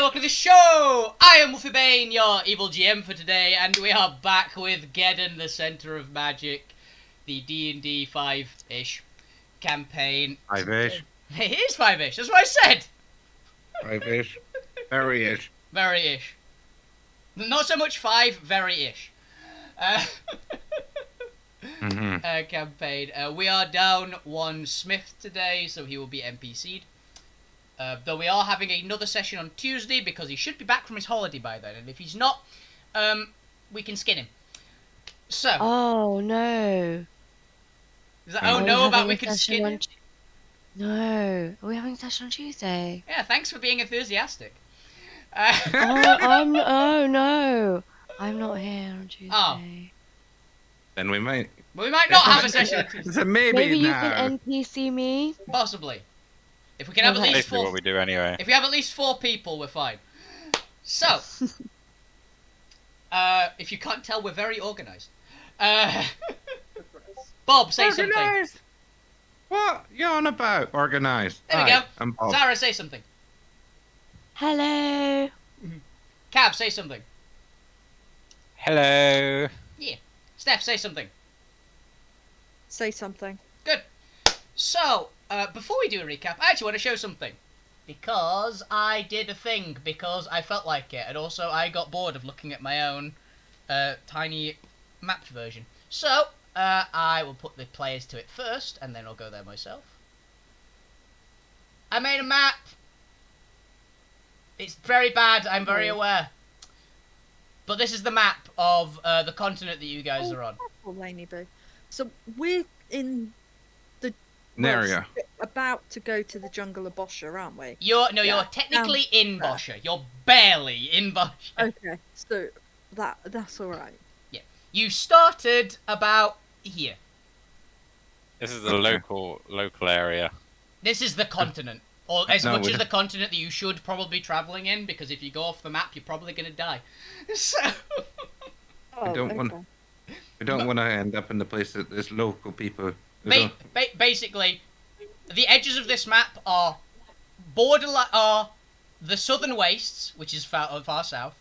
welcome to the show! I am Wolfie Bane, your evil GM for today, and we are back with Geddon, the Centre of Magic, the D&D 5-ish campaign. 5-ish. It is 5-ish, that's what I said! 5-ish. Very-ish. Very-ish. Not so much 5, very-ish. Campaign. We are down one Smith today, so he will be NPC'd. Though we are having another session on Tuesday because he should be back from his holiday by then, and if he's not, we can skin him. So. Oh no. Is that about we can skin him? No. Are we having a session on Tuesday? Yeah, thanks for being enthusiastic. Oh no. I'm not here on Tuesday. Oh. Then we might. Well, we might not have a session on Tuesday. It's a maybe you now. can NPC me? Possibly. If we can have at least Basically 4. what we do anyway. If we have at least 4 people, we're fine. So. If you can't tell, we're very organised. Bob, say something. Organised? What you on about? Organised. There we go. I'm Bob. Zara, say something. Hello. Cab, say something. Hello. Yeah. Steph, say something. Say something. Good. So, before we do a recap, I actually want to show something. Because I did a thing, because I felt like it, and also I got bored of looking at my own tiny mapped version. So, I will put the players to it first, and then I'll go there myself. I made a map. It's very bad, I'm very aware. But this is the map of the continent that you guys are on. Laney Boo. So we're in the area. about to go to the jungle of Bosher, aren't we? You're technically in Bosher. You're barely in Bosher. Okay, so that's all right. Yeah, you started about here. This is the local area. This is the continent, or as much we as the don't- continent that you should probably be travelling in, because if you go off the map, you're probably going to die. So, Oh, We don't want to end up in the place that there's local people. basically, the edges of this map are the southern wastes, which is far south,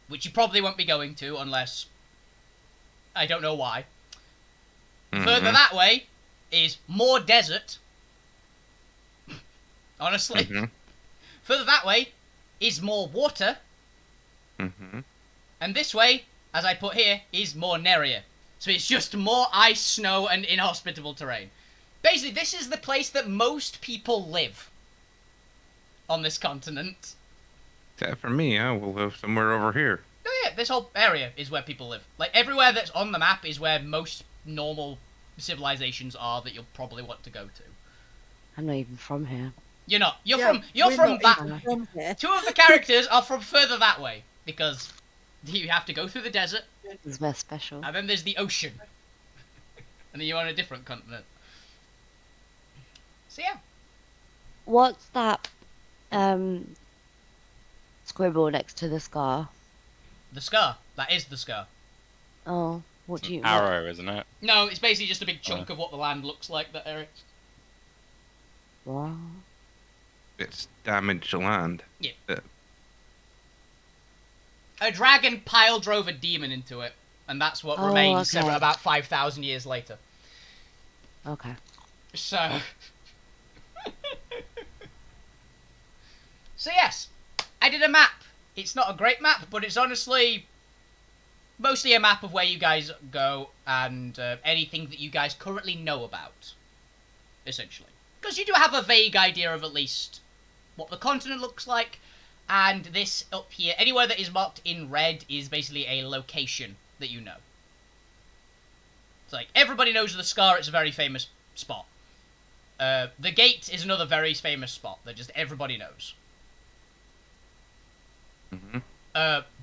which you probably won't be going to unless I don't know why. Further that way is more desert. Honestly. Further that way is more water. And this way, as I put here, is more Neria. So it's just more ice, snow, and inhospitable terrain. Basically, this is the place that most people live on this continent. Except for me, I will live somewhere over here. Oh yeah, this whole area is where people live. Like, everywhere that's on the map is where most normal civilizations are that you'll probably want to go to. I'm not even from here. You're not. You're Yeah, from that. From here. 2 of the characters are from further that way, because you have to go through the desert, It's very special. and then there's the ocean. And then you're on a different continent. So yeah. What's that scribble next to the scar? The scar. That is the scar. Oh, what It's do you an arrow, isn't it? No, it's basically just a big chunk of what the land looks like, that area. Wow. It's damaged land. Yeah. Uh, A dragon pile drove a demon into it, and that's what Oh, remains okay. about 5,000 years later. Okay. So... So yes, I did a map. It's not a great map, but it's honestly mostly a map of where you guys go and anything that you guys currently know about, essentially. Because you do have a vague idea of at least what the continent looks like, and this up here, anywhere that is marked in red is basically a location that you know. It's like, everybody knows the Scar, it's a very famous spot. The Gate is another very famous spot that just everybody knows.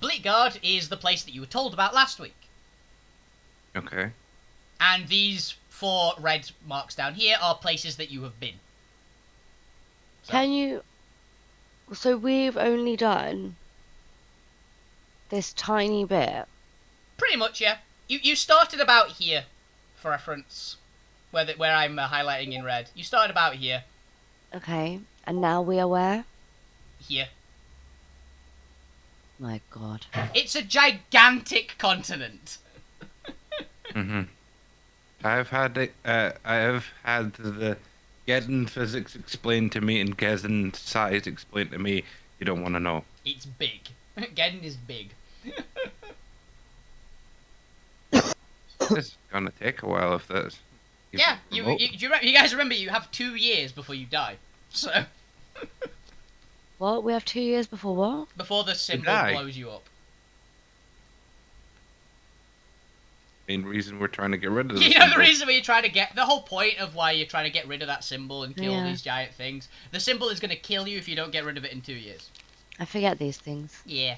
Bleakguard is the place that you were told about last week. Okay. And these 4 red marks down here are places that you have been. So, Can you... So we've only done this tiny bit. pretty much, yeah. You started about here, for reference, where I'm highlighting in red. You started about here. Okay. And now we are where? Here. My God. It's a gigantic continent. Mm-hmm. I have had the Geddon physics explained to me and Geddon size explained to me. You don't want to know. It's big. Geddon is big. This is gonna take a while if that's. even Yeah, remote. you guys remember you have 2 years before you die. So, What? We have 2 years before what? before the symbol die. blows you up. Main reason we're trying to get rid of the You know the symbol. reason why you're trying to get... The whole point of why you're trying to get rid of that symbol and kill all Yeah. these giant things. The symbol is going to kill you if you don't get rid of it in 2 years. I forget these things. Yeah.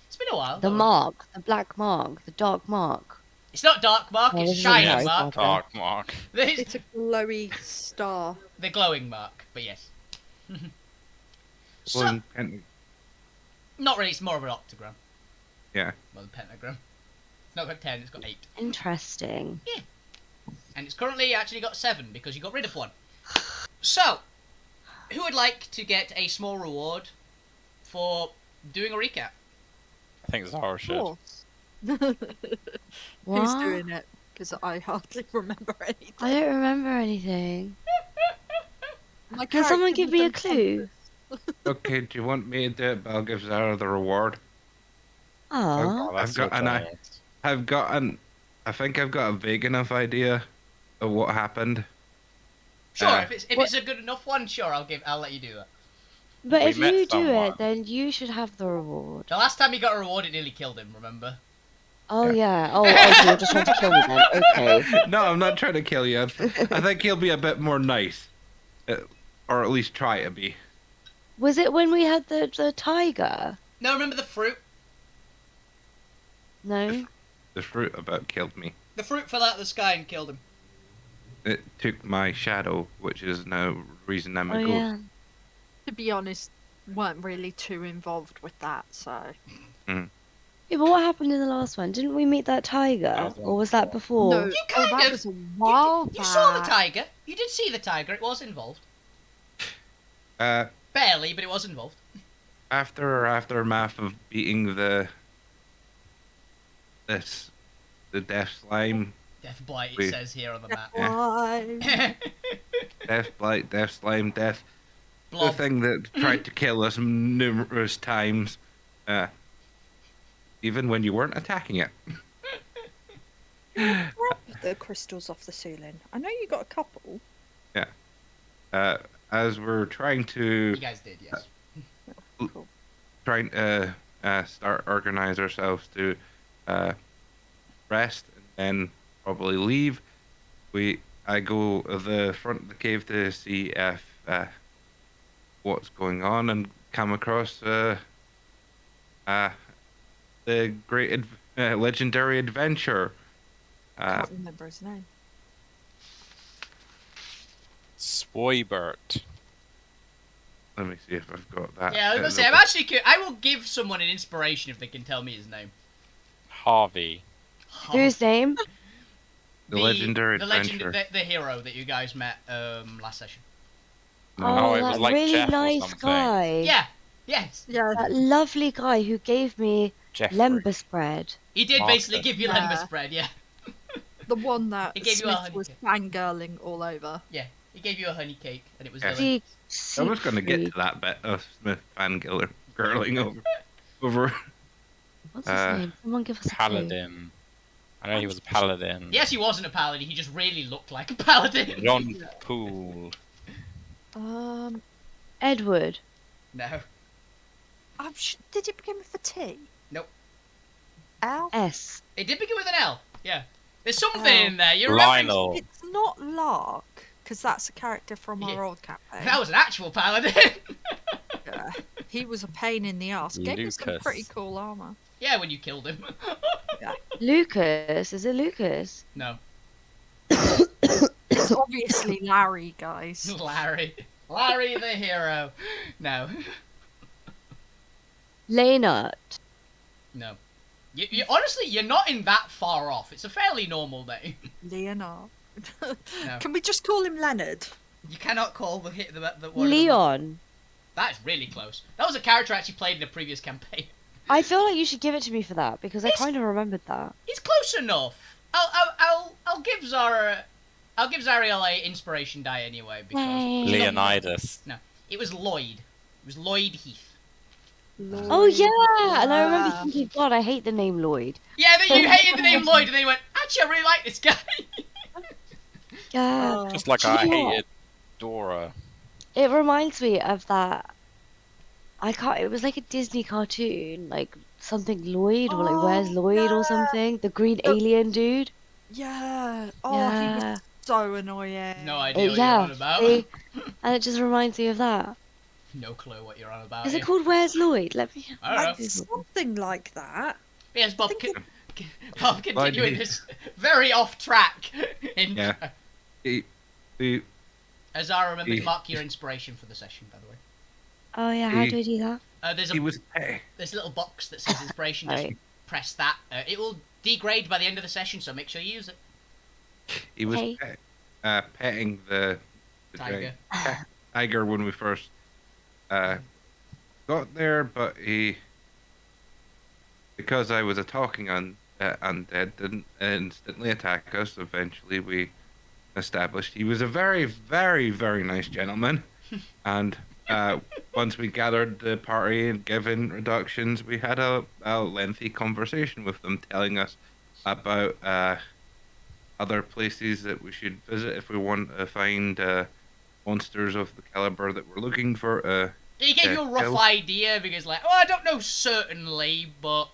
It's been a while. The don't worry. mark, the black mark, the dark mark. It's not dark mark, Oh, it's this is shining Harry mark. Potter. Dark mark. It's a glowy star. The glowing mark, but yes. So, Well, and- not really, it's more of an octagram. yeah. Well, the pentagram. It's not got 10, it's got 8. Interesting. And it's currently actually got 7 because you got rid of one. So, who would like to get a small reward for doing a recap? I think Zara Of should. course. What? Who's doing it? Because I hardly remember anything. I don't remember anything. My Can someone character give me a was clue? Okay, do you want me to do it? But I'll give Zara the reward. Ah. Oh, that's I've got so an eye. generous. I think I've got a vague enough idea of what happened. Sure, Uh, if it's a good enough one, sure, I'll let you do that. But We if met you do someone. it, then you should have the reward. The last time he got a reward, it nearly killed him, remember? Oh yeah. Oh, okay. You're just trying to kill me then. Okay. No, I'm not trying to kill you. I think he'll be a bit more nice. Or at least try to be. Was it when we had the tiger? No, remember the fruit? No. The fruit about killed me. The fruit fell out of the sky and killed him. It took my shadow, which is now the reason I'm a Oh ghost. yeah. To be honest, weren't really too involved with that, so. Yeah, but what happened in the last one? Didn't we meet that tiger, That was or was that before? No, You kind that of- was a while You saw the back. tiger. You did see the tiger. It was involved. Uh, Barely, but it was involved. aftermath of beating the death slime, Death blight, it Wait. says here on the map. Why? death blight, death slime, death. The Blob. thing that tried to kill us numerous times, even when you weren't attacking it. The crystals off the ceiling. I know you got a couple. As we're trying to You guys did, yes. Cool. start organize ourselves to rest and then probably leave. I go to the front of the cave to see if what's going on and come across the great legendary adventure. Can't remember his name. Swoibert. Let me see if I've got that. Yeah, I was gonna say, I'm actually I will give someone an inspiration if they can tell me his name. Harvey. Whose name? The legendary the adventure. the hero that you guys met last session. Oh, it that was like really Jeff or nice something. guy. Yeah, yes. Yeah, That lovely guy who gave me Jeffrey. lembas bread. He did Martha. basically give you Yeah. lembas bread, yeah. the one that It gave you a Smith was honey fangirling all over. He gave you a honey cake, and it was Yeah. delicious. I was going to get to Siegfried. that bit of Smith fangirling over. What's his name? Someone give us a clue. Paladin. I know he was a paladin. Yes, he wasn't a paladin, he just really looked like a paladin. John Poole. Edward. No. Did it begin with a T? Nope. L? S. It did begin with an L, yeah. There's something Oh. in there, you're remembering... Lionel. It's not Lark, because that's a character from Yeah. our old campaign. That was an actual paladin. Yeah. He was a pain in the ass. Gave me some Lucas. pretty cool armor. Yeah, when you killed him. Lucas. Is it Lucas? No. It's obviously Larry, guys. Larry. Larry the hero. No. Leonard. No. You honestly, you're not in that far off. It's a fairly normal name. Leonard. No. Can we just call him Leonard? You cannot call the one of them- Leon. That is really close. That was a character I actually played in a previous campaign. I feel like you should give it to me for that because I It's- kind of remembered that. It's close enough. I'll give Zariel a inspiration die anyway because Yay. it's not- Leonidas. No, it was Lloyd. It was Lloyd Heath. Oh yeah, and I remember Yeah. thinking, God, I hate the name Lloyd. Yeah, that you hated the name Lloyd, and then you went, actually, I really like this guy. Yeah, Oh. Just like Do you I know what? hated Dora. It reminds me of that. I can't. It was like a Disney cartoon, like something Lloyd or like Where's Oh, Lloyd or yeah. something. The green The- alien dude. Yeah. Oh, he Yeah. was so annoying. No idea what Yeah, you're on about. see? And it just reminds me of that. No clue what you're on about. Is it here. called Where's Lloyd? Let me. I don't know. Like, something like that. Yes, Bob. think Bob, continuing Lloyd this very off track. Yeah. We Azara, remember to He- mark your inspiration for the session, by the way. Oh yeah, how He- do I do that? There's he a was petty. little box that says inspiration. Just Right. press that. It will degrade by the end of the session, so make sure you use it. He was Hey. petting the Tiger. tiger when we first got there, but because I was a talking undead, didn't instantly attack us. Eventually, we established he was a very, very, very nice gentleman, and once we gathered the party and given reductions, we had a lengthy conversation with them, telling us about other places that we should visit if we want to find monsters of the caliber that we're looking for. He gave you a rough kill. idea because, like, oh, I don't know certainly, but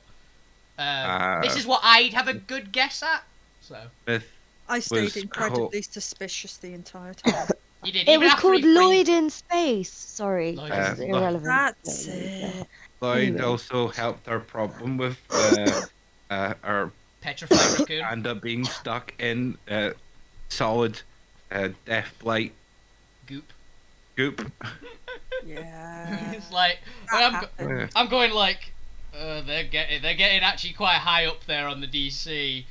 this is what I'd have a good guess at. So With I stayed Was incredibly suspicious the entire time. you did. It even was after called he freed- Lloyd in Space. Sorry, Lloyd this is in- irrelevant. That's Yeah, it. Lloyd Anyway. also helped our problem with our Petrified raccoon. end up being stuck in solid death blight Goop. goop. Yeah. It's like when That I'm, happened. I'm going like they're getting actually quite high up there on the DC.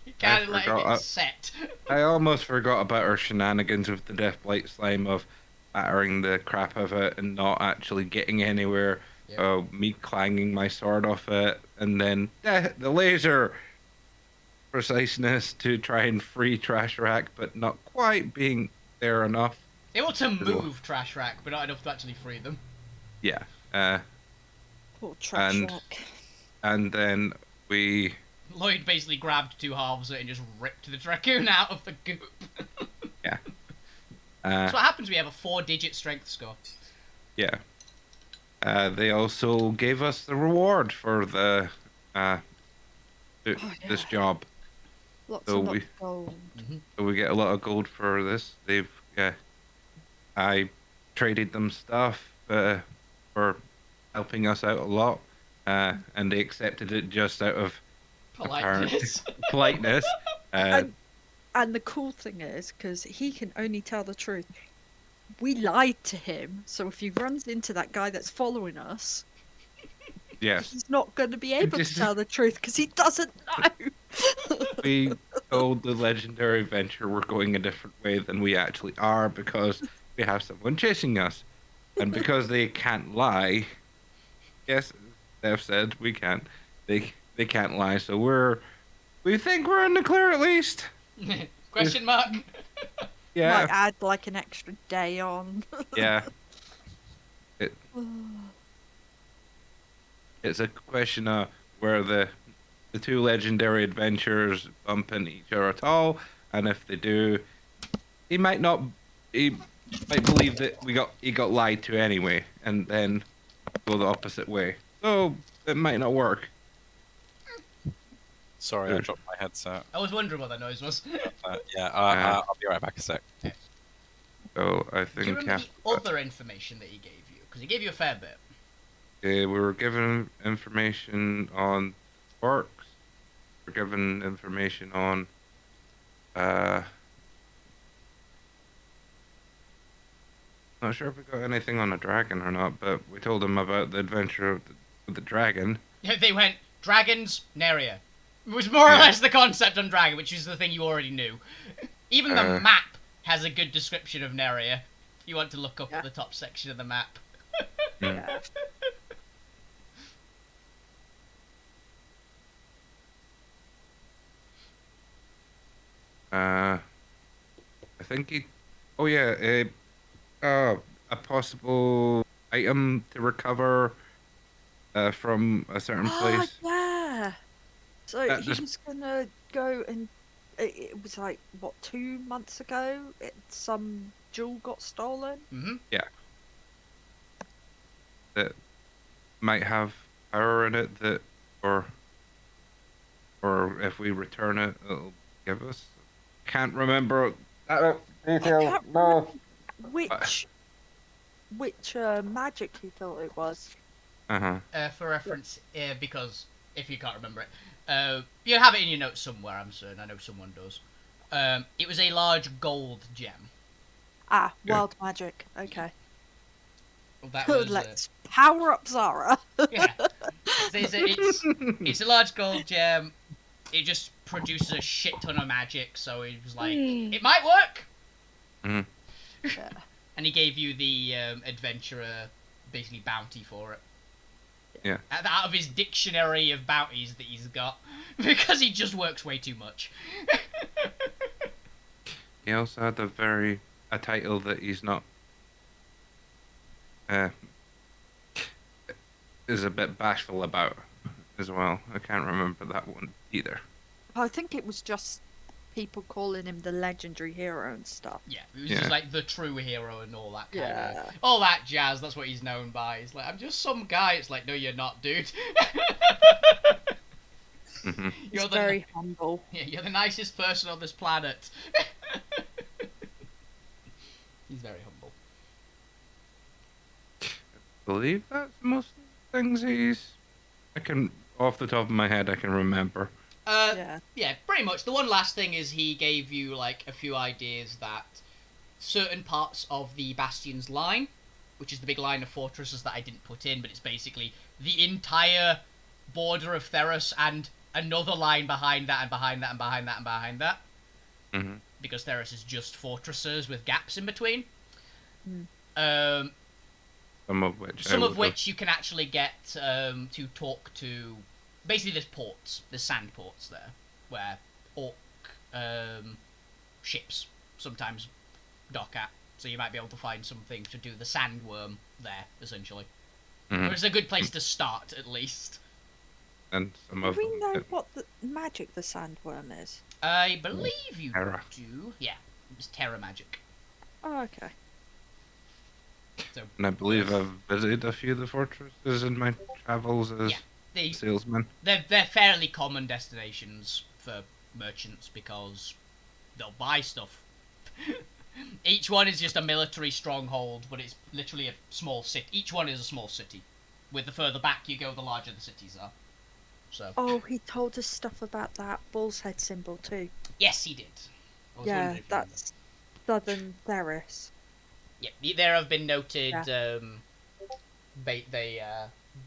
You kind of like forgot. it set. I almost forgot about our shenanigans with the death blight slime of battering the crap of it and not actually getting anywhere. Yep. Me clanging my sword off it, and then the laser preciseness to try and free Trash Rack, but not quite being there enough. Able to move Trash Rack, but not enough to actually free them. Yeah. Poor trash and- rack. And then we Lloyd basically grabbed two halves of it and just ripped the raccoon out of the goop. That's what happens when you have a 4-digit strength score. yeah. They also gave us the reward for the this job. Lots so and lots we- of gold. So we get a lot of gold for this. I traded them stuff for helping us out a lot, and they accepted it just out of Politeness. politeness. And the cool thing is, because he can only tell the truth, we lied to him. So if he runs into that guy that's following us, Yes, he's not going to be able to Just- tell the truth because he doesn't know. we told the legendary adventure we're going a different way than we actually are because we have someone chasing us, and because they can't lie. Yes, Steph said we can't. They can't lie, so we think we're in the clear at least. Question mark. Yeah, Might add like an extra day on. yeah. It's a question of where the two legendary adventurers bump into each other at all, and if they do, he might not. He might believe that he got lied to anyway, and then go the opposite way. So it might not work. Sorry, I dropped my headset. I was wondering what that noise was. I'll be right back a sec. So I Do you think remember the other information that he gave you? Because he gave you a fair bit. we were given information on orcs. We're given information on not sure if we got anything on a dragon or not, but we told him about the adventure of the dragon. They went, dragons, Neria. It was more or less the concept on dragon, which is the thing you already knew. Even the map has a good description of Neria. If you want to look up at the top section of the map. Yeah. think he. Oh yeah, a possible item to recover from a certain Ah, place. yeah. So he Just was gonna go and it was like what 2 months ago. Some jewel got stolen. Mm-hmm. that might have power in it that, or if we return it, it'll give us. Can't remember that I detail. can't No. which magic he thought it was. For reference, because if you can't remember it, you have it in your notes somewhere. I'm certain. I know someone does. It was a large gold gem. Ah, Yeah. wild magic. Okay. That was Let's power up Zara. yeah. It's a large gold gem. It just produces a shit ton of magic. So he was like, it might work. Mhm. Yeah. And he gave you the adventurer, basically bounty for it. Yeah. Out of his dictionary of bounties that he's got, because he just works way too much. He also had a title that he's not is a bit bashful about as well. I can't remember that one either. I think it was just people calling him the legendary hero and stuff. Yeah, it was Yeah. just like the true hero and all that kind Yeah. of all that jazz. That's what he's known by. He's like, I'm just some guy. It's like, no, you're not, dude. Hmm. He's very humble. Yeah, you're the nicest person on this planet. He's very humble. I believe that's most of the things I can, off the top of my head, I can remember. Yeah. Yeah, pretty much. The one last thing is he gave you like a few ideas that certain parts of the Bastion's line, which is the big line of fortresses that I didn't put in, but it's basically the entire border of Theros and another line behind that and behind that and behind that and behind that. Hmm. Because Theros is just fortresses with gaps in between. Some of which You can actually get to talk to. Basically, there's sand ports there, where orc ships sometimes dock at. So you might be able to find something to do the sandworm there, essentially. Mhm. It's a good place to start, at least. And some Do of we them know that- what the magic the sandworm is? I believe you Terra. do. Yeah, it's Terra magic. Oh, okay. So and I believe I've visited a few of the fortresses in my travels as they salesman. they're fairly common destinations for merchants because they'll buy stuff. Each one is just a military stronghold, but it's literally a small city. Each one is a small city. With the further back you go, the larger the cities are. So Oh, he told us stuff about that bull's head symbol too. yes, he did. I was Yeah, wondering if you remember. that's Southern Theris. Yeah, there have been noted Yeah.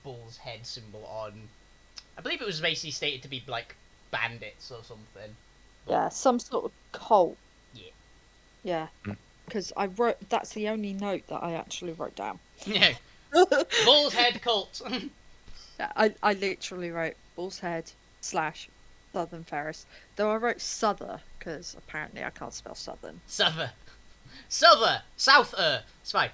bull's head symbol on. I believe it was basically stated to be like bandits or something. Yeah, some sort of cult. Yeah. Yeah. Mm. Because I wrote, that's the only note that I actually wrote down. Yeah. Bull's head cult. Yeah, I literally wrote Bull's Head / Southern Ferris. Though I wrote Souther because apparently I can't spell Southern. Souther, it's fine.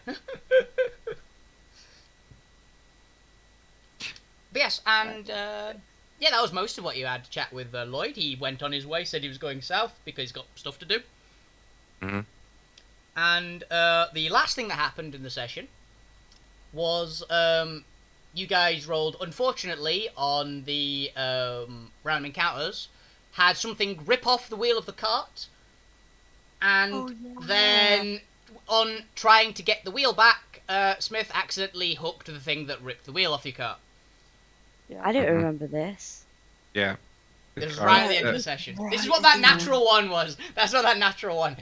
But yes, and yeah, that was most of what you had to chat with Lloyd. He went on his way, said he was going south because he's got stuff to do. Hmm. And the last thing that happened in the session was you guys rolled, unfortunately, on the random encounters, had something rip off the wheel of the cart, and Oh, yeah. then on trying to get the wheel back, Smith accidentally hooked the thing that ripped the wheel off your cart. Yeah. I don't Mhm. remember this. Yeah. This was car- right at the end of the session. This is what that natural one was. That's what that natural one.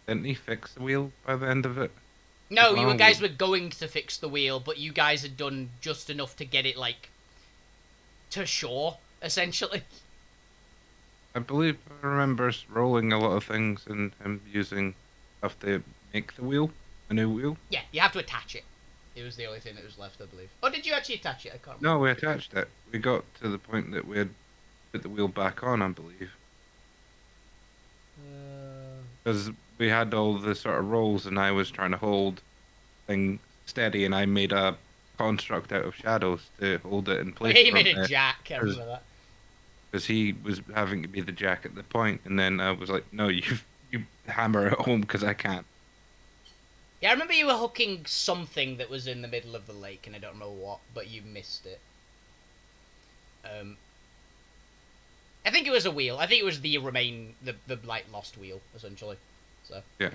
Didn't he fix the wheel by the end of it? No, As you well. guys were going to fix the wheel, but you guys had done just enough to get it, like, to shore, essentially. I believe I remember us rolling a lot of things and him using stuff to make the wheel, a new wheel. Yeah, you have to attach it. It was the only thing that was left, I believe. Or did you actually attach it? I can't remember. No, we attached it. We got to the point that we had put the wheel back on, I believe. because we had all the sort of rolls, and I was trying to hold thing steady, and I made a construct out of shadows to hold it in place. He made a jack. I remember that. Because he was having to be the jack at the point, and then I was like, "No, you hammer it home because I can't." Yeah, I remember you were hooking something that was in the middle of the lake, and I don't know what, but you missed it. I think it was a wheel. I think it was the like lost wheel, essentially. So Yeah.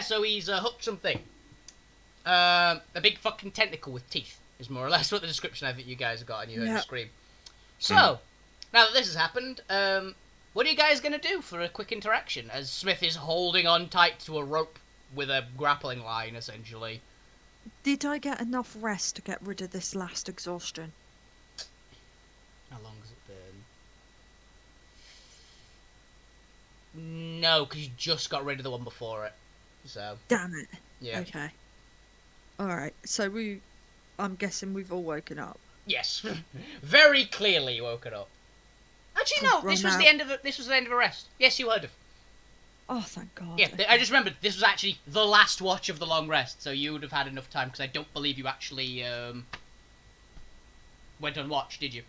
So he's hooked something. A big fucking tentacle with teeth is more or less what the description I think you guys got, and you heard him scream. So, now that this has happened, what are you guys going to do for a quick interaction as Smith is holding on tight to a rope with a grappling line, essentially? Did I get enough rest to get rid of this last exhaustion? How long has it been? No, because you just got rid of the one before it. So. Damn it. Yeah. Okay. Alright, so I'm guessing we've all woken up. Yes. Very clearly woken up. Actually, no, this was the end of a rest. Yes, you would have. Oh, thank God. Yeah, Okay. I just remembered this was actually the last watch of the long rest, so you would have had enough time, because I don't believe you actually went on watch, did you?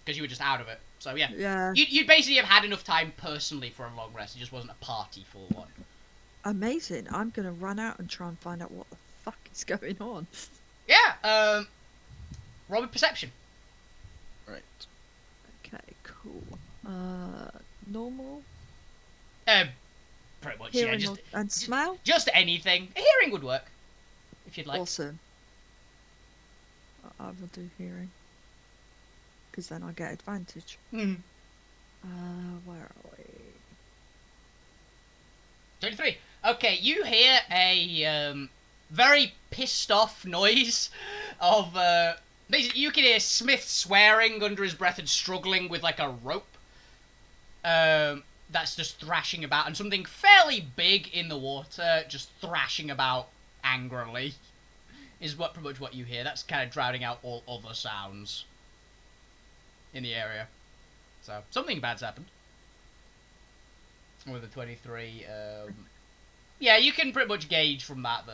Because you were just out of it. So yeah. Yeah. You'd basically have had enough time personally for a long rest. It just wasn't a party full one. Amazing. I'm going to run out and try and find out what the fuck is going on. Yeah, roll with perception. Right. Okay, cool. Normal? Pretty much, Hearing yeah. and smell? Just anything. Hearing would work, if you'd like. Awesome. I will do hearing. Because then I get advantage. Hmm. Where are we? 23. Okay, you hear a very pissed off noise of basically you can hear Smith swearing under his breath and struggling with like a rope that's just thrashing about, and something fairly big in the water just thrashing about angrily is pretty much what you hear. That's kind of drowning out all other sounds in the area. So something bad's happened with a 23. Yeah, you can pretty much gauge from that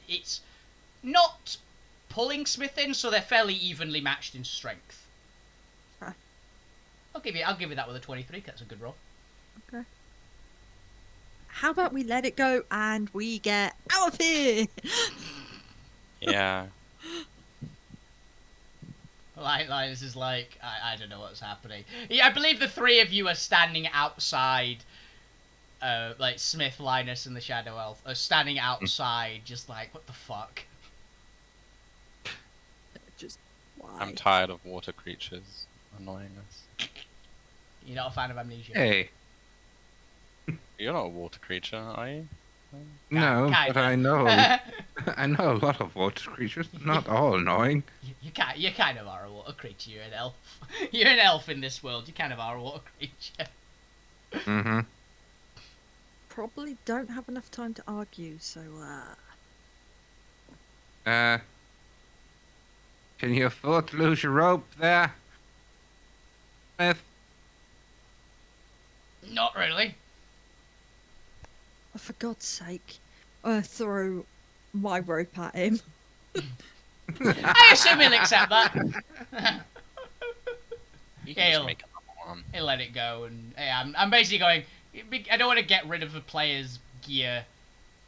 it's not pulling Smith in, so they're fairly evenly matched in strength. Okay. I'll give you that with a 23. That's a good roll. Okay. How about we let it go and we get out of here? Yeah. Linus is like, I don't know what's happening. Yeah, I believe the three of you are standing outside. Like Smith, Linus, and the Shadow Elf are standing outside, just like, what the fuck? Just why? I'm tired of water creatures annoying us. You're not a fan of Amnesia? Hey, You're not a water creature, are you? no, Kinda. but I know I know a lot of water creatures. Not all annoying. You kind of are a water creature. You're an elf. You're an elf in this world. You kind of are a water creature. Mm-hmm. Probably don't have enough time to argue, so Can you afford to lose your rope there, Smith? Not really. for God's sake, throw my rope at him. I assume he'll accept that. You can just make another one. He'll let it go, and yeah, I'm basically going. I don't want to get rid of the player's gear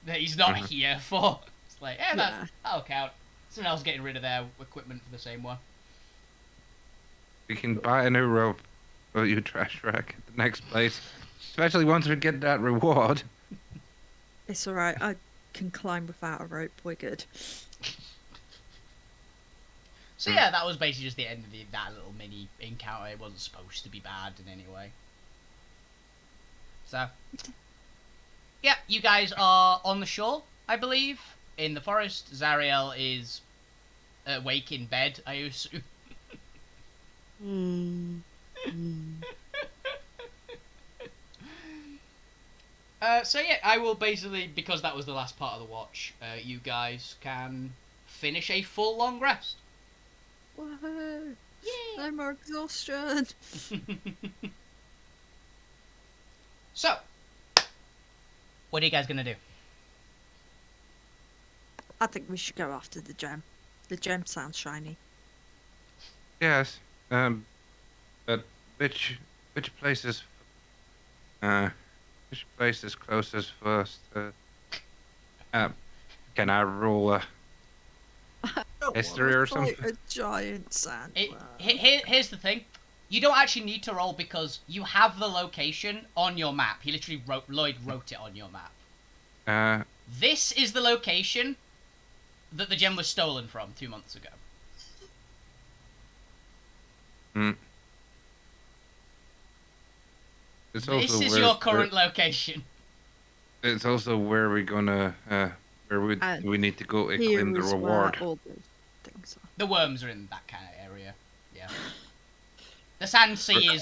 that he's not here for. It's like, that'll count. Someone else getting rid of their equipment for the same one. We can buy a new rope for you trash rack at the next place. Especially once we get that reward. It's alright, I can climb without a rope, we're good. So yeah, that was basically just the end of that little mini encounter. It wasn't supposed to be bad in any way. So, yeah, you guys are on the shore, I believe, in the forest. Zariel is awake in bed, I assume. So yeah, I will basically, because that was the last part of the watch, you guys can finish a full long rest. Woohoo! Yeah. No more exhaustion. So, what are you guys gonna do? I think we should go after the gem. The gem sounds shiny. Yes. But which which place is which place is closest first? Can I roll a history or something? A giant sandworm. Here's the thing. You don't actually need to roll because you have the location on your map. He literally Lloyd wrote it on your map. This is the location that the gem was stolen from 2 months ago. It's This also is where, your current location. It's also where we're gonna where we need to go to Here claim the is where reward. all those things are. The worms are in that kind of area. Yeah. The Sand Sea is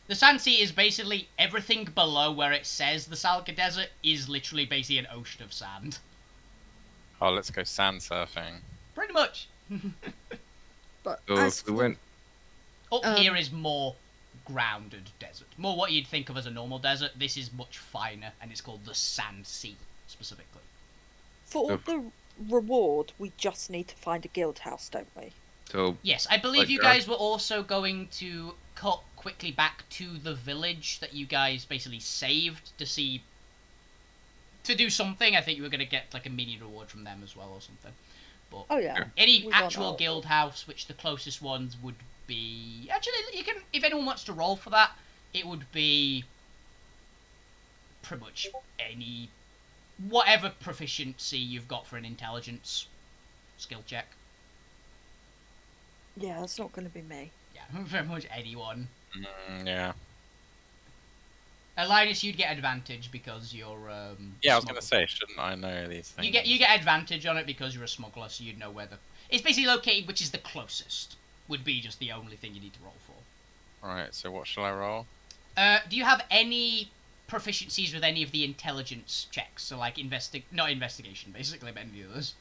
the Sand Sea is basically everything below where it says the Salga Desert is literally basically an ocean of sand. Oh, let's go sand surfing. Pretty much. But So as if we for- went, Up here is more grounded desert. More what you'd think of as a normal desert. This is much finer, and it's called the Sand Sea, specifically. for the reward, we just need to find a guild house, don't we? so Yes, I believe Like you Earth. guys were also going to cut quickly back to the village that you guys basically saved to do something. I think you were going to get like a mini reward from them as well or something. But Oh yeah. any We want actual our- guild house, which the closest ones would be... Actually, you can, if anyone wants to roll for that, it would be pretty much any... Whatever proficiency you've got for an intelligence skill check. Yeah, that's not going to be me. Yeah, pretty much anyone. Yeah. Linus, you'd get advantage because you're Yeah, I was smuggler. gonna say, shouldn't I know these things? You get advantage on it because you're a smuggler, so you'd know where the... It's basically located, which is the closest. Would be just the only thing you need to roll for. Alright, so what shall I roll? Do you have any proficiencies with any of the intelligence checks? So like not investigation, basically, but any others.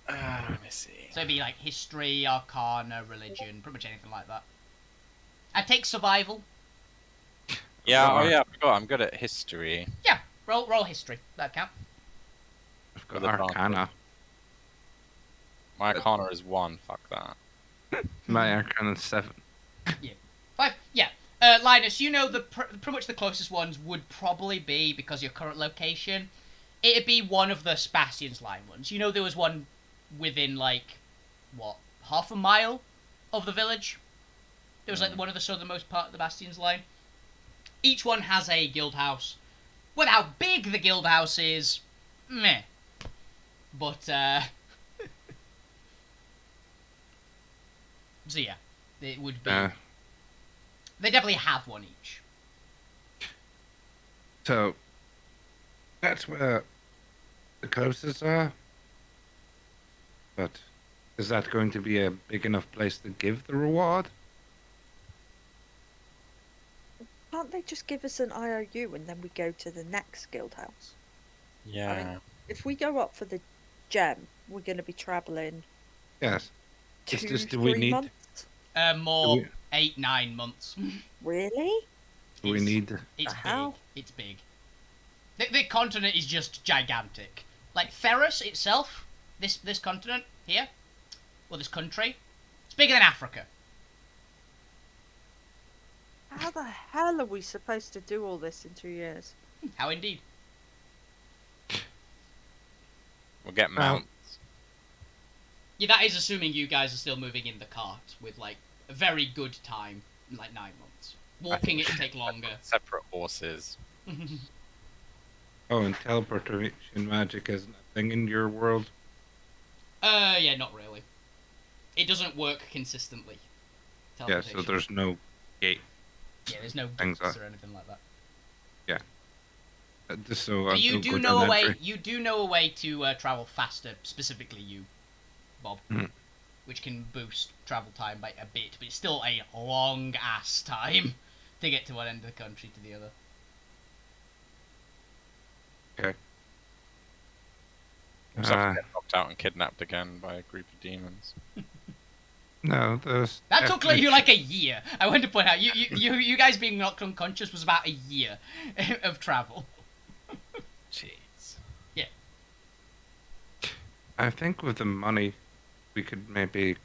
Let me see. So it'd be like history, arcana, religion, pretty much anything like that. I'd take survival. Yeah, oh Alright. yeah, I forgot. I'm good at history. Yeah, roll history. That'd count. I've With got advantage. Arcana. My arcana is 1. Fuck that. My Arcana is 7. 5. Yeah. Linus, you know pretty much the closest ones would probably be, because your current location, it'd be one of the Spacian's line ones. You know there was one within, like, what, half a mile of the village? There was, like, one of the southernmost part of the Bastion's line. Each one has a guild house. Well, how big the guild house is, meh. But, so yeah, it would be... They definitely have one each. So that's where the closest are. But is that going to be a big enough place to give the reward? Can't they just give us an IOU and then we go to the next guild house? Yeah. If we go up for the gem, we're going to be travelling Yes. It's 2, just, 3 months. More Do we- 8-9 months. Really? Do we It's- need? It's The hell? big. It's big. The continent is just gigantic. Like Ferris itself, this continent here, or this country, it's bigger than Africa. How the hell are we supposed to do all this in 2 years? How indeed. We'll get mounts. Yeah, that is assuming you guys are still moving in the cart with like a very good time, in like 9 months. Walking it would take longer. Separate horses. Oh, and teleportation magic isn't a thing in your world. Yeah, not really. It doesn't work consistently. Yeah, so Teleportation. there's no gate. Yeah, there's no things gates like- or anything like that. Just so But I you don't do go know down a that way. tree. You do know a way to travel faster, specifically you, Bob, Mhm. which can boost travel time by a bit, but it's still a long ass time to get to one end of the country to the other. Okay. We'll just have to get knocked out and kidnapped again by a group of demons. No, there's. That took definitely- you like a year. I want to point out, you guys being knocked unconscious was about a year of travel. Jeez. I think with the money, we could maybe.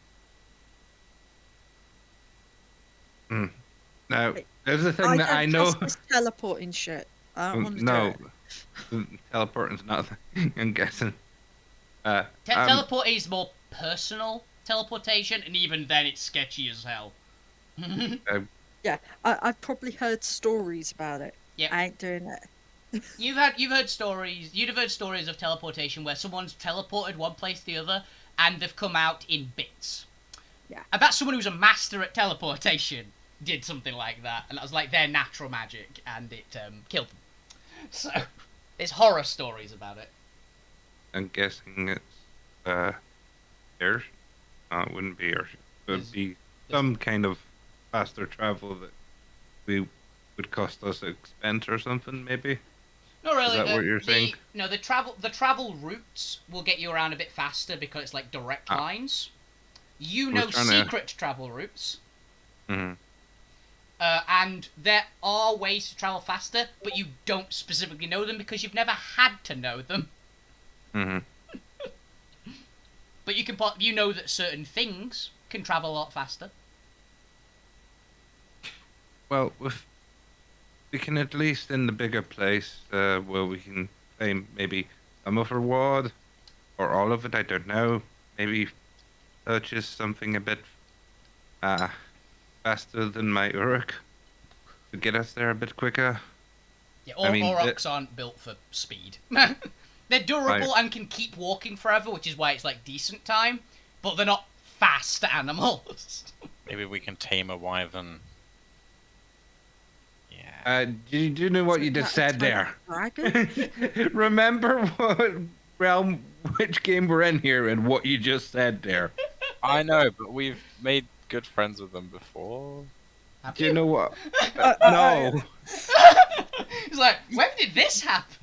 Now, Wait, there's a thing I that don't I know. trust this teleporting shit. I don't want to No, do it. teleporting's not. I'm guessing. Teleport is more personal teleportation, and even then, it's sketchy as hell. Yeah, I've probably heard stories about it. Yep. I ain't doing it. You've heard stories. You'd have heard stories of teleportation where someone's teleported one place to the other, and they've come out in bits. Yeah. I bet someone who's a master at teleportation did something like that, and that was like their natural magic, and it killed them. So, there's horror stories about it. I'm guessing it's air. No, it wouldn't be air. It would be some kind of faster travel that would cost us expense or something, maybe. Not really. Is that what you're saying? No, the travel routes will get you around a bit faster because it's like direct lines. You know secret travel routes. Mm-hmm. And there are ways to travel faster, but you don't specifically know them because you've never had to know them. Mm-hmm. But you know that certain things can travel a lot faster. Well, we can at least in the bigger place where we can claim maybe some of reward or all of it. I don't know. Maybe purchase something a bit faster than my Uruk to get us there a bit quicker. Yeah, I mean, Aurochs aren't built for speed. They're durable and can keep walking forever, which is why it's like decent time. But they're not fast animals. Maybe we can tame a wyvern. Yeah. Do you know what you just said there? Dragon? Remember what realm, which game we're in here, and what you just said there. I know, but we've made good friends with them before. Do you know what? No. It's like, when did this happen?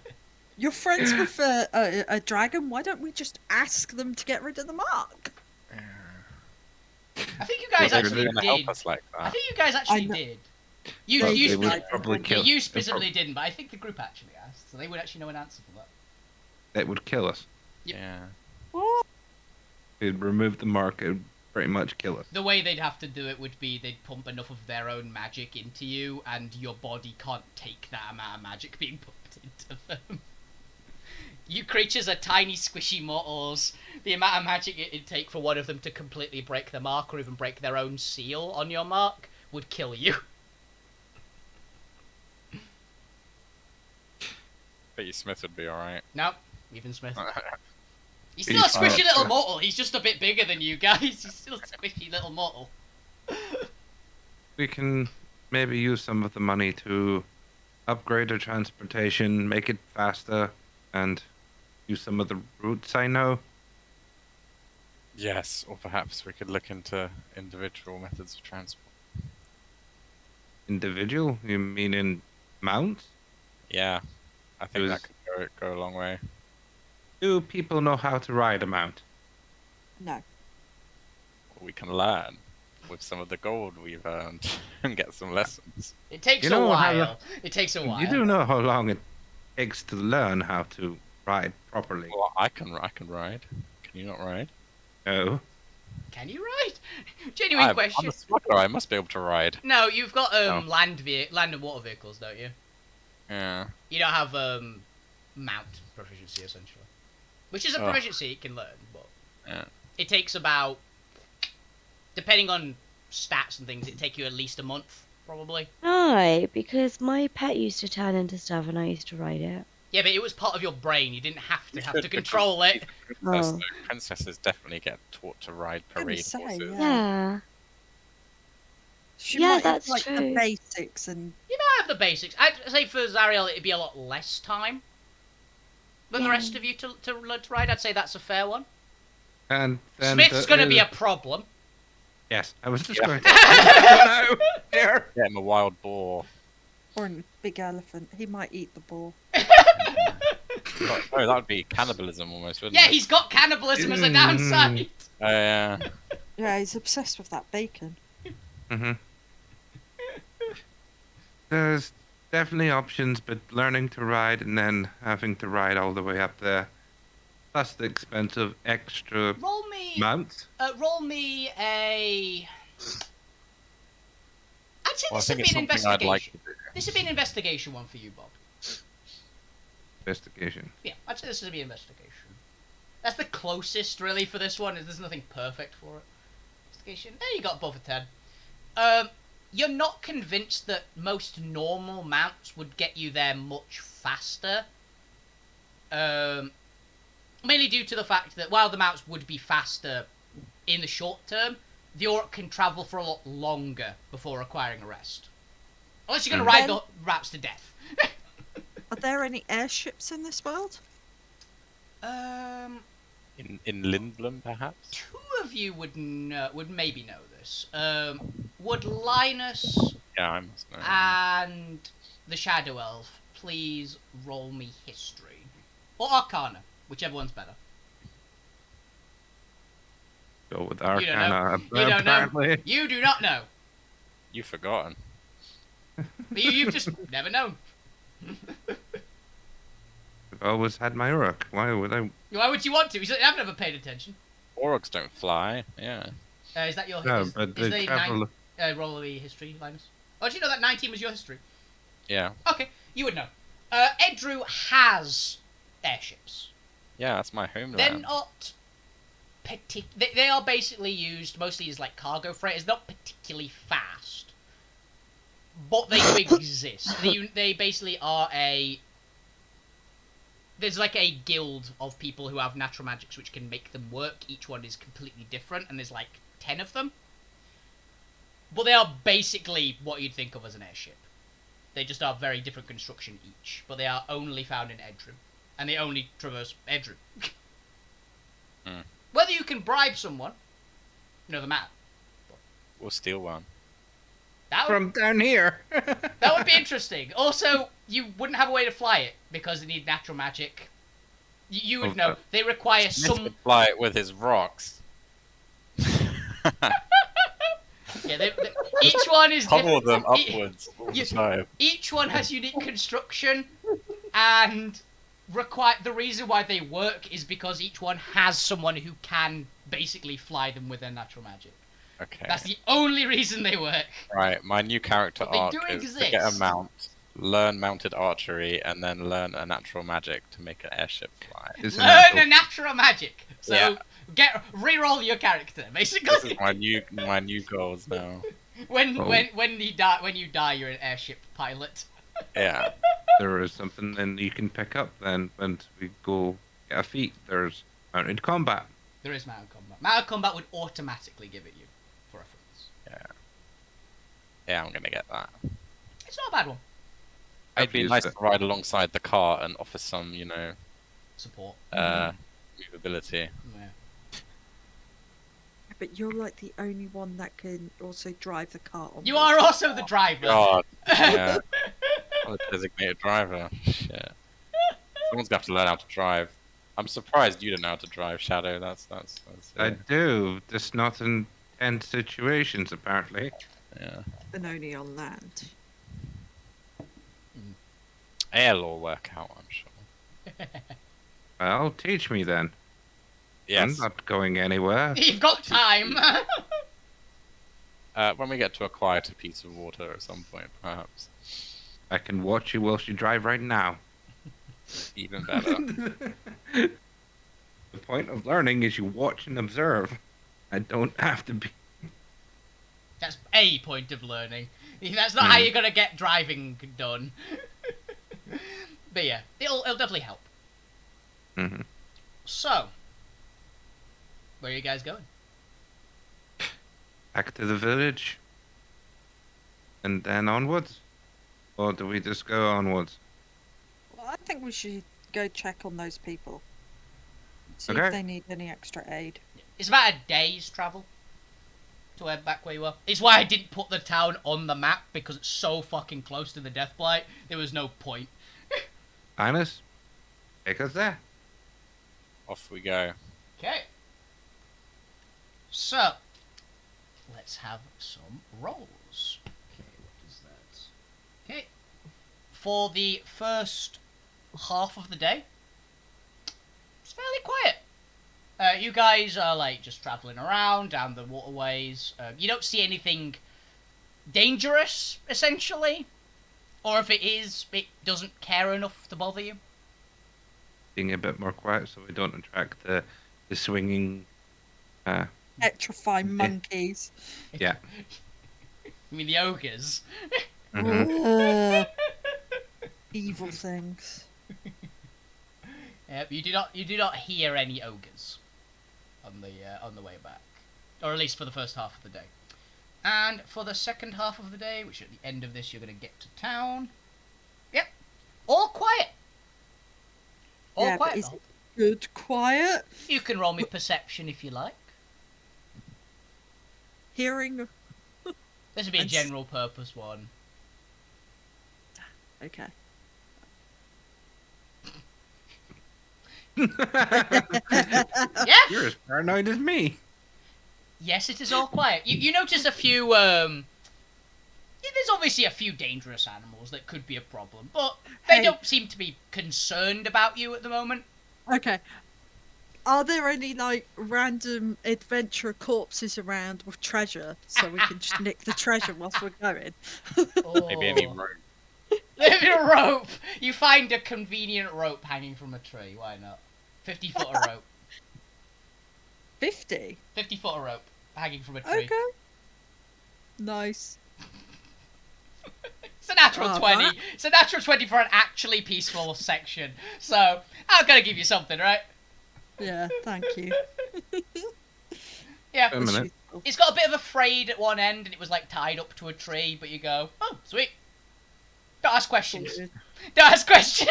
You're friends with a dragon. Why don't we just ask them to get rid of the mark? I think you guys They're actually gonna help did. us like I that. think you guys actually know. did. Well, You they would like- probably kill. you specifically didn't, but I think the group actually asked, so they would actually know an answer for that. That would kill us. Yeah. It'd remove the mark. It would pretty much kill us. The way they'd have to do it would be they'd pump enough of their own magic into you, and your body can't take that amount of magic being pumped into them. You creatures are tiny, squishy mortals. The amount of magic it'd take for one of them to completely break the mark, or even break their own seal on your mark, would kill you. Bet you Smith would be alright. No, even Smith. He's He's still a squishy fine. little mortal. He's just a bit bigger than you guys. He's still a squishy little mortal. We can maybe use some of the money to upgrade our transportation, make it faster, and use some of the routes I know. Yes, or perhaps we could look into individual methods of transport. Individual? You mean in mounts? Yeah, I think It that could go a long way. Do people know how to ride a mount? No. We can learn with some of the gold we've earned and get some lessons. It takes You a know how while. It takes a while. You do know how long it takes to learn how to ride properly. Well, I can ride. Can you not ride? No. Can you ride? Genuine I'm question. a smuggler. I must be able to ride. No, you've got No. land and water vehicles, don't you? Yeah. You don't have mount proficiency essentially, which is a Oh. proficiency you can learn, but Yeah. it takes about, depending on stats and things, it take you at least a month probably. No, because my pet used to turn into stuff and I used to ride it. Yeah, but it was part of your brain. You didn't have You to should, control because it. Princess, Oh. princesses definitely get taught to ride gonna parade say, horses. Yeah. Yeah. She Yeah, might have, that's like, the true. basics and You might have the basics. I'd say for Zariel it'd be a lot less time than the Yeah. rest of you to learn to ride. I'd say that's a fair one. And then Smith's going to be a problem. Yes, I was just Yeah. going to. No, here. Get him a wild boar. or a big elephant. He might eat the boar. Oh, that would be cannibalism almost, wouldn't Yeah, it? he's got cannibalism as a downside. Oh, yeah. Yeah, he's obsessed with that bacon. Mm-hmm. There's definitely options, but learning to ride and then having to ride all the way up there, plus the expense of extra Roll me. mounts. Roll me a. I'd say Well, I this would think be it's an something I'd like investigation. to do. This would be an investigation one for you, Bob. Investigation. Yeah, I'd say this would be investigation. That's the closest, really, for this one. There's nothing perfect for it. Investigation. There you got above a 10. You're not convinced that most normal mounts would get you there much faster. Mainly due to the fact that while the mounts would be faster in the short term, the orc can travel for a lot longer before requiring a rest. Unless you're going to ride the rats to death. Are there any airships in this world? In Lindblom, perhaps? Two of you would maybe know this. Would Linus Yeah, I must know. and the Shadow Elf please roll me history? Or Arcana, whichever one's better. Go with You don't know. Arcana. You don't know. Apparently. You do not know. You've forgotten. You've just never known. I've always had my Uruk. Why would I? Why would you want to? I've never paid attention. Aurochs don't fly, yeah. Is that your No, is, but is they the travel. roll the history, Linus? Oh, do you know that 19 was your history? Yeah. Okay, you would know. Edru has airships. Yeah, that's my homeland. They're not they are basically used mostly as like cargo freighters, not particularly fast. But they do exist. They basically are there's like a guild of people who have natural magics which can make them work. Each one is completely different, and there's like 10 of them. But they are basically what you'd think of as an airship. They just are very different construction each, but they are only found in Edru. And they only traverse Edru. Whether you can bribe someone, another matter. We'll steal one. That would, From down here. that would be interesting. Also, you wouldn't have a way to fly it, because they need natural magic. You would know. They require Smith could fly it with his rocks. Yeah, each one is Pummel different. them upwards all the time. Each one has unique construction, and the reason why they work is because each one has someone who can basically fly them with their natural magic. Okay. That's the only reason they work. Right, my new character But they arc do is to get a exist. mount, learn mounted archery, and then learn a natural magic to make an airship fly. Isn't Learn that a natural magic. So Yeah. re-roll your character, basically. This is my new goals now. when you die, you're an airship pilot. Yeah. there is something then you can pick up then once we go get a feat. There's mounted combat. There is mounted combat. Mounted combat would automatically give it you for reference. Yeah, I'm gonna get that. It's not a bad one. It'd be used nice it. to ride alongside the car and offer some, Support. movability. Yeah. But you're like the only one that can also drive the car. On You board. are also the driver. God, yeah. I'm a designated driver. Shit. Someone's gonna have to learn how to drive. I'm surprised you don't know how to drive, Shadow. That's I do, just not in tense situations apparently. yeah. And only on land. Air will work out, I'm sure. Well, teach me then. Yes. I'm not going anywhere. You've got time. When we get to a quieter piece of water at some point, perhaps. I can watch you whilst you drive right now. Even better. The point of learning is you watch and observe. I don't have to be. That's a point of learning. That's not how you're gonna get driving done. But yeah, it'll definitely help. Mm-hmm. So, where are you guys going? Back to the village. And then onwards? Or do we just go onwards? Well, I think we should go check on those people. See Okay. if they need any extra aid. It's about a day's travel to where back where you were. It's why I didn't put the town on the map, because it's so fucking close to the Death Blight. There was no point. Linus, take us there. Off we go. Okay. So, let's have some rolls. Okay, what is that? Okay. For the first half of the day, it's fairly quiet. You guys are like just traveling around down the waterways. You don't see anything dangerous, essentially, or if it is, it doesn't care enough to bother you. Being a bit more quiet so we don't attract the swinging. Petrify monkeys. Yeah. You mean the ogres? Mhm. Ugh. Evil things. Yep. You do not hear any ogres on the way back, or at least for the first half of the day. And for the second half of the day, which at the end of this you're going to get to town. Yep. All quiet. All Yeah, but quiet. is it good quiet? You can roll me perception if you like. Hearing. This would be a And general purpose one. Okay. Yeah. You're as paranoid as me. Yes, it is all quiet. You notice a few. Yeah, there's obviously a few dangerous animals that could be a problem, but they Hey. don't seem to be concerned about you at the moment. Okay. Are there any like random adventurer corpses around with treasure so we can just nick the treasure whilst we're going? Maybe any Oh. room. Maybe a rope. You find a convenient rope hanging from a tree. Why not? 50 foot of rope. 50? 50 foot of rope hanging from a tree. Okay. Nice. It's a natural Oh, 20. that- It's a natural 20 for an actually peaceful section. So, I'm gonna give you something, right? Yeah, thank you. Yeah. A minute. It's got a bit of a frayed at one end and it was like tied up to a tree, but you go, oh, sweet. Don't ask questions. Sorted. Don't ask questions.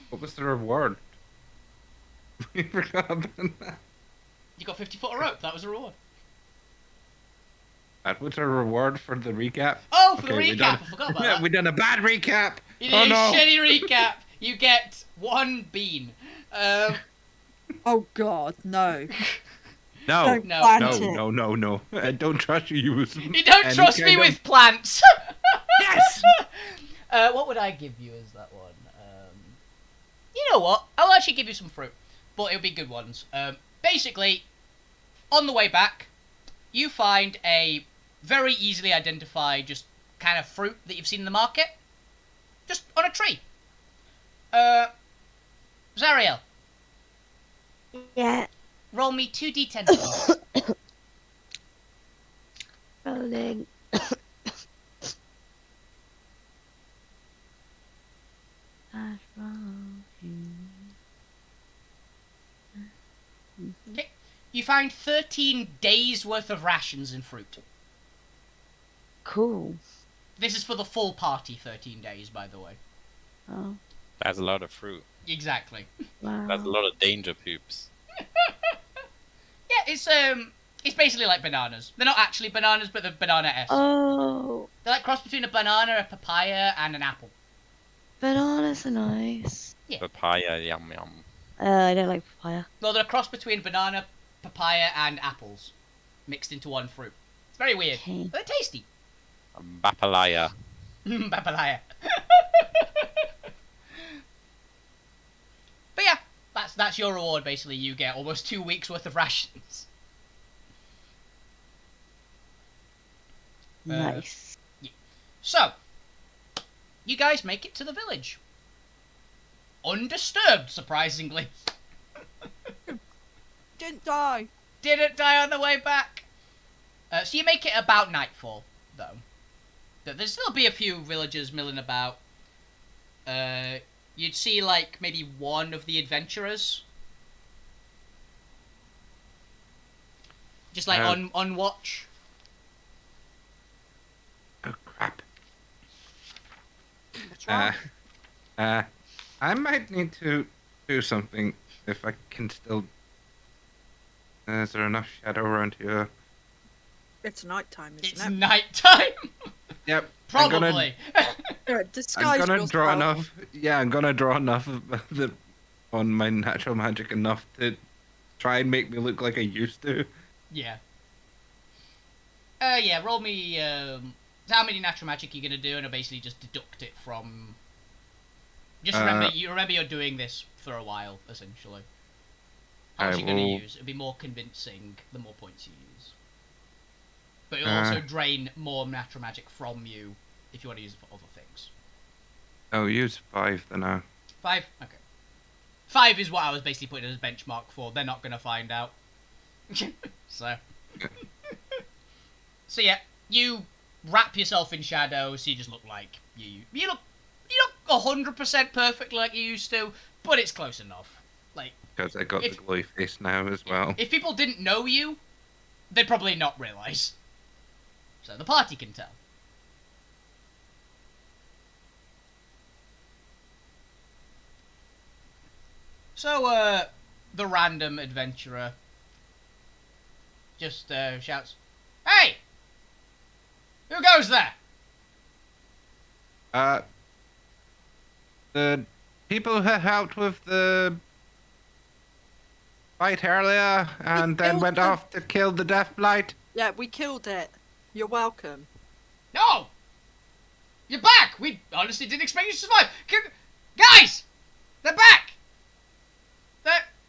What was the reward? We forgot about that. You got 50 foot of rope. That was a reward. That was a reward for the recap. Oh, for Okay, the we recap. done- I forgot about Yeah, that. we done a bad recap. You did Oh a no! shitty recap. You get 1 bean. Oh god, no. No, Don't No. plant no, it. no. I don't trust you. Use You don't any trust me kind of- with plants. Yes. What would I give you as that one? You know what? I'll actually give you some fruit, but it'll be good ones. Basically, on the way back, you find a very easily identified, just kind of fruit that you've seen in the market, just on a tree. Zariel, Yeah, roll me 2d10, please. rolling. Okay. You find 13 days worth of rations in fruit. Cool. This is for the full party, 13 days, by the way. Oh, That's a lot of fruit. Exactly. wow. That's a lot of danger poops. Yeah, it's basically like bananas. They're not actually bananas, but they're banana-esque. Oh, They're like cross between a banana, a papaya, and an apple. bananas are nice. Yeah. Papaya, yum yum. I don't like papaya. No, they're a cross between banana, papaya, and apples, mixed into one fruit. It's very weird. Okay. But they're tasty. Bapalaya. Papaya. But yeah, that's your reward. Basically, you get almost 2 weeks worth of rations. Nice. So, you guys make it to the village. Undisturbed, surprisingly. Didn't die. Didn't die on the way back. So you make it about nightfall, though. There'll still be a few villagers milling about. You'd see, like, maybe one of the adventurers. Just, like, on watch. Oh crap. What's wrong? I might need to do something if I can still. Is there enough shadow around here? It's nighttime, isn't It's it? nighttime. Yep. Probably. Disguise I'm gonna yourself. draw enough. Yeah, I'm gonna draw enough of on my natural magic enough to try and make me look like I used to. Yeah. Yeah, roll me, how many natural magic you're gonna do, and I'll basically just deduct it from... Just remember, you're doing this for a while, essentially. How much you're gonna use? It'll be more convincing the more points you use. But it'll also drain more natural magic from you if you want to use it for other things. Oh, use 5 then now. 5? Okay. 5 is what I was basically putting as a benchmark for. They're not gonna find out. So... So yeah, you wrap yourself in shadow, so you just look like you look 100% perfect like you used to, but it's close enough. Like, Because I got the glowy face now as well. if people didn't know you, they'd probably not realise. So the party can tell. So, the random adventurer just shouts, "Hey! Who goes there?" The people who helped with the fight earlier and then went off to kill the Death Blight. Yeah, we killed it. You're welcome. No! You're back! We honestly didn't expect you to survive. Guys! They're back!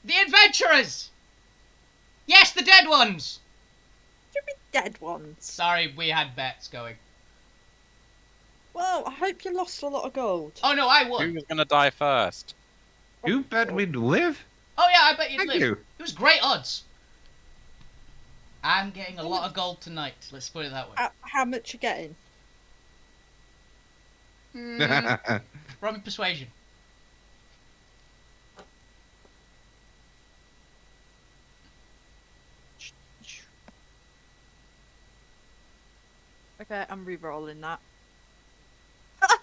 The adventurers! Yes, the dead ones! You mean dead ones? Sorry, we had bets going. Well, I hope you lost a lot of gold. Oh no, I won. Who was gonna die first? You bet we'd live? Oh yeah, I bet you'd Thank live. you. It was great odds. I'm getting a lot of gold tonight, let's put it that way. How much you getting? From persuasion. Okay, I'm re-rolling that.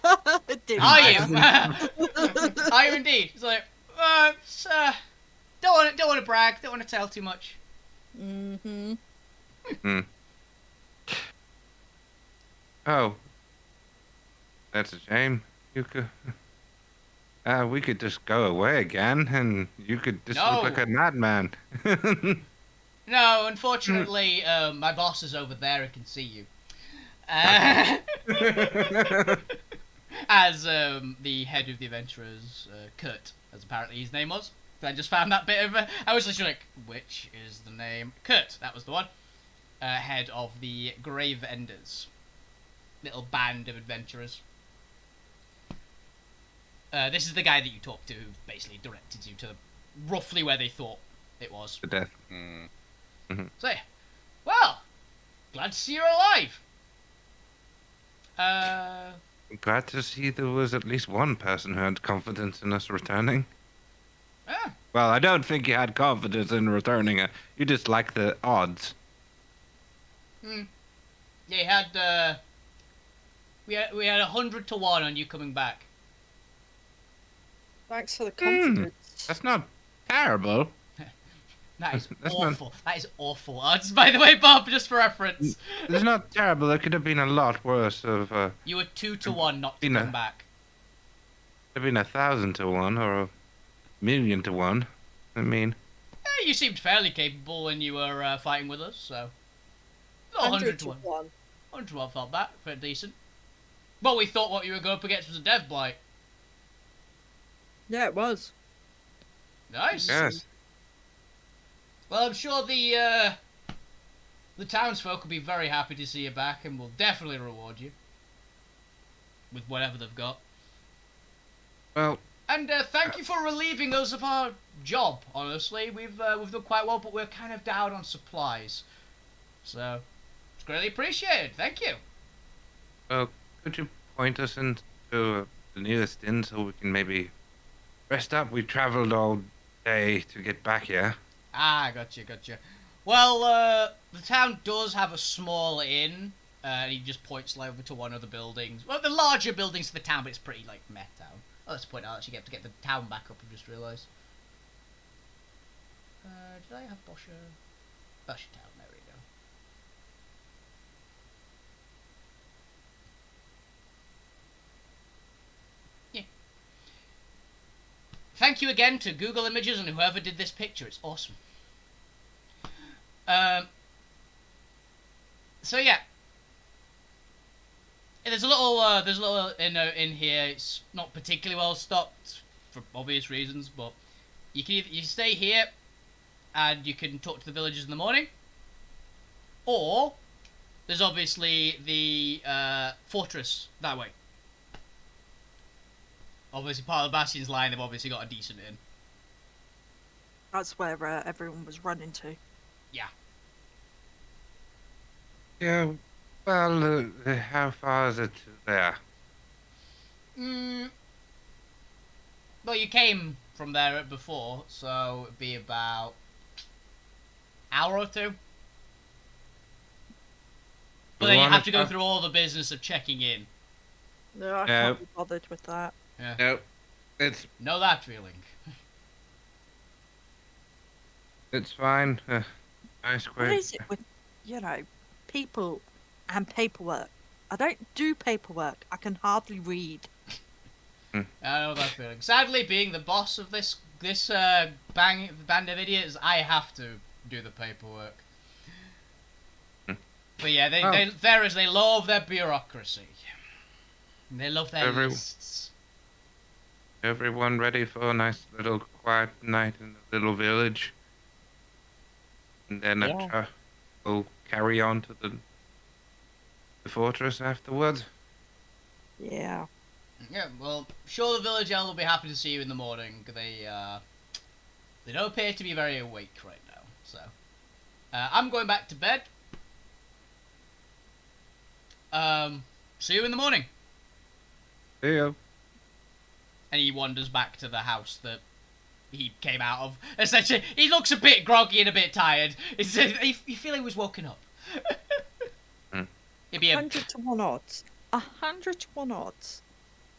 Are you? Are you indeed? It's like, don't want to brag, don't want to tell too much. Mm-hmm. Oh. That's a shame. You could... we could just go away again, and you could just look like a madman. No, unfortunately, my boss is over there and can see you. As the head of the adventurers, Kurt, as apparently his name was. I just found that bit of... I was literally like, which is the name? Kurt, that was the one. Head of the Grave Enders. Little band of adventurers. This is the guy that you talked to who basically directed you to roughly where they thought it was. The death. So, well, glad to see you're alive. Glad to see there was at least one person who had confidence in us returning. Well, I don't think you had confidence in returning. You just like the odds. Yeah, you had, we had 100 to 1 on you coming back. Thanks for the confidence. That's not terrible. That is That's awful. That is awful odds, by the way, Bob, just for reference. It's not terrible. It could have been a lot worse. You were 2 to 1 not to come back. It could have been 1,000 to 1 or 1,000,000 to 1. I mean... You seemed fairly capable when you were fighting with us, so... Not 100 to 1. 100 to 1 felt that. Pretty decent. Well, we thought what you were going up against was a Death Blight. Yeah, it was. Nice. Yes. Well, I'm sure the townsfolk will be very happy to see you back and will definitely reward you. With whatever they've got. Well... And thank you for relieving us of our job, honestly. We've done quite well, but we're kind of down on supplies. So, it's greatly appreciated. Thank you. Well, could you point us into the nearest inn so we can maybe rest up? We travelled all day to get back here. Ah, gotcha. Well, the town does have a small inn. And he just points over to one of the buildings. Well, the larger buildings of the town, but it's pretty, like, meh town. Oh, let's point out, actually, have to get the town back up, I just realised. Did I have Bosher Town? There we go. Yeah. Thank you again to Google Images and whoever did this picture. It's awesome. So yeah, there's a little in here. It's not particularly well stocked for obvious reasons, but you can you stay here, and you can talk to the villagers in the morning, or there's obviously the fortress that way. Obviously, part of the Bastion's line, they've obviously got a decent inn. That's where everyone was running to. Yeah. Yeah, well, how far is it to there? Well, you came from there before, so it'd be about hour or two. But then you have to go through all the business of checking in. No, I can't be bothered with that. Yeah. No, it's Know that feeling. fine. Nice What quick. is it with, people and paperwork? I don't do paperwork. I can hardly read. I know that feeling. Sadly, being the boss of this band of idiots, I have to do the paperwork. But yeah, they love their bureaucracy. They love their lists. Everyone ready for a nice little quiet night in the little village? And then we'll carry on to the fortress afterwards? Yeah. Yeah, well, sure the village elf will be happy to see you in the morning. They don't appear to be very awake right now, so I'm going back to bed. See you in the morning. See you. And he wanders back to the house that he came out of. Essentially, he looks a bit groggy and a bit tired. You feel he was woken up. It'd be 100 to 1 odds. 100 to 1 odds.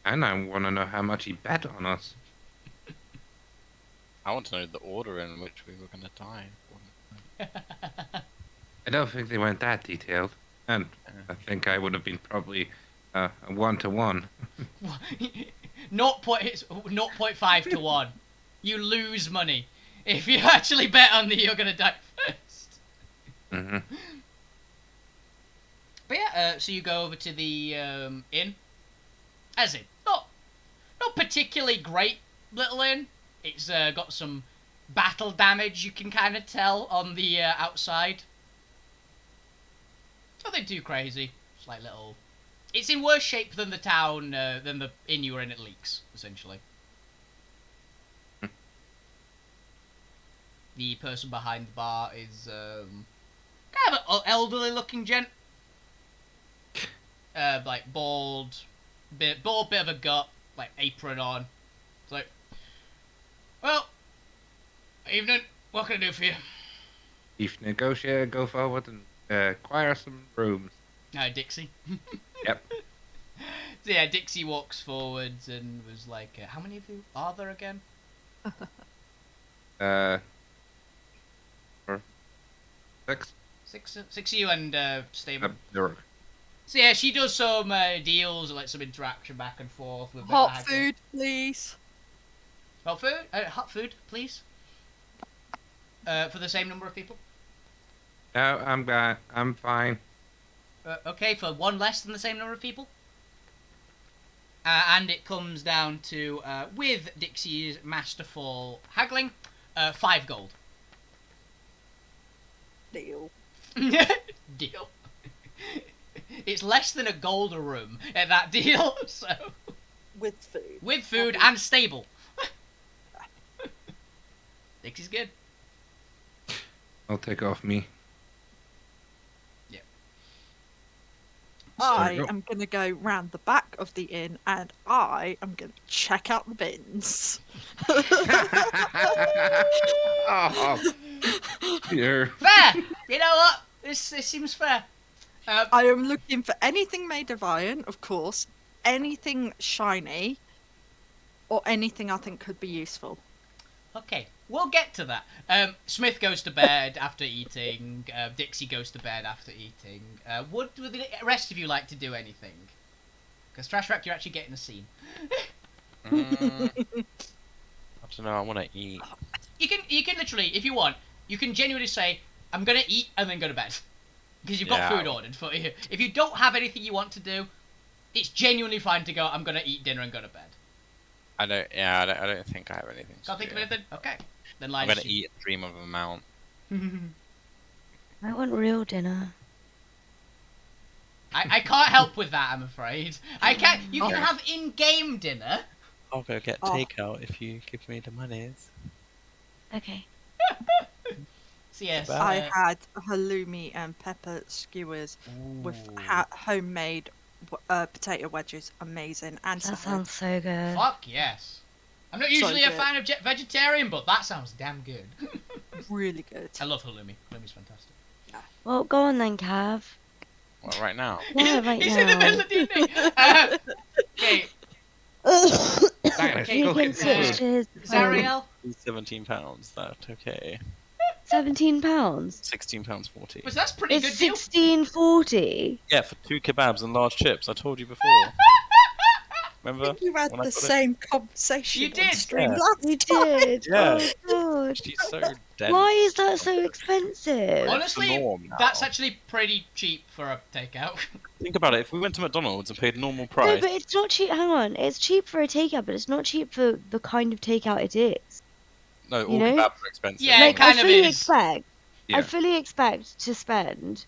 And I want to know how much he bet on us. I want to know the order in which we were going to die. I don't think they went that detailed. And I think I would have been probably a 1-to-1. 0.5 to 1. You lose money if you actually bet on that you're gonna die first. Mm-hmm. But yeah, so you go over to the inn. As in, not particularly great little inn. It's got some battle damage you can kind of tell on the outside. Nothing too crazy. Just like little. It's in worse shape than the town, than the inn you were in at Leaks, essentially. The person behind the bar is kind of an elderly-looking gent. Like bald bit of a gut, like apron on. It's like, well, evening. What can I do for you? If negotiate, go forward and acquire some rooms. Dixie. Yep. So yeah, Dixie walks forwards and was like, how many of you are there again? 6. Six of you and Stable. There. So yeah, she does some deals, like some interaction back and forth with Hot food, please. Hot food? Hot food, please. For the same number of people. No, I'm fine. Okay, for one less than the same number of people. And it comes down to, with Dixie's masterful haggling, 5 gold. Deal. Deal. It's less than a gold a room at that deal, so... With food. With food and stable. Dixie's good. I'll take off me. Yeah. I am going to go round the back of the inn and I am going to check out the bins. Oh, dear. Fair! You know what? This seems fair. I am looking for anything made of iron, of course, anything shiny, or anything I think could be useful. Okay, we'll get to that. Smith goes to bed after eating. Dixie goes to bed after eating. Would the rest of you like to do anything? Because Trash Rack, you're actually getting a scene. I don't know. I want to eat. You can literally, if you want, you can genuinely say, I'm gonna eat and then go to bed. Because you've got Yeah. food ordered for you. If you don't have anything you want to do, it's genuinely fine to go, I'm gonna eat dinner and go to bed. I don't think I have anything. Can't think of anything? Okay. Then I'm Linus, gonna eat and dream of a mount. I want real dinner. I can't help with that, I'm afraid. I can't. You can have in-game dinner. I'll go get Oh. takeout if you give me the monies. Okay. So yes, I had halloumi and pepper skewers with homemade potato wedges. Amazing. And That salad. sounds so good. fuck yes. I'm not usually a good. fan of vegetarian, but that sounds damn good. Really good. I love halloumi. Halloumi's fantastic. Well, go on then, Cav. Well, right now. Yeah, right He's now. in the middle of D&D. Okay, Magnus, Okay, go You can get switch food. to his Zariel. £17, that okay. £17. £16.40. Was that's a pretty It's good deal. 16.40. Yeah, for 2 kebabs and large chips. I told you before. I Remember? think you had when I the got it? same conversation You on did. stream Yeah. last We time. did. Yeah. Oh god. She's so dead. Why is that so expensive? Honestly, the norm now. that's actually pretty cheap for a takeout. Think about it. If we went to McDonald's and paid normal No, price, but it's not cheap. Hang on. It's cheap for a takeout, but it's not cheap for the kind of takeout it is. all you know? kebabs are expensive. Yeah, Like, it kind I of fully is. expect. Yeah. I fully expect to spend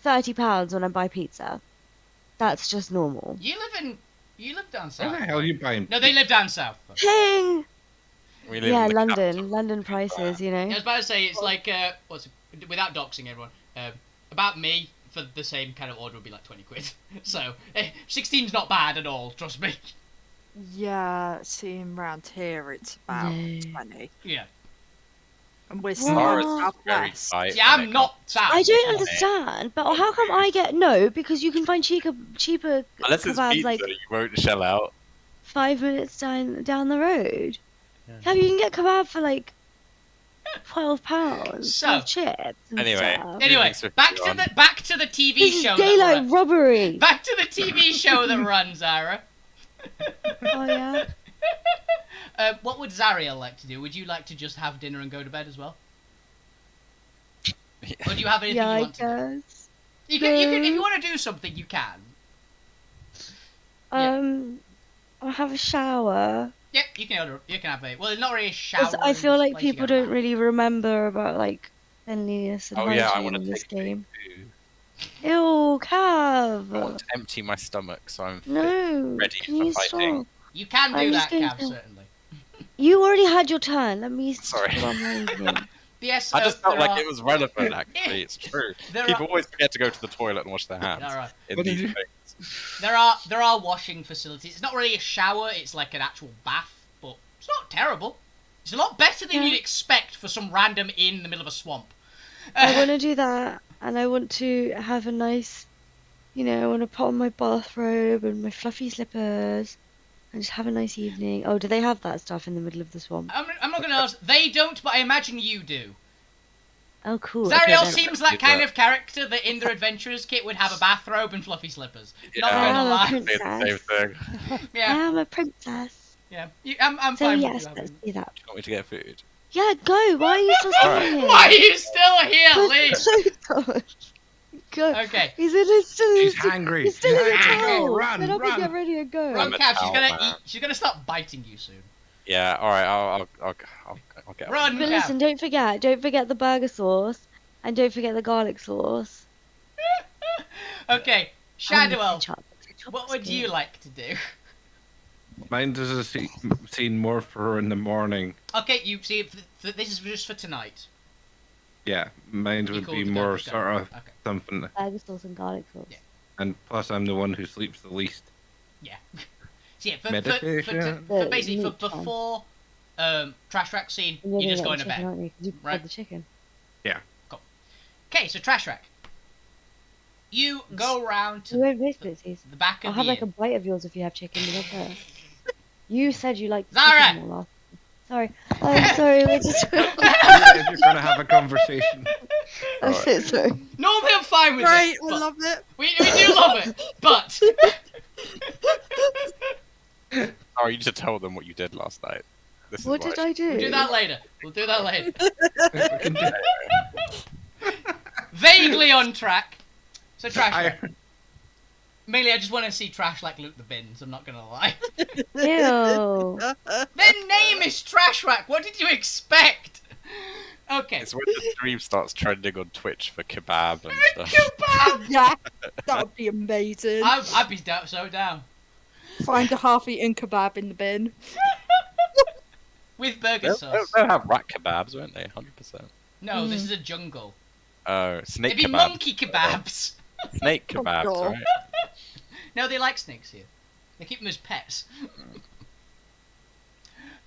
£30 when I buy pizza. That's just normal. You live down Where south. the hell are you buying? No, they live down south. Though. Ping! We live Yeah, in the London. capital. London prices, you I know. was about to say it's like without doxing everyone. About me for the same kind of order would be like 20 quid. So 16's not bad at all. Trust me. Yeah, seeing round here it's about No. 20. Yeah. And we're What? still Ours in is very southwest. tight See, I'm when it not comes- south. I don't understand, but how come I get no? Because you can find cheaper Unless it's kebabs pizza, like you won't shell out. 5 minutes down the road. Yeah. Yeah, you can get kebab for like £12 So- with chips and Anyway. stuff. Anyway, Moving swiftly back to the TV This is show. daylight That robbery. back to the TV show that runs, Zara. Oh yeah. What would Zariel like to do? Would you like to just have dinner and go to bed as well? Or do you have anything Yeah, you I want to do? guess. You can, if you want to do something, you can. I'll have a shower. Yep, you can order. You can have a. Well, not really a shower. 'Cause I in feel this like place, you people get a don't bath. really remember about like cleanliness and Oh yeah, I hygiene want in to this take big game. food. Ew, I want Cav. to empty my stomach so I'm fit. No. ready Can for you fighting. stop? You can do I'm that, just going Cav. to- Certainly. You already had your turn. Let me Sorry. go on my evening. Yes. I just felt there like are- it was relevant. Actually, it's true. There People are- always forget to go to the toilet and wash their hands. All right. In What did these you- things. There are washing facilities. It's not really a shower. It's like an actual bath, but it's not terrible. It's a lot better than Yeah. you'd expect for some random inn in the middle of a swamp. I want to do that, and I want to have a nice, I want to put on my bathrobe and my fluffy slippers, and just have a nice evening. Oh, do they have that stuff in the middle of the swamp? I'm not going to ask. They don't, but I imagine you do. Oh, cool. Zariel then- seems like do kind that. of character that in their adventurers kit would have a bathrobe and fluffy slippers. Not Yeah. gonna I'm a lie. prince. Say the same thing. I Yeah, am a princess. yeah. I'm So fine yes, with you let's having... do that. Do you want me to get food? Yeah, go. Why are you still Alright. standing here? Why are you still here, Lee? Oh god. Go. Okay. He's in his still in She's his hungry. He's still in She's his hungry. towel. Run, Get up and get run. ready and go. Run, I'm a Cav. She's towel gonna man. eat. She's gonna start biting you soon. Yeah. All right. I'll get. Run, But Cav. listen, don't forget the burger sauce, and don't forget the garlic sauce. Okay, And the Shadowell. ketchup. What would you like to do? Mine does a scene more for in the morning. Okay, you see, this is just for tonight. Yeah, mine You would cool be to go more for go? sort of Okay. something. Burger sauce and garlic sauce. Yeah. And plus, I'm the one who sleeps the least. Yeah. So yeah, Meditation. for The basically for meat one. before trash rack scene, And you're you just go gonna into get the chicken, bed. aren't you? 'Cause you prepared Right. the chicken. Okay, so trash rack. You go round to You won't waste it, Cece. the back I'll of have the like a inn. bite of yours if you have chicken. You don't care. You said you liked Zara! chicken more last. Sorry. I'm sorry. We're just. If you're gonna have a conversation. I'm so sorry. Normally I'm fine with Great, it. I but love it. we do love it, but Oh, you need to tell them what you did last night. This What is did I do? we'll do that later. We'll do that later. vaguely on track. So Trash I, Rack. Mainly, I just want to see Trash like loot the bins. I'm not gonna lie. Ew. Their name is Trash Rack. What did you expect? Okay. It's when the stream starts trending on Twitch for kebab and stuff. Kebab! Yeah, that would be amazing. I'd be so down. Find a half-eaten kebab in the bin. With burger sauce. They'll have rat kebabs, won't they? 100%. No, this is a jungle. Oh, snake It'd be kebabs. monkey kebabs. Snake Oh, kebabs, God. right? No, they like snakes here. They keep them as pets.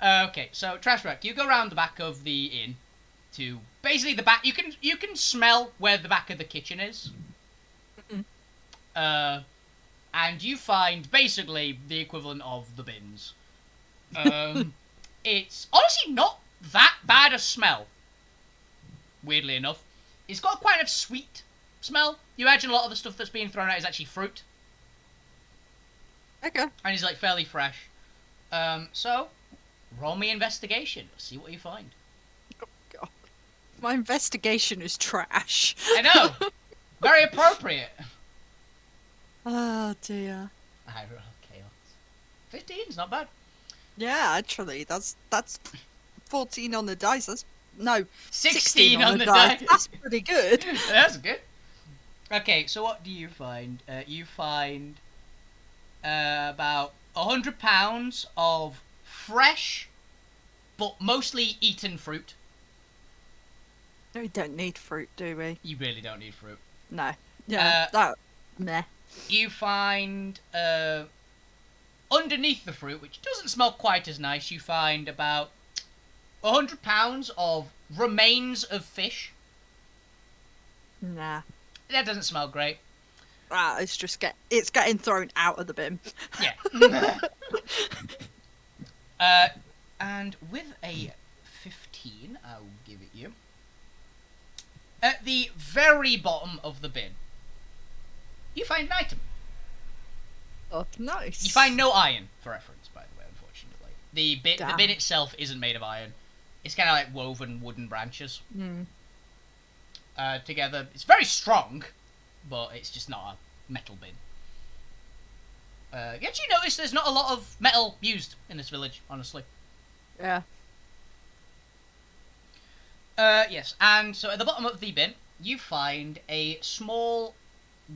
Okay, so Trash Rack, you go around the back of the inn to basically the back. You can smell where the back of the kitchen is. And you find basically the equivalent of the bins. It's honestly not that bad a smell. Weirdly enough, it's got quite a sweet smell. You imagine a lot of the stuff that's being thrown out is actually fruit, Okay. and it's like fairly fresh. So roll me investigation. See what you find. God. My investigation is trash. I know, very appropriate. Oh dear. I roll chaos. 15 is not bad. Yeah, actually, that's 14 on the dice. That's no 16 on the dice. That's pretty good. That's good. Okay, so what do you find? You find about £100 of fresh, but mostly eaten fruit. We don't need fruit, do we? You really don't need fruit. No. Yeah, that meh. You find underneath the fruit, which doesn't smell quite as nice, you find about £100 of remains of fish. Nah. That doesn't smell great. It's just it's getting thrown out of the bin. Yeah. And with a 15, I'll give it you. At the very bottom of the bin, you find an item. Oh, nice. You find no iron, for reference, by the way, unfortunately. The Damn. bin itself isn't made of iron. It's kind of like woven wooden branches together. It's very strong, but it's just not a metal bin. You actually notice there's not a lot of metal used in this village, honestly. Yeah. Yes, and so at the bottom of the bin, you find a small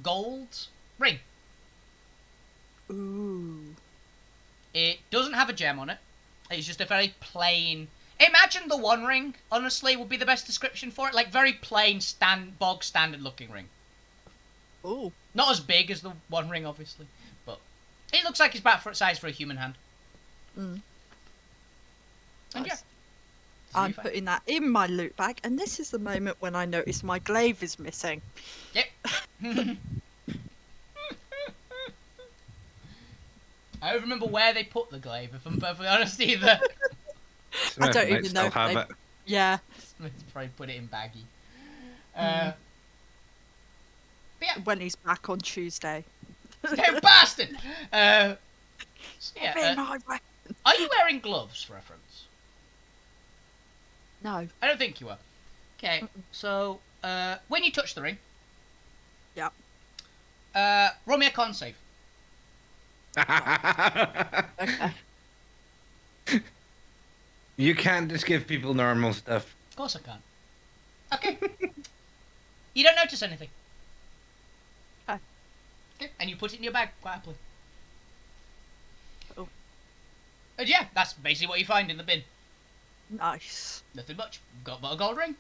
gold ring. Ooh. It doesn't have a gem on it. It's just a very plain... Imagine the One Ring, honestly, would be the best description for it. Like, very plain, bog standard looking ring. Ooh. Not as big as the One Ring, obviously, but it looks like it's about size for a human hand. Mm. And yeah. Nice. I'm putting that in my loot bag, and this is the moment when I notice my glaive is missing. Yep. I don't remember where they put the glaive, if I'm perfectly honest, either. I don't might even know still if have they- it. Yeah. Smith's probably put it in baggy. But yeah, When he's back on Tuesday. you bastard! So yeah, Be my weapon. are you wearing gloves, for reference? No. I don't think you are. Okay, so when you touch the ring, Yep. roll me a con save. Okay. You can't just give people normal stuff. Of course I can't. Okay. You don't notice anything. Okay. Okay, and you put it in your bag quite happily. Oh. And yeah, that's basically what you find in the bin. Nice. Nothing much. Got but a gold ring.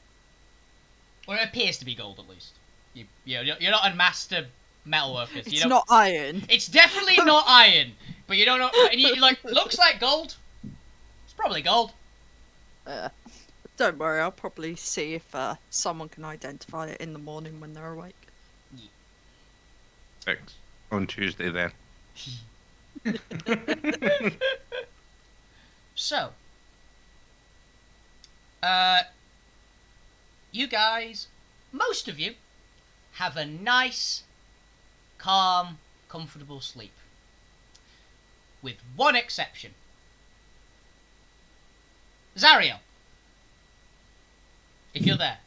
Or it appears to be gold, at least. You're not a master metalworker. So It's not iron. It's definitely not iron, but you don't know. And you like, looks like gold. It's probably gold. Don't worry, I'll probably see if someone can identify it in the morning when they're awake. 6 on Tuesday then. So, you guys, most of you, have a nice, calm, comfortable sleep. With one exception. Zariel. If you're there.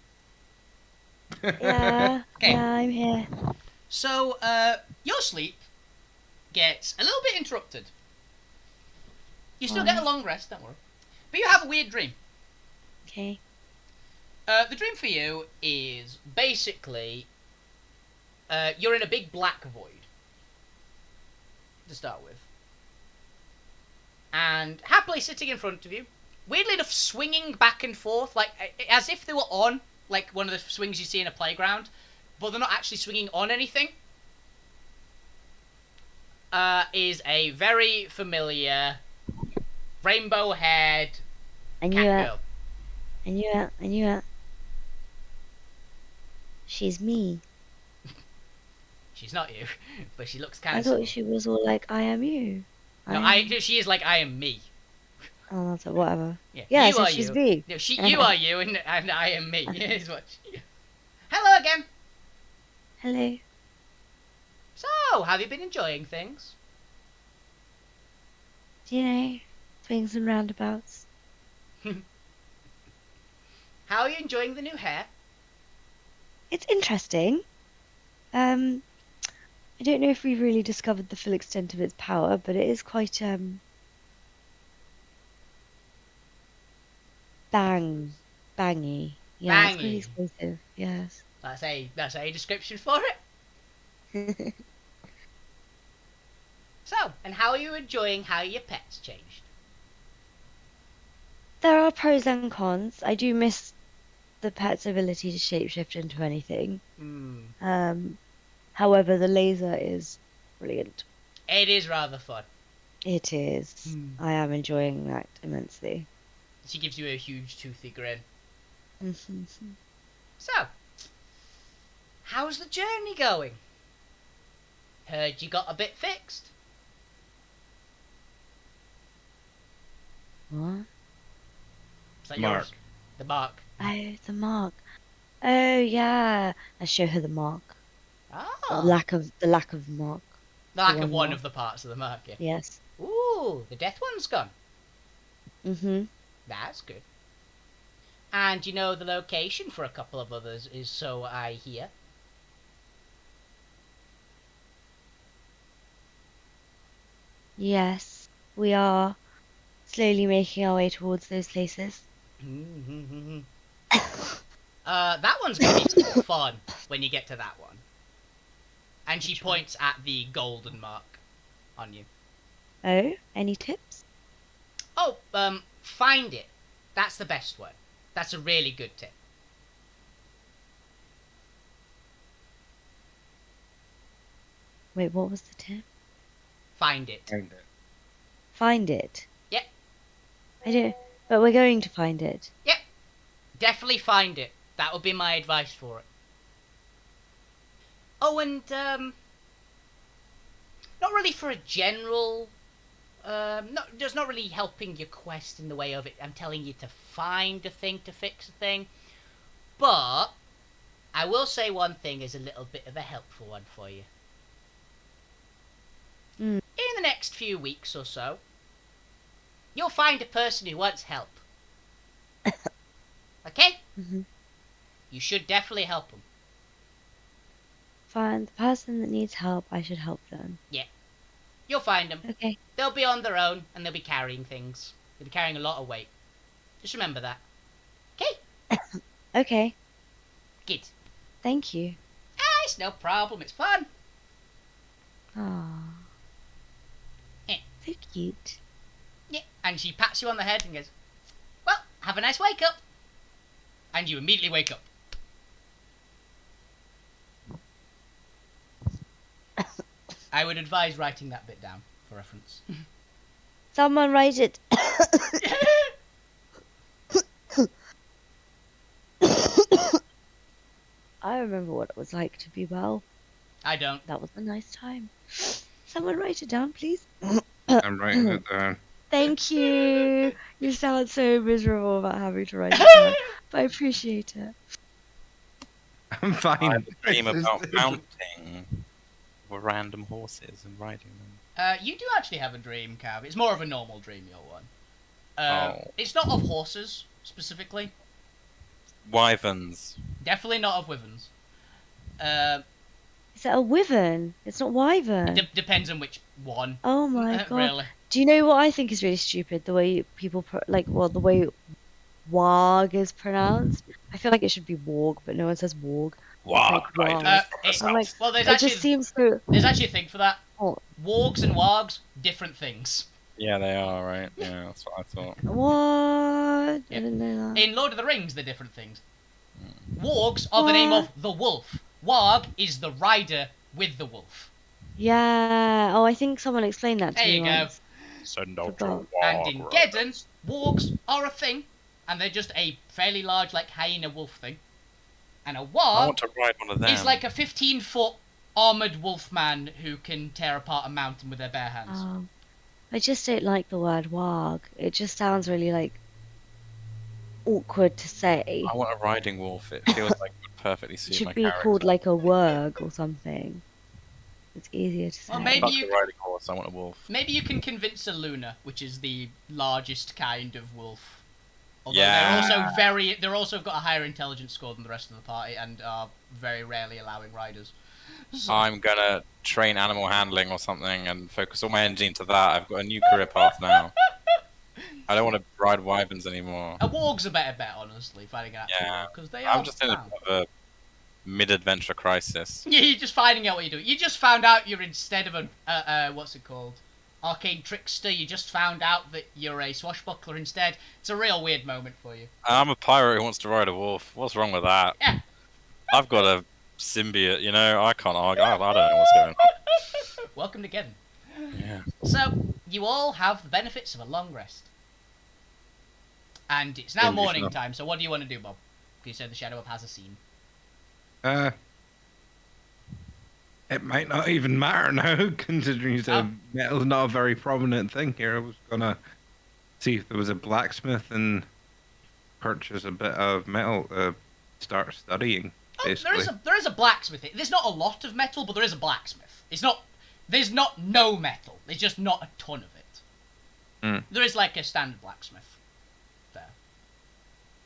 Yeah, Okay. yeah, I'm here. So, your sleep gets a little bit interrupted. You still get a Why? long rest, don't worry. But you have a weird dream. Okay. The dream for you is basically you're in a big black void to start with, and happily sitting in front of you, weirdly enough, swinging back and forth like as if they were on like one of the swings you see in a playground, but they're not actually swinging on anything. Is a very familiar rainbow-haired I knew cat it. girl. I knew it. I knew it. She's me. She's not you, but she looks kind I of. thought she was all like, I am you. No, she is like I am me. Oh, that's whatever. Yeah, Yeah, you so are she's you. me. No, you are you, and I am me. Is what. Hello again. Hello. So, have you been enjoying things? Do you know, swings and roundabouts? How are you enjoying the new hair? It's interesting. I don't know if we've really discovered the full extent of its power, but it is quite bangy. Yeah, it's quite Bangy. explosive. Yes. That's a description for it. So, and how are you enjoying how your pet's changed? There are pros and cons. I do miss the pet's ability to shapeshift into anything. However, the laser is brilliant. It is rather fun. It is. I am enjoying that immensely. She gives you a huge toothy grin. Mhm. So, how's the journey going? Heard you got a bit fixed. What? Is that Mark. yours? The mark. Oh, the mark. Oh, yeah. Let's show her the mark. Oh. The lack of mark. The lack the of one one mark. of the parts of the mark, yeah. Yes. Ooh, the death one's gone. Mm-hmm. That's good. And you know the location for a couple of others is, so I hear. Yes, we are slowly making our way towards those places. That one's gonna be fun when you get to that one. And she points at the golden mark on you. Oh, any tips? Oh, find it. That's the best one. That's a really good tip. Wait, what was the tip? Find it. Find it. Find it. Yep. I don't. But we're going to find it. Yep. Definitely find it. That would be my advice for it. Oh, and not really for a general. Just not really helping your quest in the way of it. I'm telling you to find a thing to fix a thing. But I will say one thing is a little bit of a helpful one for you. Mm. In the next few weeks or so, you'll find a person who wants help. Okay? Mm-hmm. You should definitely help them. Find the person that needs help. I should help them. You'll find them. Okay. They'll be on their own and they'll be carrying things. They'll be carrying a lot of weight. Just remember that. Okay? Okay. Good. Thank you. Ah, it's no problem. It's fun. Aww. Eh. So cute. Yeah. And she pats you on the head and goes, well, have a nice wake up. And you immediately wake up. I would advise writing that bit down for reference. Someone write it. I remember what it was like to be well. I don't. That was a nice time. Someone write it down, please. I'm writing it down. Thank you. You sound so miserable about having to write it down, but I appreciate it. I'm fine. I have a dream It's- about it's- mounting for random horses and riding them. You do actually have a dream, Cav. It's more of a normal dream, your one. Oh. It's not of horses, specifically. Wyverns. Definitely not of wyverns. Is that a wyvern? It's not wyvern. Depends on which one. Oh my god. Really. Do you know what I think is really stupid? The way people the way warg is pronounced. I feel like it should be warg, but no one says warg. Warg, like warg. I'm like, Well, there's it actually just seems so. there's actually a thing for that. Oh, Wargs and wargs, different things. Yeah, they are, right? Yeah, that's what I thought. what? Yeah. I didn't know that. In Lord of the Rings, they're different things. Wargs are the name of the wolf. Warg is the rider with the wolf. Yeah. Oh, I think someone explained that to There me you go. once. Send out Forgot. And in Geddon, wargs are a thing, and they're just a fairly large, like, hyena wolf thing. And a I warg want to ride one of them. is like a 15-foot armoured wolf man who can tear apart a mountain with their bare hands. I just don't like the word warg. It just sounds really like awkward to say. I want a riding wolf. It feels like it would perfectly It suit should my be character. called like a wurg or something. It's easier to say. Well, maybe Fuck you- a riding horse. I want a wolf. Maybe you can convince a Luna, which is the largest kind of wolf. Although Yeah. they're also got a higher intelligence score than the rest of the party and are very rarely allowing riders. So, I'm gonna train animal handling or something and focus all my energy into that. I've got a new career path now. I don't want to ride wyverns anymore. a warg's a better bet, honestly, finding out Yeah. because they are. I'm just in a fun. bit of a mid-adventure crisis. Yeah, you're just finding out what you're doing. You just found out you're instead of a what's it called? Arcane trickster. You just found out that you're a swashbuckler instead. It's a real weird moment for you. I'm a pirate who wants to ride a wolf. What's wrong with that? Yeah. I've got a symbiote, you know. I can't argue. I don't know what's going on. Welcome to Geddon. Yeah. So you all have the benefits of a long rest, and it's now Indeed, morning sir. time. So what do you want to do, Bob? You said the shadow up has a scene. It might not even matter now, considering you said metal's not a very prominent thing here. I was gonna see if there was a blacksmith and purchase a bit of metal. Start studying. Oh, Basically. there is a blacksmith. There's not a lot of metal, but there is a blacksmith. There's not no metal. There's just not a ton of it. Mm. There is like a standard blacksmith. There.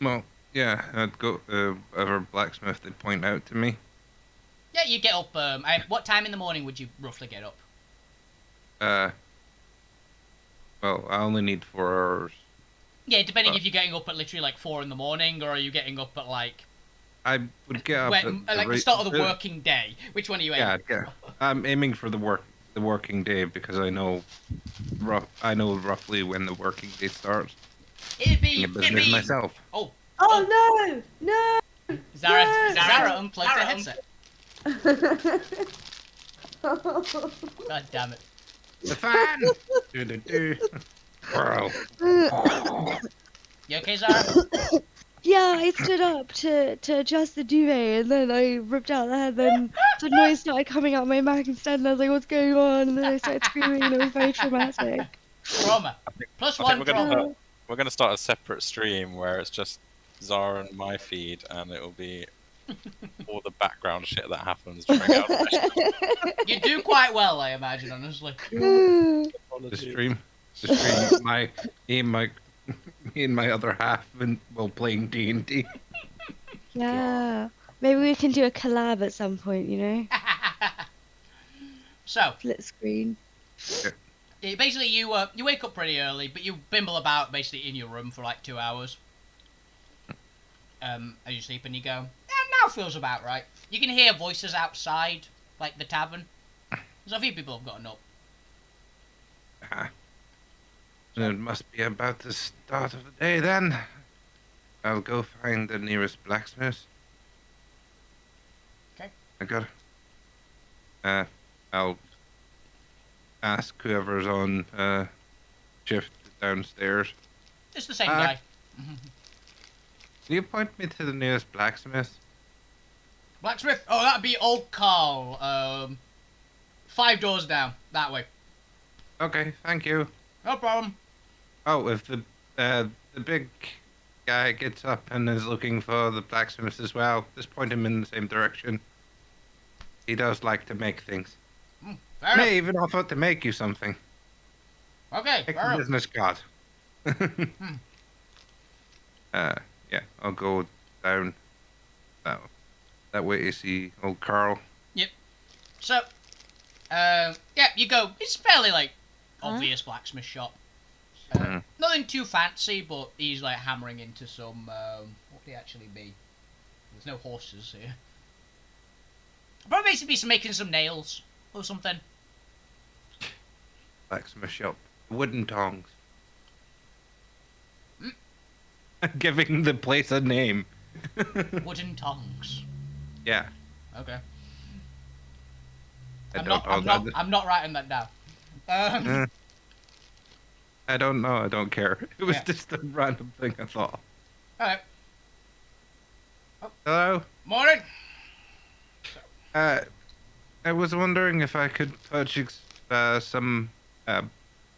Well, yeah, I'd go whatever blacksmith they point out to me. Yeah, you get up. What time in the morning would you roughly get up? Well, I only need 4 hours. Yeah, depending if you're getting up at literally like 4 in the morning, or are you getting up at like I would get up at the start of the working day? Which one are you aiming? Yeah, I'm aiming for the working day because I know roughly when the working day starts. It'd be Being a business myself. Oh, Oh no! No! Zara unplugged her headset. God damn it. The fan. Do. Wow. You okay, Zara? Yeah, I stood up to adjust the duvet, and then I ripped out the head. Then the noise started coming out of my mouth instead, and I was like, "What's going on?" And then I started screaming, and it was very traumatic. Trauma. Plus I think one trauma. we're gonna start a separate stream where it's just Zara and my feed, and it will be all the background shit that happens during our session. You do quite well, I imagine, honestly. The stream. Me and my other half while playing D&D. Yeah, maybe we can do a collab at some point. You know, So, split screen. basically, you wake up pretty early, but you bimble about basically in your room for like 2 hours. As you sleep, and you go, now feels about right. You can hear voices outside, like the tavern. There's a few people have gotten up. It must be about the start of the day then. I'll go find the nearest blacksmith. Okay. I got. I'll ask whoever's on shift downstairs. It's the same guy. Can you point me to the nearest blacksmith? Blacksmith? Oh, that'd be old Carl. 5 doors down, that way. Okay, thank you. No problem. Oh, if the big guy gets up and is looking for the blacksmith as well, just point him in the same direction. He does like to make things. Fair May enough. even offer to make you something. Okay, Take fair the enough. business card. Yeah, I'll go down that way to see old Carl. So, yeah, you go. It's fairly like Huh? obvious blacksmith shop. Mhm. Nothing too fancy, but he's like hammering into some. What would he actually be? There's no horses here. Probably basically be making some nails or something. Blacksmith shop. Wooden tongs. Mm. Giving the place a name. Wooden tongs. Yeah. Okay. I I'm don't not. know. I'm not writing that down. Eh, I don't know. I don't care. It was Yeah. just a random thing I thought. Alright. Hello? Morning. I was wondering if I could purchase some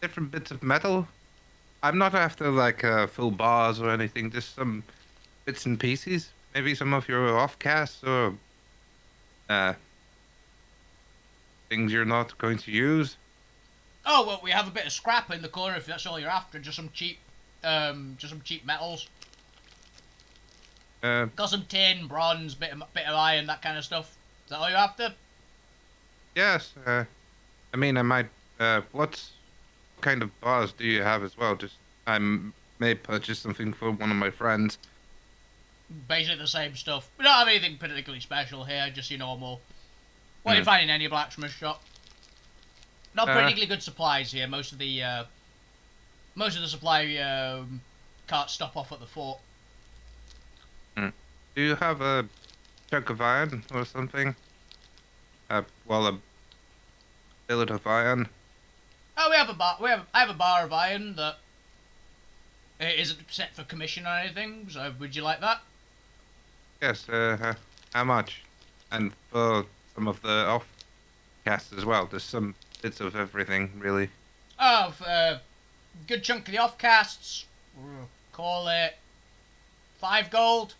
different bits of metal. I'm not after like full bars or anything, just some bits and pieces. Maybe some of your offcasts or things you're not going to use. Oh well, we have a bit of scrap in the corner if that's all you're after. Just some cheap metals. Got some tin, bronze, bit of iron, that kind of stuff. Is that all you're after? Yes. I mean, I might. What kind of bars do you have as well? Just may purchase something for one of my friends. Basically the same stuff. We don't have anything particularly special here. Just your normal. What you find in any blacksmith shop. Not particularly good supplies here. Most of the supply carts stop off at the fort. Do you have a chunk of iron or something? Well, a billet of iron. Oh, we have a bar. I have a bar of iron that it isn't set for commission or anything. So, would you like that? Yes. How much? And for some of the off casts as well. There's some bits of everything, really. Oh, good chunk of the offcasts. We'll call it 5 gold,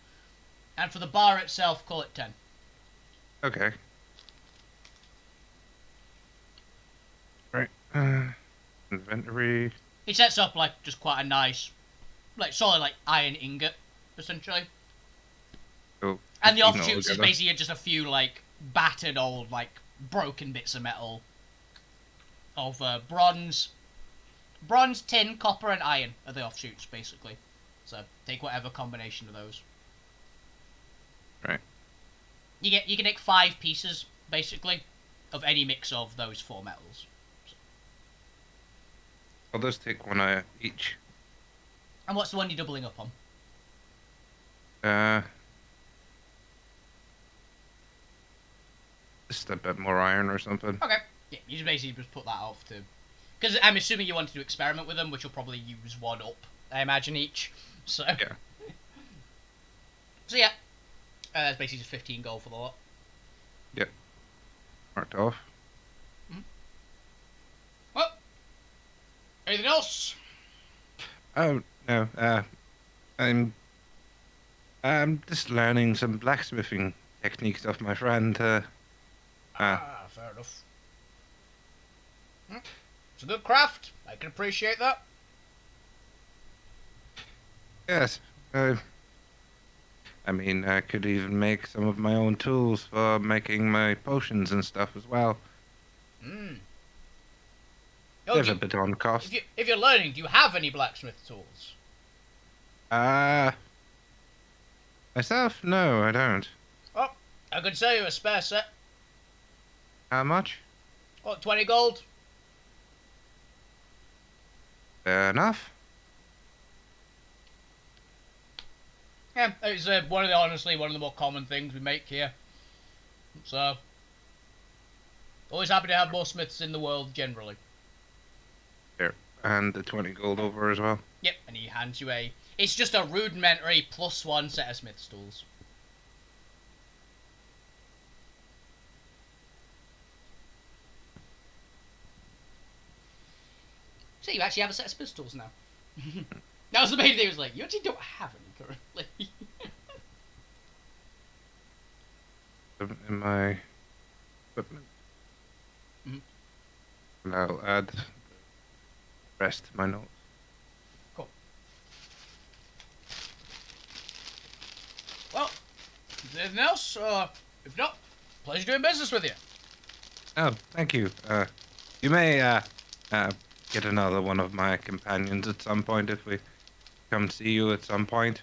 and for the bar itself, call it 10. Okay. Right. Inventory. He sets up like just quite a nice, like solid like iron ingot, essentially. Oh, And the 15 offshoots is altogether. basically just a few like battered old like broken bits of metal, of bronze, tin, copper, and iron are the offshoots basically. So take whatever combination of those. Right. You can take 5 pieces basically of any mix of those 4 metals. I'll just take one each. And what's the one you're doubling up on? Just a bit more iron or something. Okay. Yeah, you just basically just put that off to... Because I'm assuming you wanted to experiment with them, which will probably use 1 up, I imagine, each. So... Yeah. So yeah. That's basically just 15 gold for the lot. Marked off. Well, anything else? Oh no. I'm just learning some blacksmithing techniques off my friend. Fair enough. It's a good craft. I can appreciate that. Yes. I mean, I could even make some of my own tools for making my potions and stuff as well. Oh, There's a bit on cost. if you're learning, do you have any blacksmith tools? Myself? No, I don't. Oh, I could sell you a spare set. How much? What, 20 gold? Fair enough. Yeah, it's honestly one of the more common things we make here. So, always happy to have more smiths in the world generally. Here. And the 20 gold over as well. Yep, and he hands you it's just a rudimentary +1 set of smith's tools. So you actually have a set of smith's tools now. That was the main thing. He was like, you actually don't have any currently. In my equipment. Mhm. And I'll add the rest to my notes. Cool. Well, Anything else? If not, pleasure doing business with you. Oh, thank you. You may get another one of my companions at some point if we come see you at some point.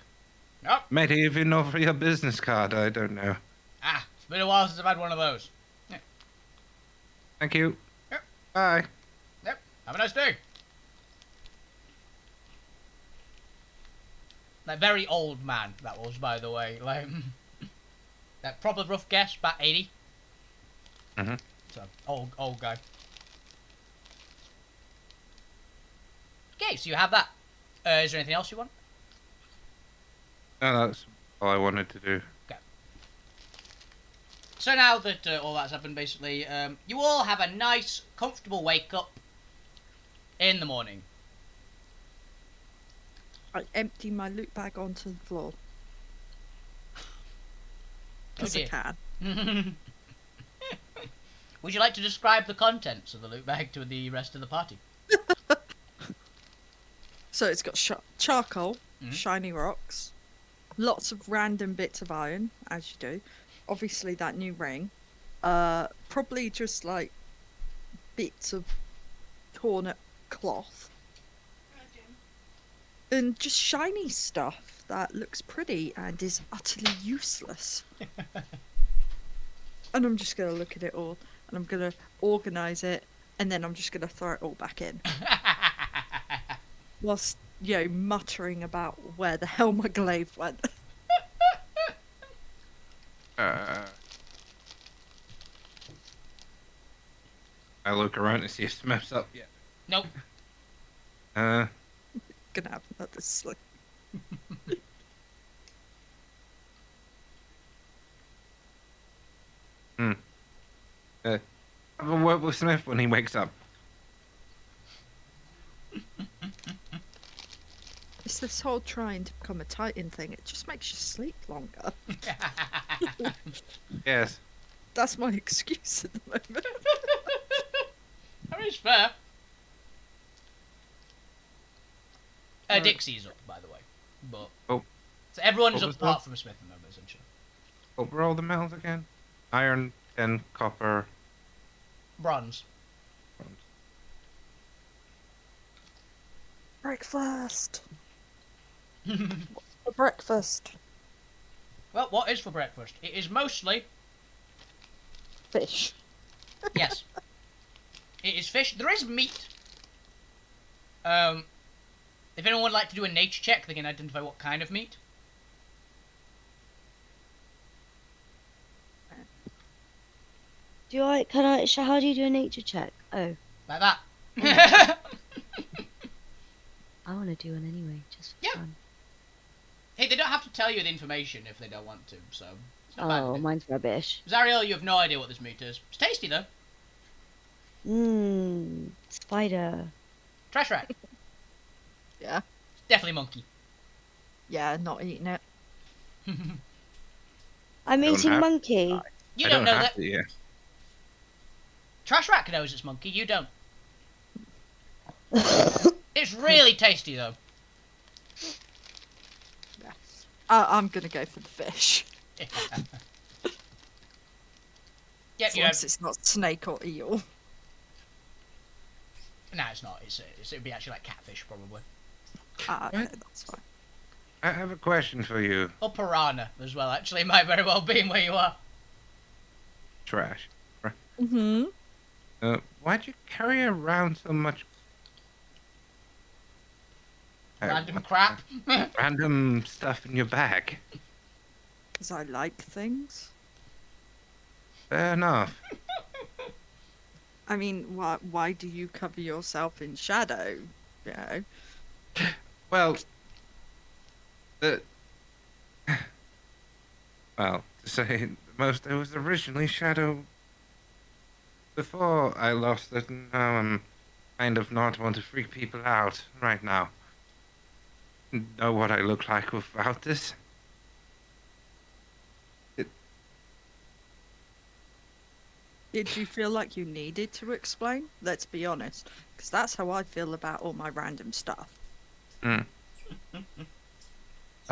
Nope. Might even offer you a business card. I don't know. It's been a while since I've had one of those. Thank you. Yep. Bye. Yep. Have a nice day. That very old man, that was, by the way. Like, that proper rough guess, about 80. Mhm. So, old guy. Okay, so you have that. Is there anything else you want? No, that's all I wanted to do. So now that all that's happened, basically, you all have a nice, comfortable wake up in the morning. I empty my loot bag onto the floor. Because I dear. can. Would you like to describe the contents of the loot bag to the rest of the party? So it's got charcoal, Mhm. shiny rocks, lots of random bits of iron, as you do. Obviously that new ring. Probably just like bits of torn up cloth. And just shiny stuff that looks pretty and is utterly useless. And I'm just going to look at it all and I'm going to organise it and then I'm just going to throw it all back in. Whilst, muttering about where the hell my glaive went. I look around to see if Smith's up yet. Nope. Gonna have another sleep. Have a word with Smith when he wakes up. It's this whole trying to become a Titan thing. It just makes you sleep longer. Yes. That's my excuse at the moment. I mean, it's fair. Dixie's up, by the way. But so everyone is What up was apart that? from Smith and them, essentially. What were all the metals again? Iron, tin, copper. Bronze. Breakfast. For breakfast. Well, what is for breakfast? It is mostly... Fish. Yes. It is fish. There is meat. If anyone would like to do a nature check, they can identify what kind of meat. How do you do a nature check? Oh, Like that. I want to do one anyway, just for Yeah. fun. Hey, they don't have to tell you the information if they don't want to, so... It's not bad. Oh, mine's rubbish. Zariel, you have no idea what this meat is. It's tasty, though. Spider. Trash rack. Yeah. Definitely monkey. Yeah, not eating it. I'm Don't eating have- monkey. You I don't know have that. to, yeah. Trash rack knows it's monkey, you don't. It's really tasty, though. I'm gonna go for the fish. Yeah, As you long know, as it's not snake or eel. no, it's not. It'd be actually like catfish, probably. Okay, What? that's fine. I have a question for you. Or piranha as well, actually. It might very well be where you are. Trash. Mm-hmm. Why'd you carry around so much Random crap. random stuff in your bag? Because I like things. Fair enough. I mean, why do you cover yourself in shadow? You know? Well, well, to say the most, I was originally Shadow before I lost it, and now I'm kind of not want to freak people out right now. Know what I look like without this? Did you feel like you needed to explain? Let's be honest. Because that's how I feel about all my random stuff. I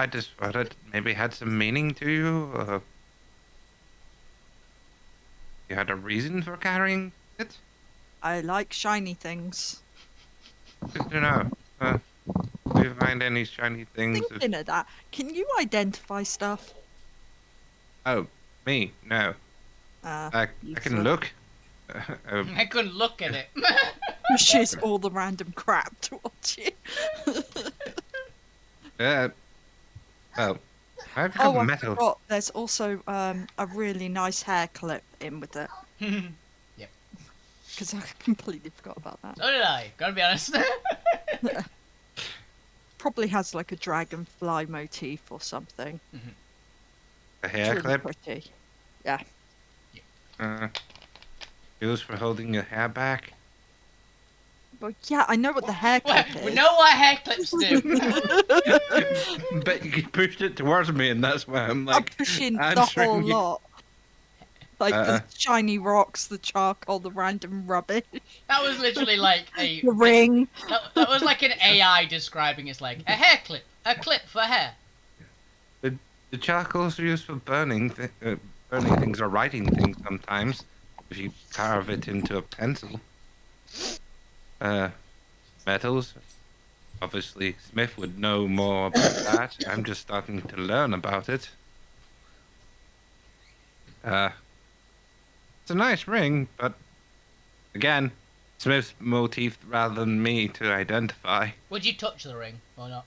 just thought it maybe had some meaning to you. You had a reason for carrying it? I like shiny things. Good to know. Do you find any shiny things? Thinking of that, can you identify stuff? Oh, me? No. I can look. I couldn't look at it. Pushes all the random crap towards you. Well, I've got Oh, I metal. forgot. There's also a really nice hair clip in with it. Yep. Because I completely forgot about that. So did I. Gotta be honest. Probably has like a dragonfly motif or something. A It's hair really clip. pretty. Yeah. Used for holding your hair back. But yeah, I know what the hair clip we is. know what hair clips do. But you pushed it towards me, and that's why I'm I'm like pushing the answering whole you. lot. Like the shiny rocks, the charcoal, the random rubbish, That was literally like a the ring. that was like an AI describing it's like a hair clip, a clip for hair. The charcoals are used for burning things or writing things sometimes. If you carve it into a pencil. Metals. Obviously, Smith would know more about that. I'm just starting to learn about it. It's a nice ring, but again, Smith's motif rather than me to identify. Would you touch the ring or not?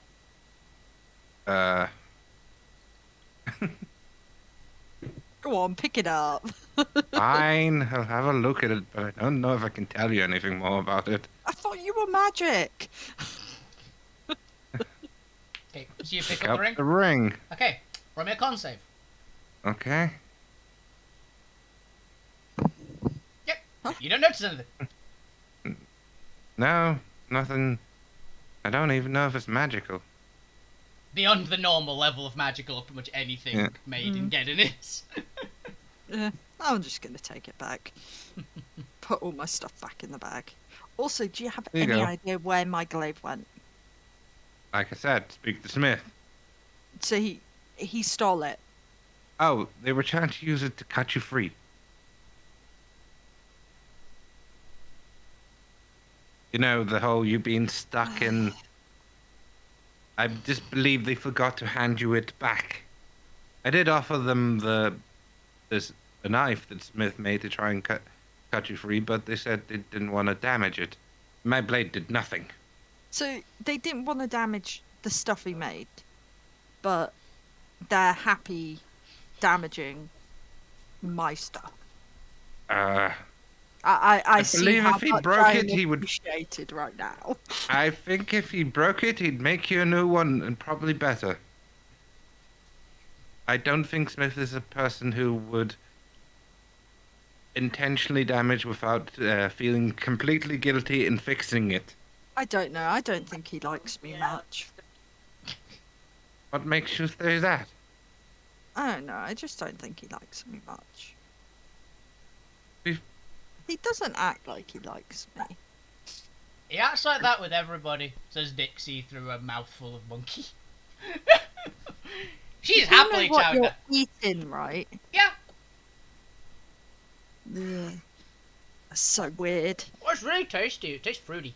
Go on, pick it up. Fine, I'll have a look at it, but I don't know if I can tell you anything more about it. I thought you were magic. Okay, so you pick Pick up the ring. the ring. Okay, roll me a con save. Okay. Yep. You don't notice anything. No, nothing. I don't even know if it's magical. Beyond the normal level of magical of pretty much anything Yeah. made in Geddon is. I'm just gonna take it back. Put all my stuff back in the bag. Also, do you have There you any go. idea where my glaive went? Like I said, speak to Smith. So he stole it. Oh, they were trying to use it to cut you free. You know, the whole you being stuck in... I just believe they forgot to hand you it back. I did offer them the knife that Smith made to try and cut you free, but they said they didn't want to damage it. My blade did nothing. So they didn't want to damage the stuff he made, but they're happy damaging my stuff. I see believe how if he much broke I it, am he would- appreciated right now. I think if he broke it, he'd make you a new one, and probably better. I don't think Smith is a person who would intentionally damage without feeling completely guilty in fixing it. I don't know. I don't think he likes me much. What makes you say that? I don't know. I just don't think he likes me much. We've- He doesn't act like he likes me. He acts like that with everybody, says Dixie through a mouthful of monkey. She's happily You know what chowing you're down. eating, right? Yeah. Ugh. That's so weird. Oh, it's really tasty. It tastes fruity.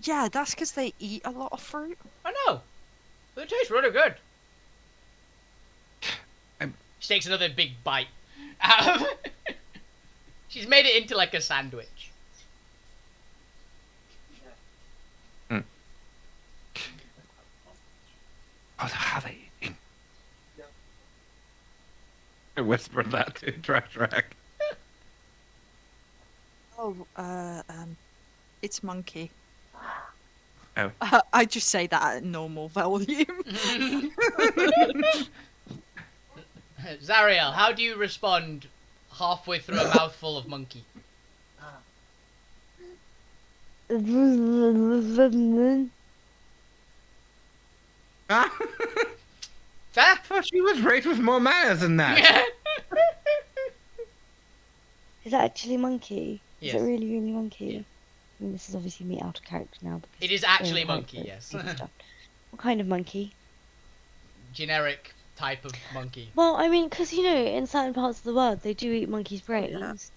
Yeah, that's because they eat a lot of fruit. I know. But it tastes really good. I'm- She takes another big bite. She's made it into like a sandwich. What are they eating? I whispered that to Track. Oh, it's monkey. Oh. I just say that at normal volume. Zariel, how do you respond halfway through a mouthful of monkey? Fair? I thought she was raised with more manners than that. Is that actually monkey? Is Yes. it really, really monkey? Yeah. I mean, this is obviously me out of character now. Because It is I'm actually in monkey, character yes. and stuff. What kind of monkey? Generic type of monkey. Well, I mean, because in certain parts of the world they do eat monkeys' brains.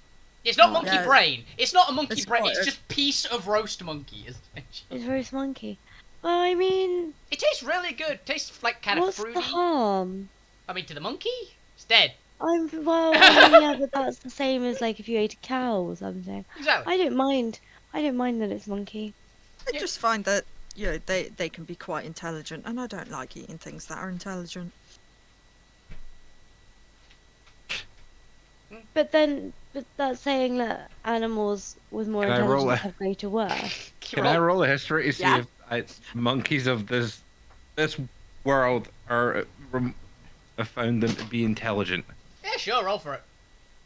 It's not Oh. monkey Yeah. brain. It's not a monkey It's brain. not, It's it's- just piece of roast monkey. Essentially. It's roast monkey. Well, I mean, It tastes really good. Tastes like kind of what's fruity. the harm? I mean, to the monkey, it's dead. I mean, yeah, but that's the same as like if you ate a cow or something. Exactly. I don't mind. I don't mind that it's monkey. I Yeah. just find that they can be quite intelligent, and I don't like eating things that are intelligent. But that's saying that animals with more Can I roll intelligence a- have greater worth. Can I roll a history to see Yeah. if monkeys of this world are have found them to be intelligent? Yeah, sure, roll for it.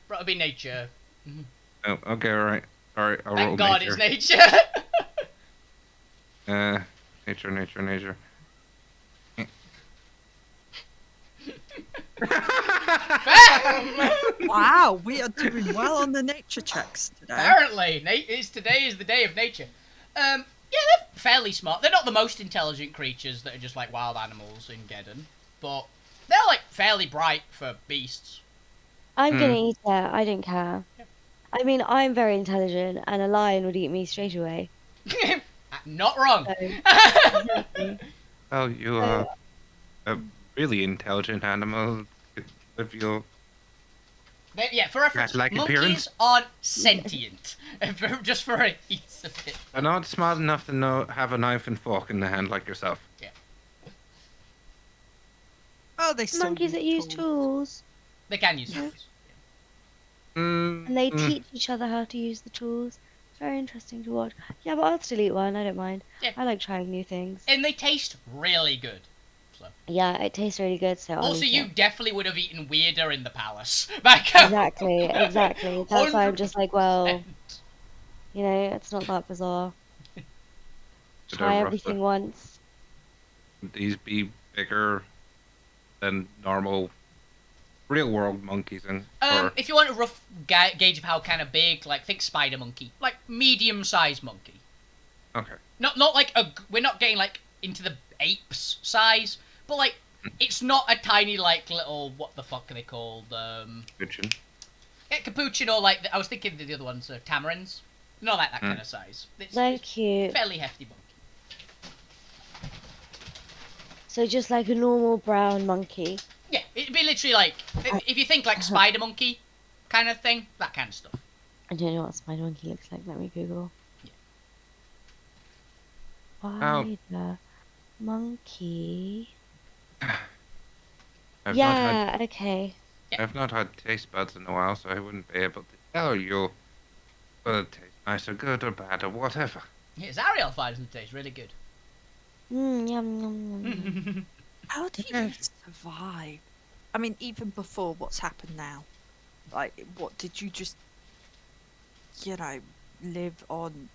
But it'll be nature. Oh, okay, all right. Sorry, I'll roll Thank God nature. it's nature. Nature. Wow, we are doing well on the nature checks today. Apparently, today is the day of nature. Yeah, they're fairly smart. They're not the most intelligent creatures that are just like wild animals in Geddon, but they're like fairly bright for beasts. I'm gonna eat it. I don't care. Yeah. I mean, I'm very intelligent, and a lion would eat me straight away. Not wrong. So, exactly. Oh, you are a really intelligent animal. If you Yeah, for reference, Rat-like monkeys appearance? aren't sentient. Just for a piece of it. are not smart enough to have a knife and fork in the hand like yourself. Oh, they still Monkeys that use tools, They can use tools. and they teach each other how to use the tools. It's very interesting to watch. Yeah, but I'll still eat one. I don't mind. Yeah. I like trying new things. And they taste really good. So. Yeah, it tastes really good. So I'll Also, eat you it. definitely would have eaten weirder in the palace. Back up. Exactly. That's why I'm just like, well, it's not that bizarre. Should Try I everything once. These be bigger than normal real world monkeys or If you want a rough gauge of how kind of big, like think spider monkey, like medium-sized monkey. okay. Not like we're not getting like into the apes size, but like it's not a tiny like little what the fuck are they called? Pigeon. Yeah, capuchin or like I was thinking the other ones, tamarins. Not like that kind of size. They're It's cute. fairly hefty monkey. So just like a normal brown monkey. Yeah, it'd be literally like if you think like spider monkey kind of thing, that kind of stuff. I don't know what a spider monkey looks like. Let me Google. Oh. Spider monkey. I've Okay. I've not had taste buds in a while, so I wouldn't be able to tell you whether it tastes nice or good or bad or whatever. Yeah, Zariel finds them taste really good. Yum yum yum. How do you survive? I mean, even before what's happened now. Like, what did you just, live on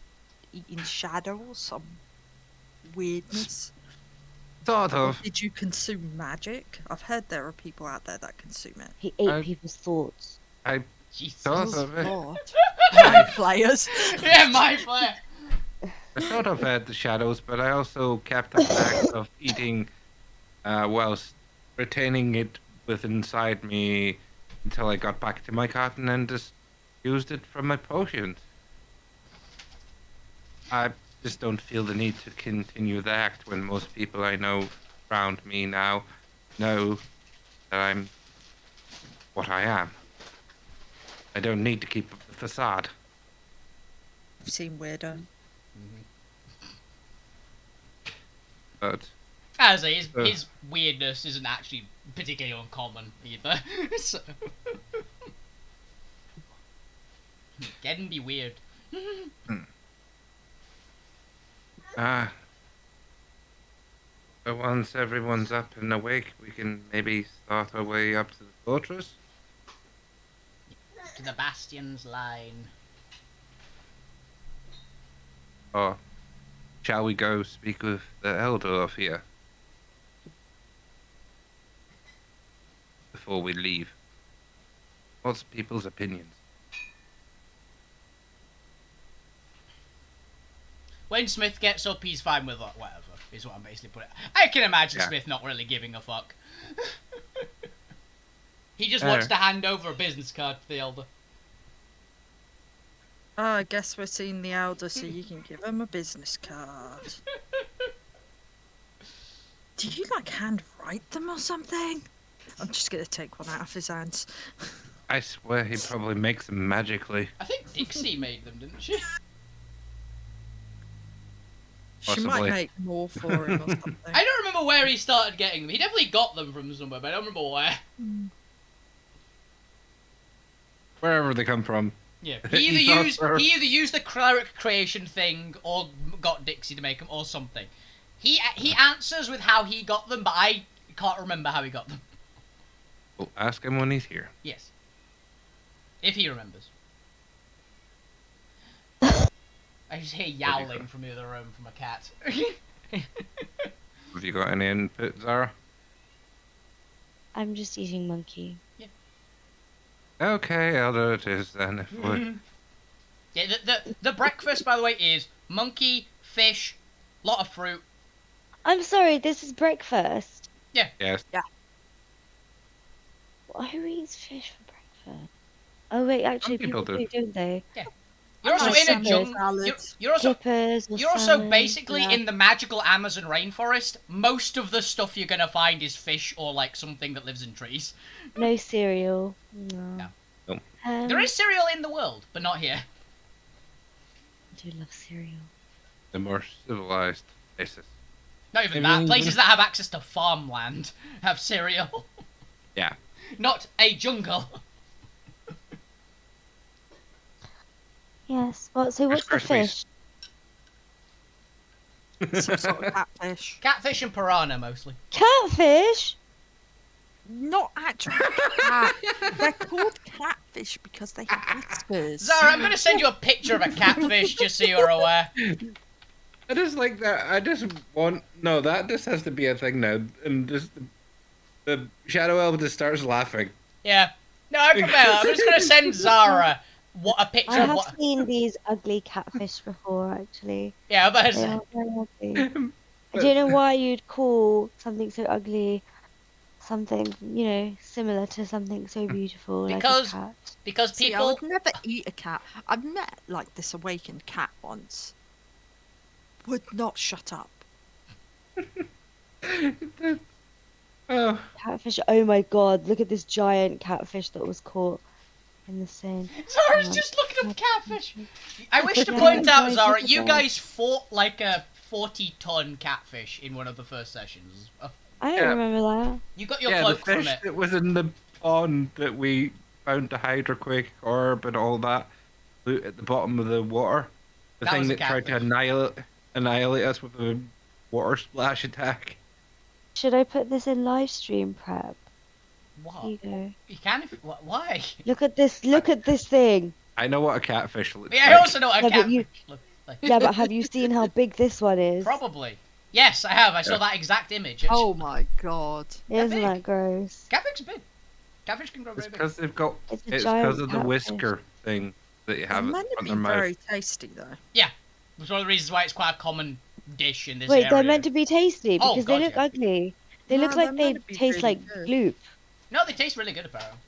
eating shadow or some weirdness? Sort Or of. did you consume magic? I've heard there are people out there that consume it. He ate I- people's thoughts. Jesus. Sort of. God. My players. Yeah, my player. I sort of had the shadows, but I also kept up the act of eating whilst retaining it within inside me until I got back to my cotton and just used it for my potions. I just don't feel the need to continue the act when most people I know around me now know that I'm what I am. I don't need to keep up the facade. I've seen weirder. But As his weirdness isn't actually particularly uncommon either. So. Geddon be weird. but once everyone's up and awake, we can maybe start our way up to the fortress. To the Bastion's line. Or shall we go speak with the elder of here before we leave? What's people's opinions? When Smith gets up, he's fine with whatever, is what I'm basically putting. I can imagine Yeah. Smith not really giving a fuck. He just wants to hand over a business card to the elder. I guess we're seeing the elder, so you can give him a business card. Do you handwrite them or something? I'm just gonna take one out of his hands. I swear he probably makes them magically. I think Dixie made them, didn't she? She Possibly. might make more for him or something. I don't remember where he started getting them. He definitely got them from somewhere, but I don't remember where. Wherever they come from. Yeah, He he either thought- used the cleric creation thing, or got Dixie to make them, or something. He answers with how he got them, but I can't remember how he got them. We'll ask him when he's here. Yes, if he remembers. I just hear yowling from the other room from a cat. Have you got any input, Zara? I'm just eating monkey. Okay, Elder it is then. If we... Yeah, the breakfast, by the way, is monkey, fish, lot of fruit. I'm sorry, this is breakfast. Yes. Who eats fish for breakfast? Oh wait, actually people people do. do, don't they? You're also Nice in a salad. jungle. Salad. You're also Flippers or You're also salmon, basically yeah. in the magical Amazon rainforest. Most of the stuff you're gonna find is fish or like something that lives in trees. No cereal. No. No. Nope. There is cereal in the world, but not here. I do love cereal. The more civilized places. Not even I that. mean- Places that have access to farmland have cereal. Yeah. Not a jungle. Yes. Well, so what's the Rice Krispies. fish? Some sort of catfish. Catfish and piranha mostly. Catfish? Not actual cat. They're called catfish because they have whiskers. Zara, I'm gonna send you a picture of a catfish just so you're aware. I just like that. I just want. No, that just has to be a thing now. And just the Shadow Elf just starts laughing. Yeah. No, I prefer. I'm just gonna send Zara a picture I of have what. seen these ugly catfish before, actually. Yeah, but They are very ugly. I don't know why you'd call something so ugly something, similar to something so beautiful Because- like a cat. because See, I people. would never eat a cat. I've met this awakened cat once. Would not shut up. Oh, Catfish, oh my god, look at this giant catfish that was caught in the Seine. Zara's Oh, just looking up catfish. catfish. I wish to Yeah, point out, guys, Zara, look at you that. guys fought like a 40-ton catfish in one of the first sessions. I don't Yeah. remember that. You got your yeah, the cloak from fish it. that was in the pond that we found the Hydroquake orb and all that at the bottom of the water. The That thing was a that tried to catfish. annihilate us with a water splash attack. Should I put this in live stream prep? What? Here you go. You can if. Why? Look at this thing. I know what a catfish looks Yeah, I like. also know what a Yeah, but catfish you- looks like. Yeah, but have you seen how big this one is? Probably. Yes, I have. I saw Yeah. that exact image. Actually. Oh my god. Isn't big. that gross? Catfish are big. Catfish can grow It's very big. because they've got. It's a It's giant because of the catfish. whisker thing that you They're have meant to on be their mouth. very tasty though. It's one of the reasons why it's quite a common dish in this Wait, area. they're meant to be tasty Oh, because God, they look yeah. ugly. They No, look they're like they meant to be taste really like good. gloop. No, they taste really good, apparently.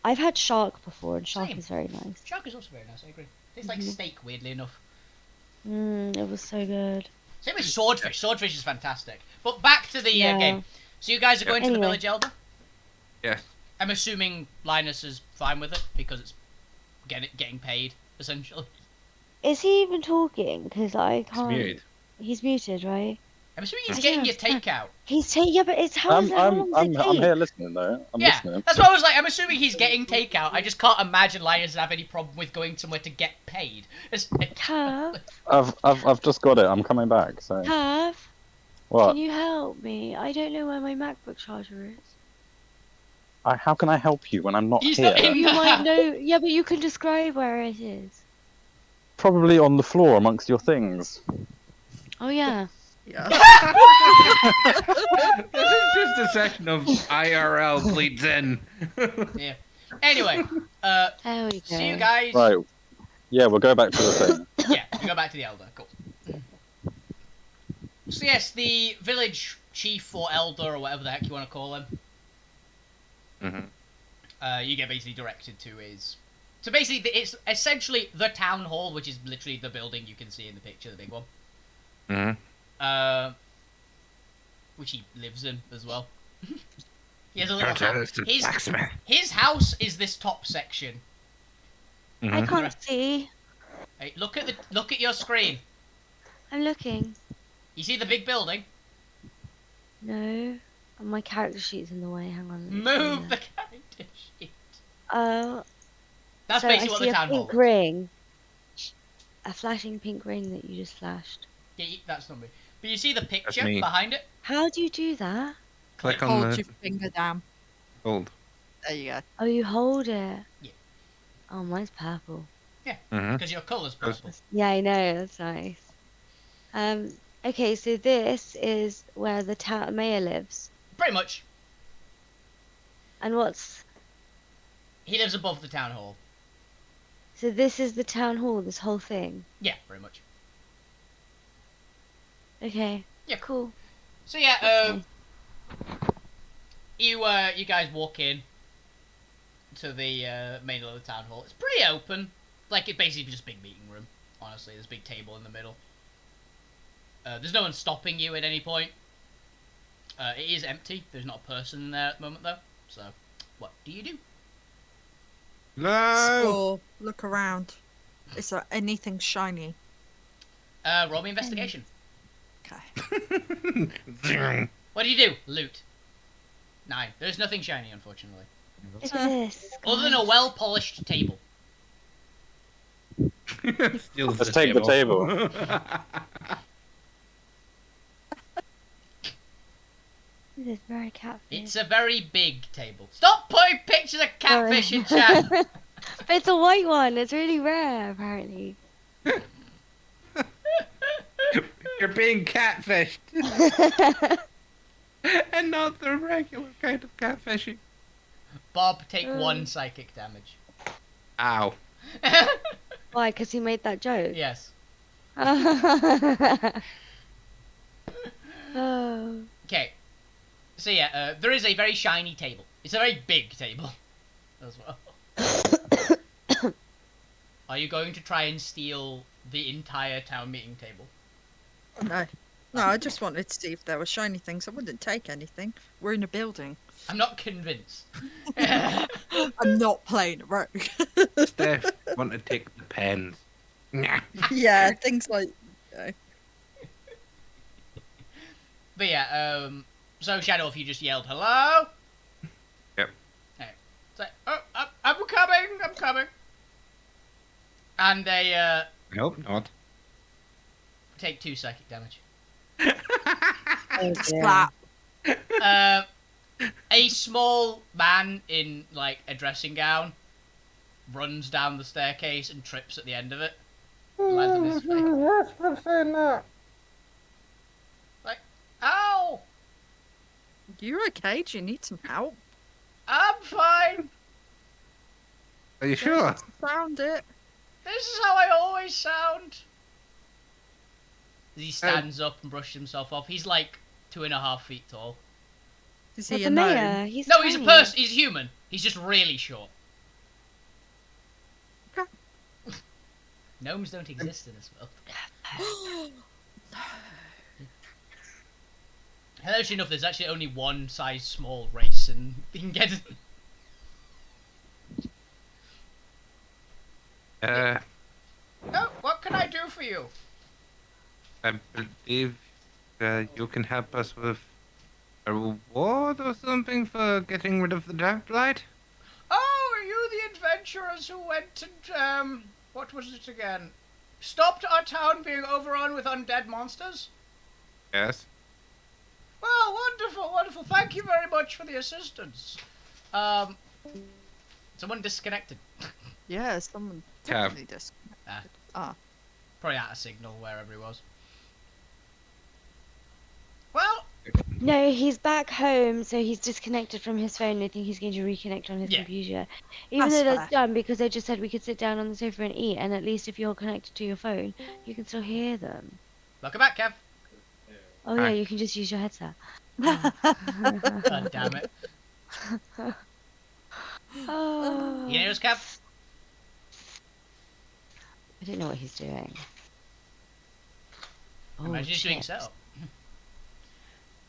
I've had shark before, and shark Same. is very nice. Shark is also very nice. I agree. Tastes like Mhm. steak, weirdly enough. It was so good. Same with swordfish. Swordfish is fantastic. But back to the Yeah. game. So you guys are going to the Anyway. village elder. Yes. I'm assuming Linus is fine with it because it's getting paid essentially. Is he even talking? Because I It's can't. muted. He's muted, right? I'm assuming he's I getting don't your understand. takeout. Yeah, but it's how long does it I'm take? here listening though. I'm Yeah, listening. that's what I was like. I'm assuming he's getting takeout. I just can't imagine Linus would have any problem with going somewhere to get paid. Cav, I've just got it. I'm coming back. So Cav, what? can you help me? I don't know where my MacBook charger is. How can I help you when I'm not He's here? not in- You might know. Yeah, but you can describe where it is. Probably on the floor amongst your things. Oh yeah. Yeah. This is just a section of IRL bleeds in. Yeah. Anyway, There we go. see you guys. Right. Yeah, we'll go back to the thing. Yeah, we go back to the elder. Cool. So yes, the village chief or elder or whatever the heck you want to call him. Mhm. you get basically directed to his. So basically, it's essentially the town hall, which is literally the building you can see in the picture, the big one. Mm-hmm. Which he lives in as well. He has a little house. Blacksmith. His house is this top section. I Mhm. can't see. Hey, look at your screen. I'm looking. You see the big building? No. Oh, my character sheet's in the way. Hang on. let me see Move the that. character sheet. Oh. That's so basically I what see the a town hall pink is. ring. A flashing pink ring that you just flashed. Yeah, that's not me. But you see the picture me. behind it? How do you do that? Click on Hold the your finger down. hold. There you go. Oh, you hold it. Yeah. Oh, mine's purple. Mm-hmm. Because your colour's purple. Yeah, I know. That's nice. Okay, so this is where the mayor lives. Pretty much. And what's... He lives above the town hall. So this is the town hall, this whole thing. Yeah, pretty much. Okay. Yeah. Cool. So yeah, Okay. you guys walk in to the main of the town hall. It's pretty open. Like, it's basically just a big meeting room. Honestly, there's a big table in the middle. There's no one stopping you at any point. It is empty. There's not a person in there at the moment, though. So, what do you do? No. Explore. Look around. Is there anything shiny? Roll me investigation. Okay. What do you do? Loot. 9. There's nothing shiny, unfortunately. Look at this. Other than a well-polished table. Steals Let's take the table. This is very catfish. It's a very big table. Stop putting pictures of catfish in chat! But it's a white one. It's really rare, apparently. You're being catfished. And not the regular kind of catfishing. Bob, take 1 psychic damage. Ow. Why? Because he made that joke? Yes. Oh. Okay. So yeah, there is a very shiny table. It's a very big table as well. Are you going to try and steal the entire town meeting table? No. No, I just wanted to see if there were shiny things. I wouldn't take anything. We're in a building. I'm not convinced. I'm not playing a rogue. Steph, want to take the pens. Nah. Yeah, things like... But yeah, so Shadow, if you just yelled hello. Yep. Alright. It's like, oh, I'm coming. And they I hope not. take 2 psychic damage. Oh, dear. Slap. A small man in like a dressing gown runs down the staircase and trips at the end of it. Lands on his face. Like, ow! You okay? Do you need some help? I'm fine. Are you sure? Found it. This is how I always sound. He stands up and brushes himself off. He's like 2.5 feet tall. Is But he the a gnome? mayor, he's No, he's a tiny. person. He's human. He's just really short. Okay. Gnomes don't exist in this world. Hilariously enough, there's actually only one size small race in Geddon. Oh, what can I do for you? I believe you can help us with a reward or something for getting rid of the dark blight. Oh, are you the adventurers who went and, what was it again? Stopped our town being overrun with undead monsters? Yes. Well, wonderful. Thank you very much for the assistance. Someone disconnected. Yeah, someone Tab. definitely disconnected. Ah. Probably out of signal wherever he was. Well, No, he's back home, so he's disconnected from his phone. I think he's going to reconnect on his Yeah. computer. Even That's though that's fair. dumb, because they just said we could sit down on the sofa and eat, and at least if you're connected to your phone, you can still hear them. welcome back, Kev. Oh Hi. yeah, you can just use your headset. God damn it. Oh. You know, Cap? I don't know what he's doing. Oh, Imagine he's doing chips. so.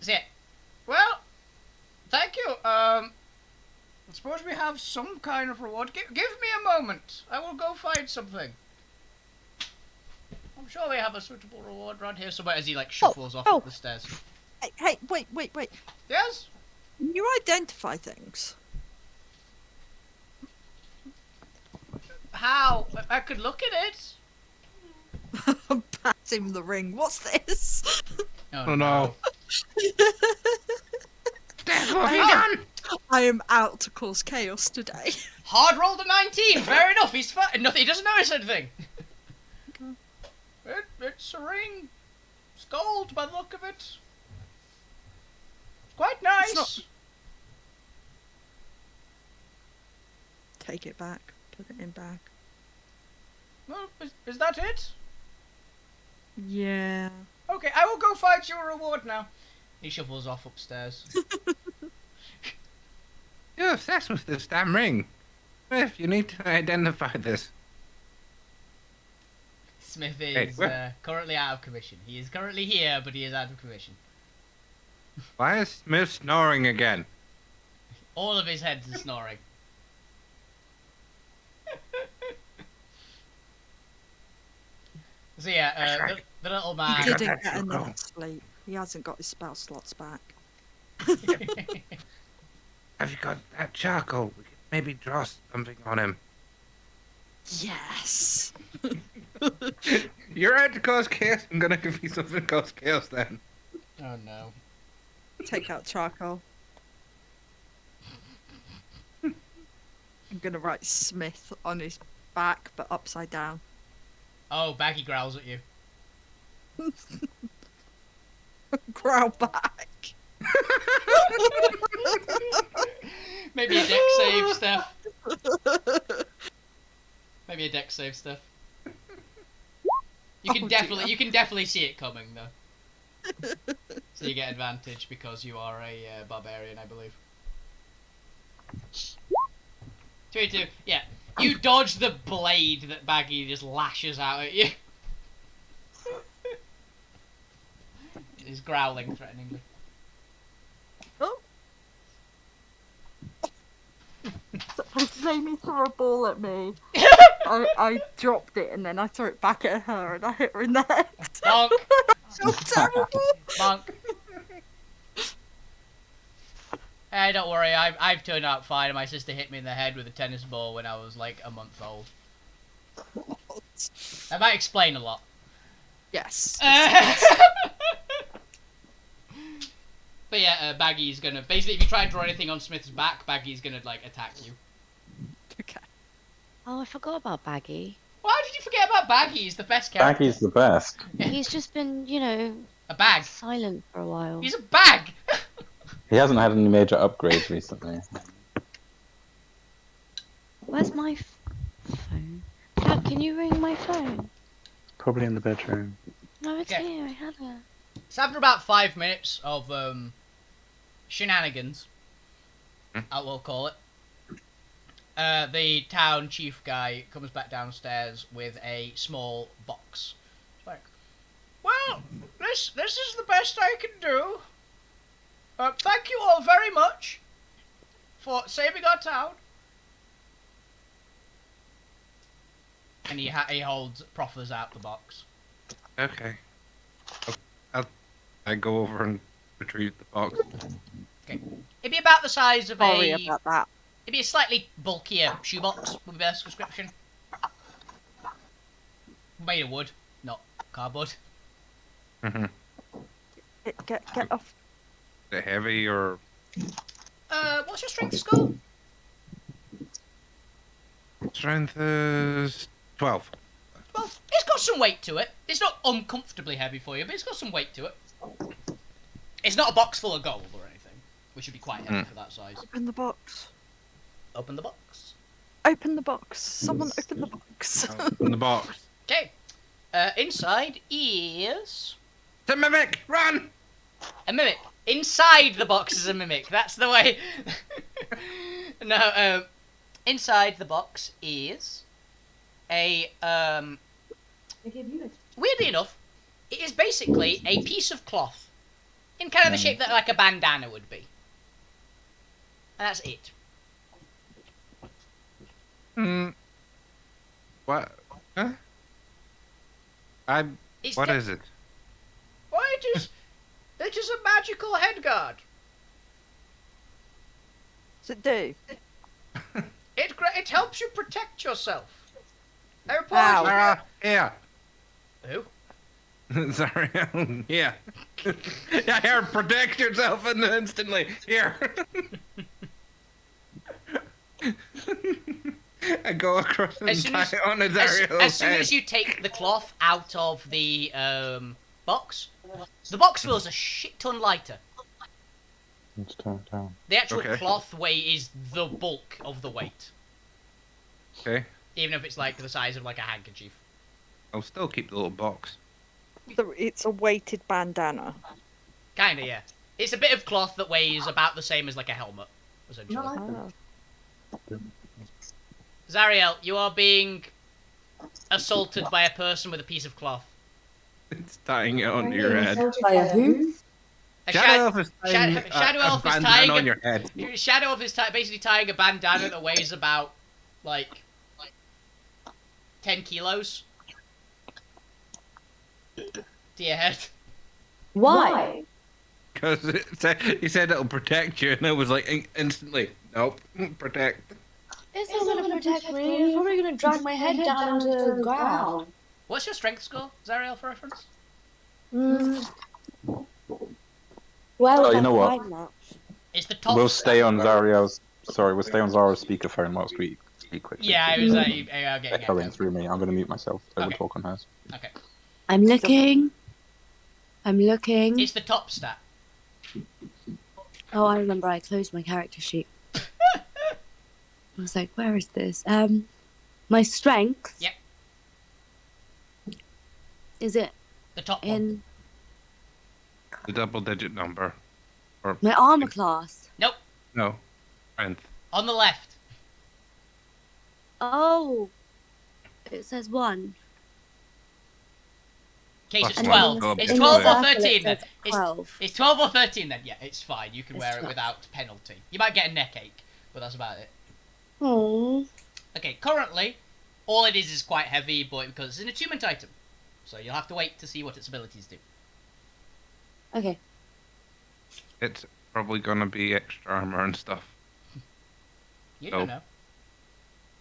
So yeah. Well, thank you. I suppose we have some kind of reward. Give me a moment. I will go find something. I'm sure we have a suitable reward around here somewhere as he like shuffles off up the stairs. Hey, wait. Yes? Can you identify things? How? I could look at it. Pass him the ring. What's this? Oh no. Death, what have you done? I am out to cause chaos today. Hard rolled a 19. Fair enough. He's fine. Nothing. He doesn't notice anything. It's a ring. It's gold by the look of it. It's quite nice. It's not- Take it back. Put it in bag. Well, is that it? Yeah. Okay, I will go find you a reward now. He shuffles off upstairs. You're obsessed with this damn ring. If you need to identify this. Smith Hey, is where- currently out of commission. He is currently here, but he is out of commission. Why is Smith snoring again? All of his heads are snoring. So yeah, That's right. the little He man. got didn't that get sugar. enough sleep. He hasn't got his spell slots back. Have you got that charcoal? We could maybe draw something on him. Yes. You're out to cause chaos. I'm gonna give you something to cause chaos then. Oh no. Take out charcoal. I'm gonna write Smith on his back, but upside down. Oh, Baggy growls at you. Growl back. Maybe a deck save stuff. Maybe a deck save stuff. You can Oh, definitely dear. you can definitely see it coming though. So you get advantage because you are a barbarian, I believe. 22. Yeah. You dodge the blade that Baggy just lashes out at you. He's growling threateningly. Oh. Amy threw a ball at me. I dropped it and then I threw it back at her and I hit her in the head. Bonk. So terrible. Bonk. Hey, don't worry, I've turned out fine. My sister hit me in the head with a tennis ball when I was like a month old. That might explain a lot. Yes. But yeah, Baggy's gonna basically, if you try and draw anything on Smith's back, Baggy's gonna like attack you. Okay. Oh, I forgot about Baggy. Why did you forget about Baggy? He's the best character. Baggy's the best. He's just been, you know, A bag. silent for a while. He's a bag. He hasn't had any major upgrades recently. Where's my phone? Dad, can you ring my phone? Probably in the bedroom. No, it's Okay. here. I have it. So after about 5 minutes of shenanigans, I will call it, the town chief guy comes back downstairs with a small box. It's like, well, this is the best I can do. Thank you all very much for saving our town. And he proffers out the box. Okay. I go over and retrieve the box. Okay, it'd be about the size of Sorry a. about that. It'd be a slightly bulkier shoebox, would be the best description. Made of wood, not cardboard. Mm-hmm. Get off. Is it heavy or? What's your strength skull? Strength is 12. Well, it's got some weight to it. It's not uncomfortably heavy for you, but it's got some weight to it. It's not a box full of gold or anything, which would be quite heavy for that size. Open the box. Open the box. Open the box. Someone open the box. In the box. Okay. Inside is It's a mimic! Run! a mimic. Inside the box is a mimic. That's the way. No, inside the box is a weirdly enough, it is basically a piece of cloth in kind of the shape that like a bandana would be, and that's it. What? Huh? It's What is it? Why it is a magical headguard. What's it do? It helps you protect yourself. I Ow. apologize. Yeah. Who? Sorry. Yeah. Yeah, here, protect yourself instantly. Here. I go across and tie it on his As soon as you take the cloth out of the box feels a shit ton lighter. Let's turn it down. The actual Okay. cloth weight is the bulk of the weight, Okay. even if it's like the size of like a handkerchief. I'll still keep the little box. It's a weighted bandana. Kinda, yeah. It's a bit of cloth that weighs about the same as like a helmet, essentially. Oh. Zariel, you are being assaulted by a person with a piece of cloth. It's tying it onto your head. By a who? A Shadow Elf is tying Shadow a Elf is bandana tying on your head. Shadow Elf is basically tying a bandana that weighs about like 10 kilos to your head. Why? Because he said it'll protect you, and it was like instantly, nope, protect. It's not gonna protect me. It's probably gonna drag my head down to the ground. What's your strength score, Zariel, for reference? Well, Oh, you know what? find that. It's the top. We'll stay on Zariel's. Sorry, we'll stay on Zara's speakerphone whilst we speak quickly. Yeah, it was okay. Echoing through me. I'm going to mute myself so Okay. we'll talk on hers. Okay. I'm looking. I'm looking. It's the top stat. Oh, I remember. I closed my character sheet. I was like, "Where is this?" My strength. Yep. Is it The top one. in The double-digit number. Or my armor class? Nope. no, strength. On the left. Oh, it says 1. In case Plus it's one. 12. Go It's up. 12 or circle, it 13 then. says It's 12. It's 12 or 13 then. Yeah, it's fine. You can It's wear it 12. without penalty. You might get a neck ache, but that's about it. Oh, Okay, currently, all it is quite heavy, but because it's an attunement item. So you'll have to wait to see what its abilities do. okay. It's probably gonna be extra armor and stuff. You Oh. don't know.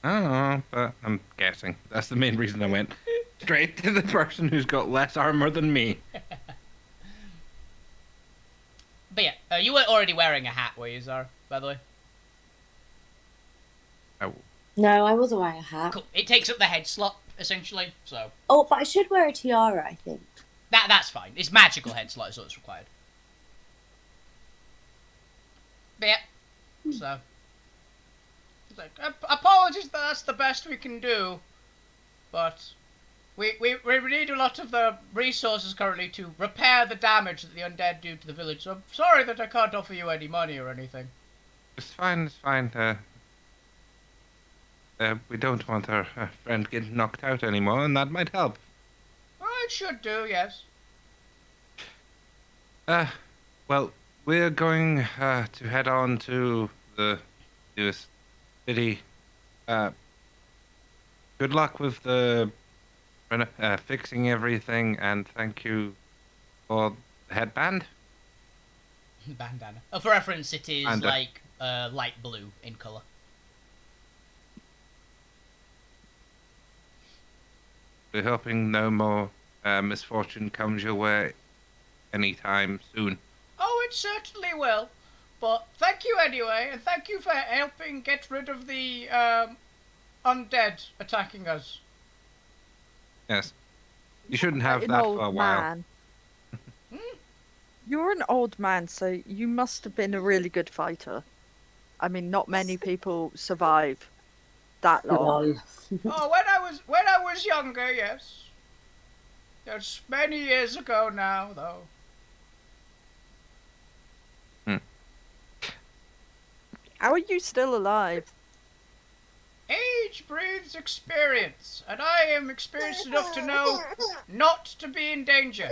I don't know, but I'm guessing. That's the main reason I went straight to the person who's got less armor than me. But yeah, you were already wearing a hat, were you, Zara, by the way? No, I wasn't wearing a hat. Cool. It takes up the head slot, essentially, so... Oh, but I should wear a tiara, I think. That's fine. It's magical head slot is all that's required. But yeah, so... It's like, apologies that that's the best we can do, but we need a lot of the resources currently to repair the damage that the undead do to the village, so I'm sorry that I can't offer you any money or anything. It's fine, it's fine. We don't want our friend getting knocked out anymore, and that might help. Well, it should do, yes. Well, we're going to head on to the newest city. Good luck with the fixing everything, and thank you for the headband. Bandana. Oh, for reference, it is And, like light blue in colour. We're hoping no more misfortune comes your way anytime soon. Oh, it certainly will. But thank you anyway, and thank you for helping get rid of the undead attacking us. Yes. You shouldn't have An that old for a while. man. You're an old man, so you must have been a really good fighter. I mean, not many people survive that long. Oh, when I was younger, yes. That's many years ago now, though. How are you still alive? age breathes experience, and I am experienced enough to know not to be in danger.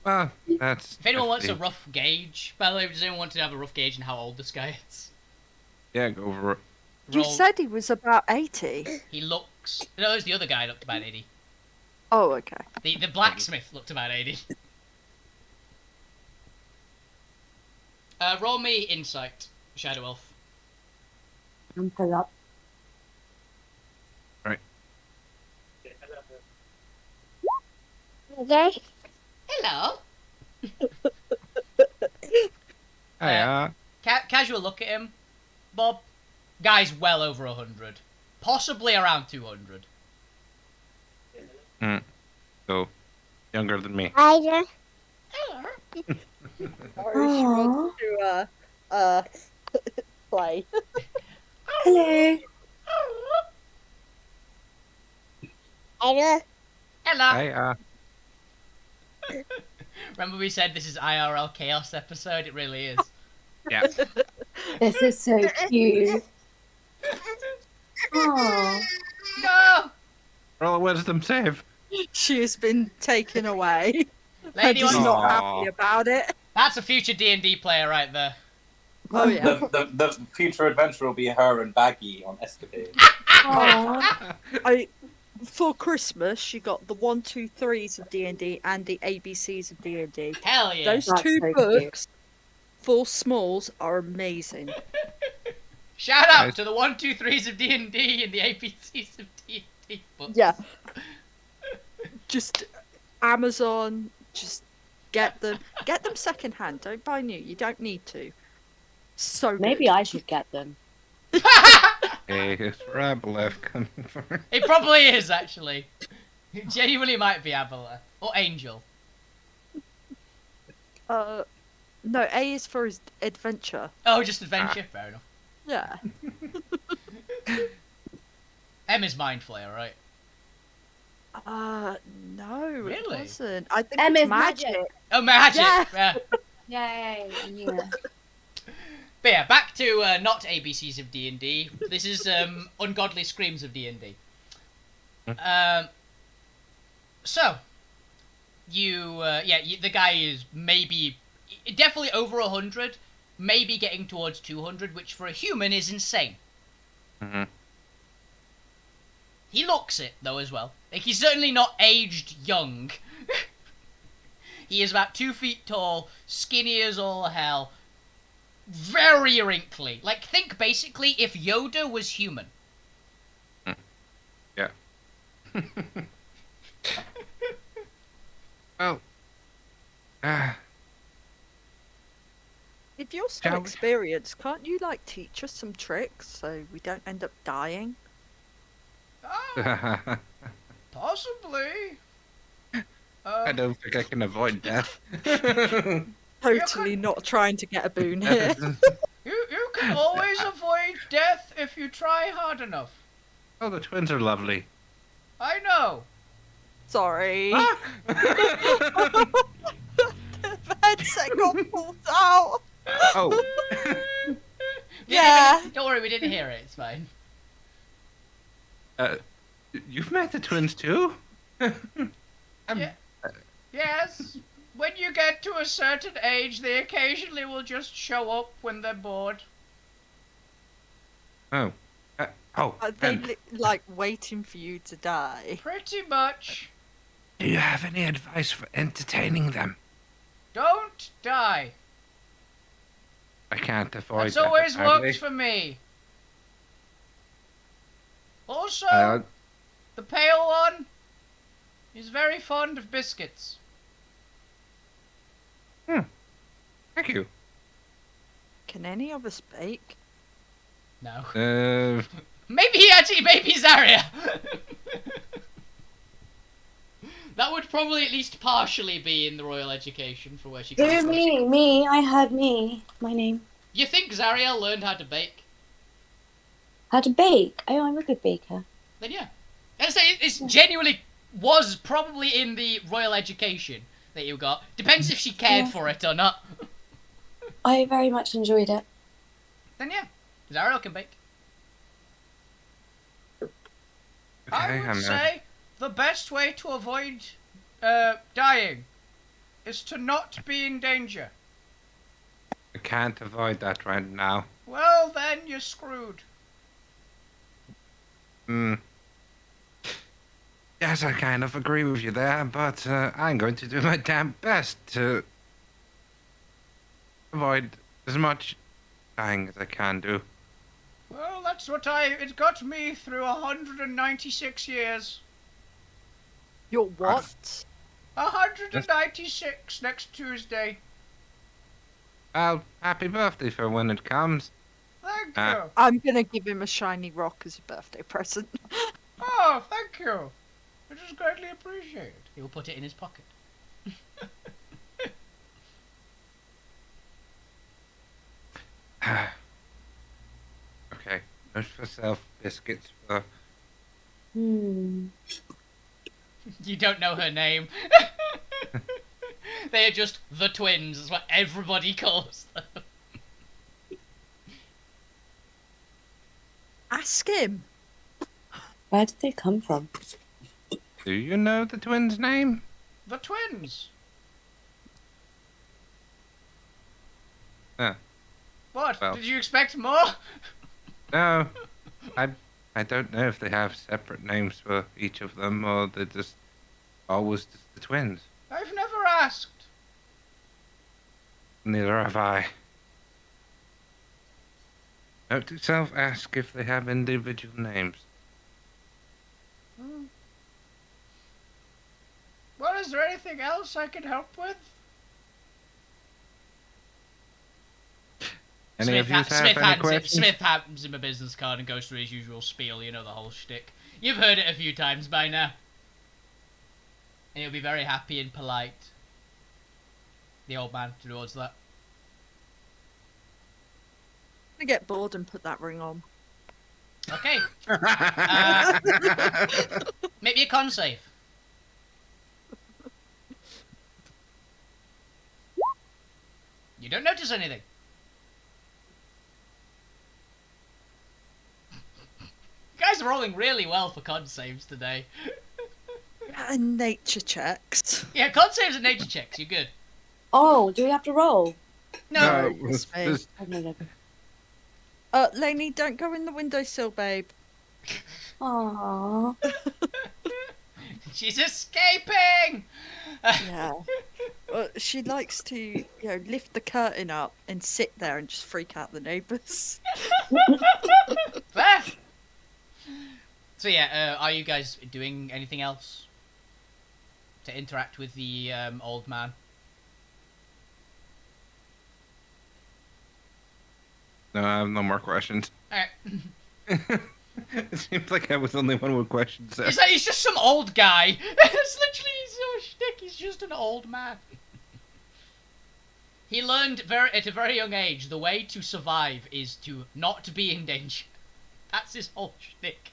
Well, that's. If anyone wants a definitely- rough gauge, by the way, does anyone want to have a rough gauge on how old this guy is? Yeah, go for it. You Roll- said he was about 80. He looks... No, there's the other guy looked about 80. Oh, okay. The blacksmith looked about 80. Roll me insight, Shadow Elf. I'm pull up. Okay. Hello. Hiya. Casual look at him. Bob. Guy's well over 100. Possibly around 200. So, younger than me. Hello. Sorry, she wants to play. Hello. Hello. Hello. Hiya. Remember we said this is IRL Chaos episode? It really is. Yeah. This is so cute. Oh. No! Roll a wisdom save. She has been taken away. Lady She's wants... not Aw. happy about it. That's a future D&D player right there. Oh, yeah. The future adventure will be her and Baggy on Escapade. Aw. For Christmas, she got the 1, 2, 3s of D&D and the ABCs of D&D. Hell yeah. Those That's two so cute. books for smalls are amazing. Shout out Nice. to the 1, 2, 3s of D&D and the APCs of D&D books. Yeah. Just Amazon, just get them. Get them secondhand. Don't buy new. You don't need to. So good. Maybe I should get them. Hey, it's Rabalef coming for. It probably is, actually. It genuinely might be Abela. Or Angel. No, A is for his adventure. Oh, just adventure? Fair enough. Yeah. M is Mind Flayer, right? No, Really? it wasn't. I think M it's is magic. Oh, magic! Yeah. Yeah. Yay. Yeah. But yeah, back to not ABCs of D&D. This is Ungodly Screams of D&D. So, the guy is definitely over 100, maybe getting towards 200, which for a human is insane. Mm-hmm. He looks it, though, as well. Like, he's certainly not aged young. He is about 2 feet tall, skinny as all hell, very wrinkly. Like, think basically if Yoda was human. Yeah. Well. If you're so Shall we- experienced, can't you like teach us some tricks so we don't end up dying? Oh, possibly. I don't think I can avoid death. Totally not trying to get a boon here. You can always avoid death if you try hard enough. Oh, the twins are lovely. I know. Sorry. Ah! The headset got pulled out. Oh. Yeah. Don't worry, we didn't hear it. It's fine. You've met the twins too? Yeah. Yes. When you get to a certain age, they occasionally will just show up when they're bored. Oh. Are they and like waiting for you to die? Pretty much. do you have any advice for entertaining them? Don't die. I can't avoid That's that, always apparently. worked for me. Also, Uh, the pale one is very fond of biscuits. thank you. Can any of us bake? No. Maybe Maybe Zarya. That would probably at least partially be in the royal education for where she comes Who, from. me? I heard me. My name. You think Zariel learned how to bake? How to bake? Oh, I'm a good baker. Then yeah. And so it's genuinely was probably in the royal education. that you got. Depends if she cared for it or not. I very much enjoyed it. Then yeah, Zariel can bake. I would say the best way to avoid dying is to not be in danger. I can't avoid that right now. Well, then you're screwed. Yes, I kind of agree with you there, but I'm going to do my damn best to avoid as much dying as I can do. Well, that's what it got me through 196 years. Your what? 196 next Tuesday. Well, happy birthday for when it comes. Thank you. I'm gonna give him a shiny rock as a birthday present. Oh, thank you. It is greatly appreciated. He will put it in his pocket. Okay, note for self, biscuits for... Hmm. You don't know her name. They are just the twins, is what everybody calls them. Ask him. Where did they come from? Do you know the twins' name? The twins. Huh. What? Well. Did you expect more? No, I don't know if they have separate names for each of them, or they're just always just the twins. I've never asked. Neither have I. Note to self, ask if they have individual names. Well, is there anything else I can help with? Any of you have any questions? Smith hands him a business card and goes through his usual spiel, you know, the whole shtick. You've heard it a few times by now. And he'll be very happy and polite. The old man towards that. I'm gonna get bored and put that ring on. Okay. Make me a con save. You don't notice anything. You guys are rolling really well for con saves today. And nature checks. Yeah, con saves and nature checks. You're good. Oh, do we have to roll? No. it's me. just- Oh, no, no. Lainey, don't go in the windowsill, babe. Aww. She's escaping. Yeah. She likes to, lift the curtain up and sit there and just freak out the neighbours. Fair. So yeah, are you guys doing anything else to interact with the old man? No, I have no more questions. Alright. It seems like I was the only one with questions there. He's just some old guy. It's literally so shtick. He's just an old man. He learned at a very young age the way to survive is to not be in danger. That's his whole shtick.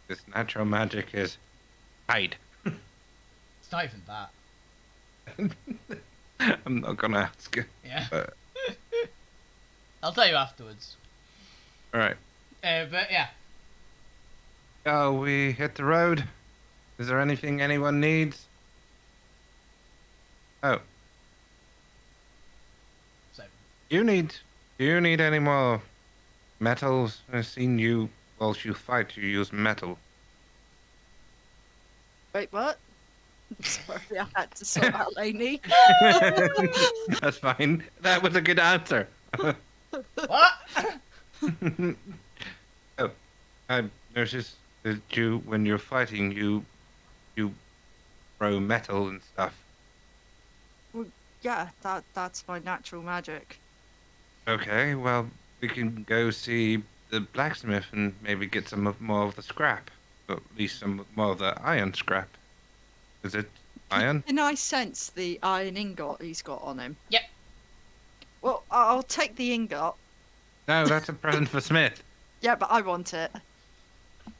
This natural magic is hide. It's not even that. I'm not gonna ask you. Yeah. But... I'll tell you afterwards. Alright. But yeah. Oh, we hit the road. Is there anything anyone needs? Oh. So. Do you need any more metals? I've seen you, whilst you fight, you use metal. Wait, what? Sorry, I had to sort out Lainey. That's fine. That was a good answer. What? Oh, I noticed that you, when you're fighting, you throw metal and stuff. Yeah, that's my natural magic. Okay, well, we can go see the blacksmith and maybe get some more of the scrap. Or at least some more of the iron scrap. Is it iron? Can I sense the iron ingot he's got on him? Yep. Well, I'll take the ingot. No, that's a present for Smith. Yeah, but I want it.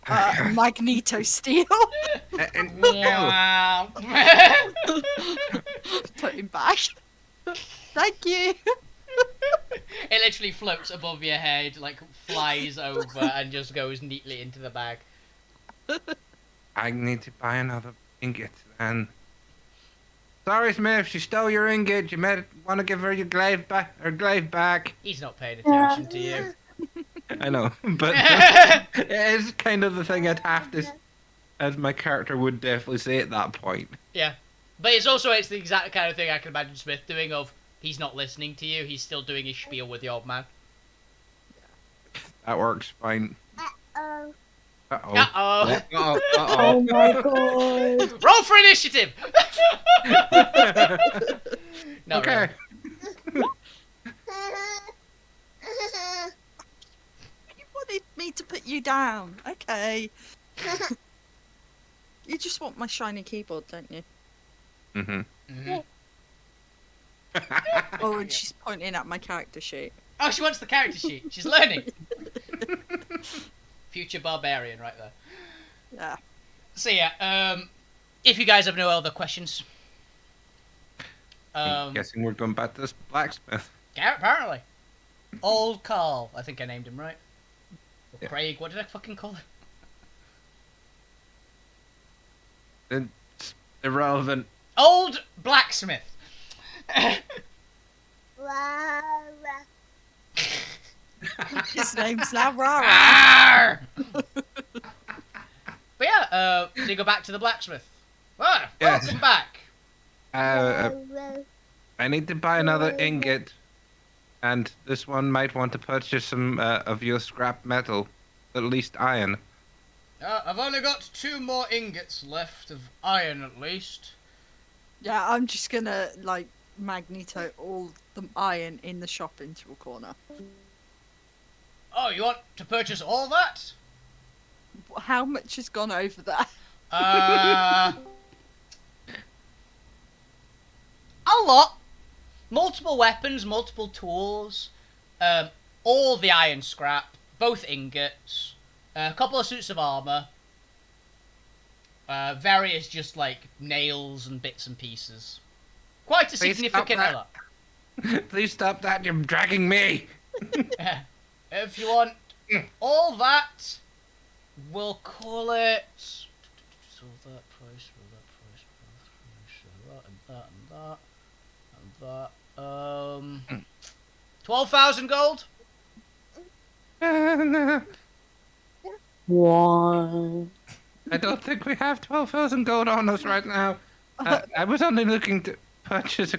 Magneto steel. Wow. Put him back. Thank you. It literally floats above your head, like flies over, and just goes neatly into the bag. I need to buy another ingot then. Sorry, Smith, she stole your ingot. You might want to give her your glaive back. Her glaive back. He's not paying attention to you. I know, but it is kind of the thing I'd have to, as my character would definitely say at that point. Yeah, but it's the exact kind of thing I can imagine Smith doing. Of he's not listening to you. He's still doing his spiel with the old man. That works fine. Uh-oh. Uh-oh. Uh-oh. Uh-oh. Oh my god. Roll for initiative. No, Okay. really. You wanted me to put you down. Okay. You just want my shiny keyboard, don't you? Mm-hmm. Mhm. Oh, and she's pointing at my character sheet. Oh, she wants the character sheet. She's learning. Future barbarian, right there. Yeah. So yeah, if you guys have no other questions, I'm guessing we're going back to this blacksmith. yeah, apparently, old Carl. I think I named him right. Or Yeah. Craig. What did I fucking call him? It's irrelevant. Old blacksmith. His name's now Rara. Arr! But yeah, so you go back to the blacksmith. Ah, Yes. welcome back. I need to buy another ingot, and this one might want to purchase some of your scrap metal, at least iron. I've only got 2 more ingots left of iron, at least. Yeah, I'm just gonna like Magneto all the iron in the shop into a corner. Oh, you want to purchase all that? How much has gone over that? A lot. Multiple weapons, multiple tools, all the iron scrap, both ingots, a couple of suits of armor, various just like nails and bits and pieces. Quite a Please stop significant that. amount. Please stop that, you're dragging me! If you want all that, we'll call it. So that price, and that. 12,000 gold. What? I don't think we have 12,000 gold on us right now. I was only looking to purchase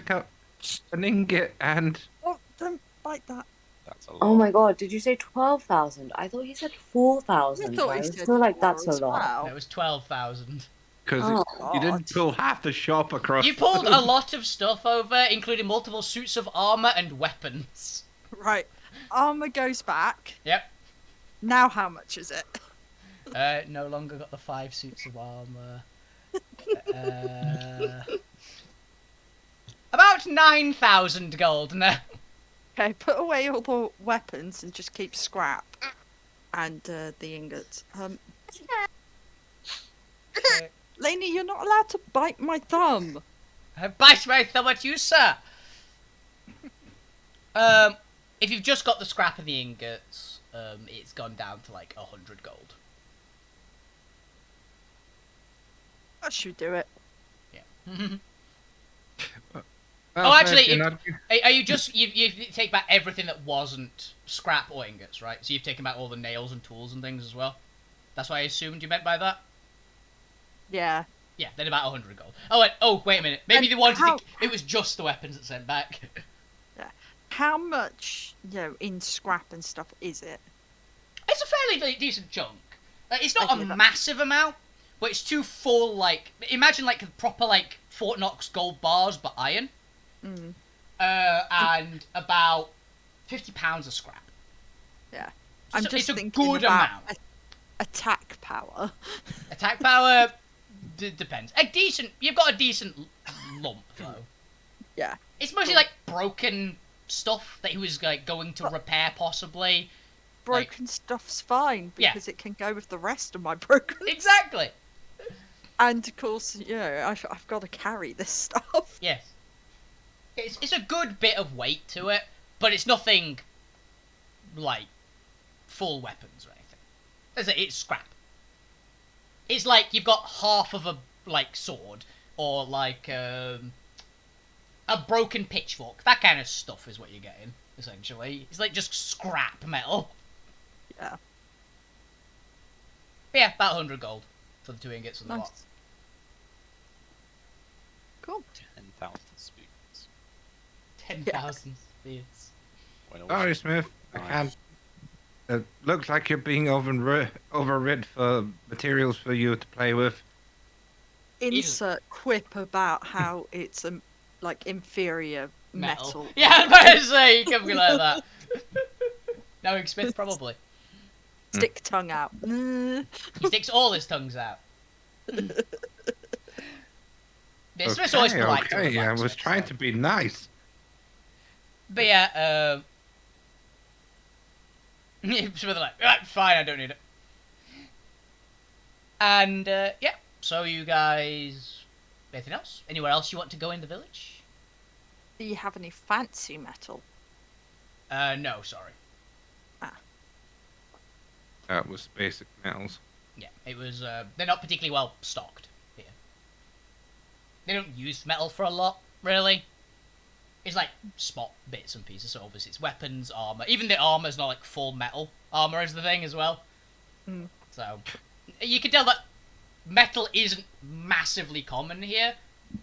an ingot and... Oh, don't bite that. That's a lot. Oh my god, did you say 12,000? I thought he said 4,000. I thought I he was said still like, that's a four as lot. well. It was 12,000. Because Oh, you didn't pull half the shop across. You pulled a lot of stuff over, including multiple suits of armor and weapons. Right. Armor goes back. Yep. Now how much is it? No longer got the 5 suits of armor. About 9,000 gold now. Okay, put away all the weapons and just keep scrap and the ingots. Lainey, you're not allowed to bite my thumb. I bite my thumb at you, sir. If you've just got the scrap and the ingots, it's gone down to like 100 gold. That should do it. Yeah. Well, Oh, actually, you're not- Are you just you take back everything that wasn't scrap or ingots, right? So you've taken back all the nails and tools and things as well. That's what I assumed you meant by that. Yeah. Yeah, then about 100 gold. Oh, wait a minute. Maybe And they wanted how- it was just the weapons that sent back. How much, in scrap and stuff is it? It's a fairly decent chunk. It's not I a hear that. massive amount, but it's 2 full, like... Imagine, like, proper, like, Fort Knox gold bars, but iron. Mm. And about 50 pounds of scrap. Yeah. I'm So just it's a thinking good about amount. attack power. Attack power depends. You've got a decent lump, though. Yeah. It's mostly, like, broken stuff that he was, like, going to repair, possibly. broken stuff's fine Yeah. because it can go with the rest of my broken. Exactly. And of course, I've got to carry this stuff. Yes. It's a good bit of weight to it, but it's nothing like full weapons or anything. It's scrap. It's like you've got half of a sword or a broken pitchfork. That kind of stuff is what you're getting, essentially. It's like just scrap metal. Yeah. But yeah, about 100 gold for the 2 ingots and the lot. Nice. Cool. 10,000 speeds. 10,000 speeds. Sorry, Smith. I can't. It looks like you're being overrid for materials for you to play with. Insert quip about how it's inferior metal. Yeah, I was about to say, you can't be like that. Knowing Smith, probably. Stick tongue out. He sticks all his tongues out. Smith's always polite to Okay, the I was blacksmith, trying so. to be nice. But yeah, Smith are like, "Ah, fine, I don't need it." And yeah, so you guys, anything else? Anywhere else you want to go in the village? Do you have any fancy metal? No, sorry. That was basic metals. Yeah, it was. They're not particularly well stocked here. They don't use metal for a lot, really. It's like spot bits and pieces. So obviously, it's weapons, armor. Even the armor's not like full metal. Armor is the thing as well. Mm. So you can tell that metal isn't massively common here,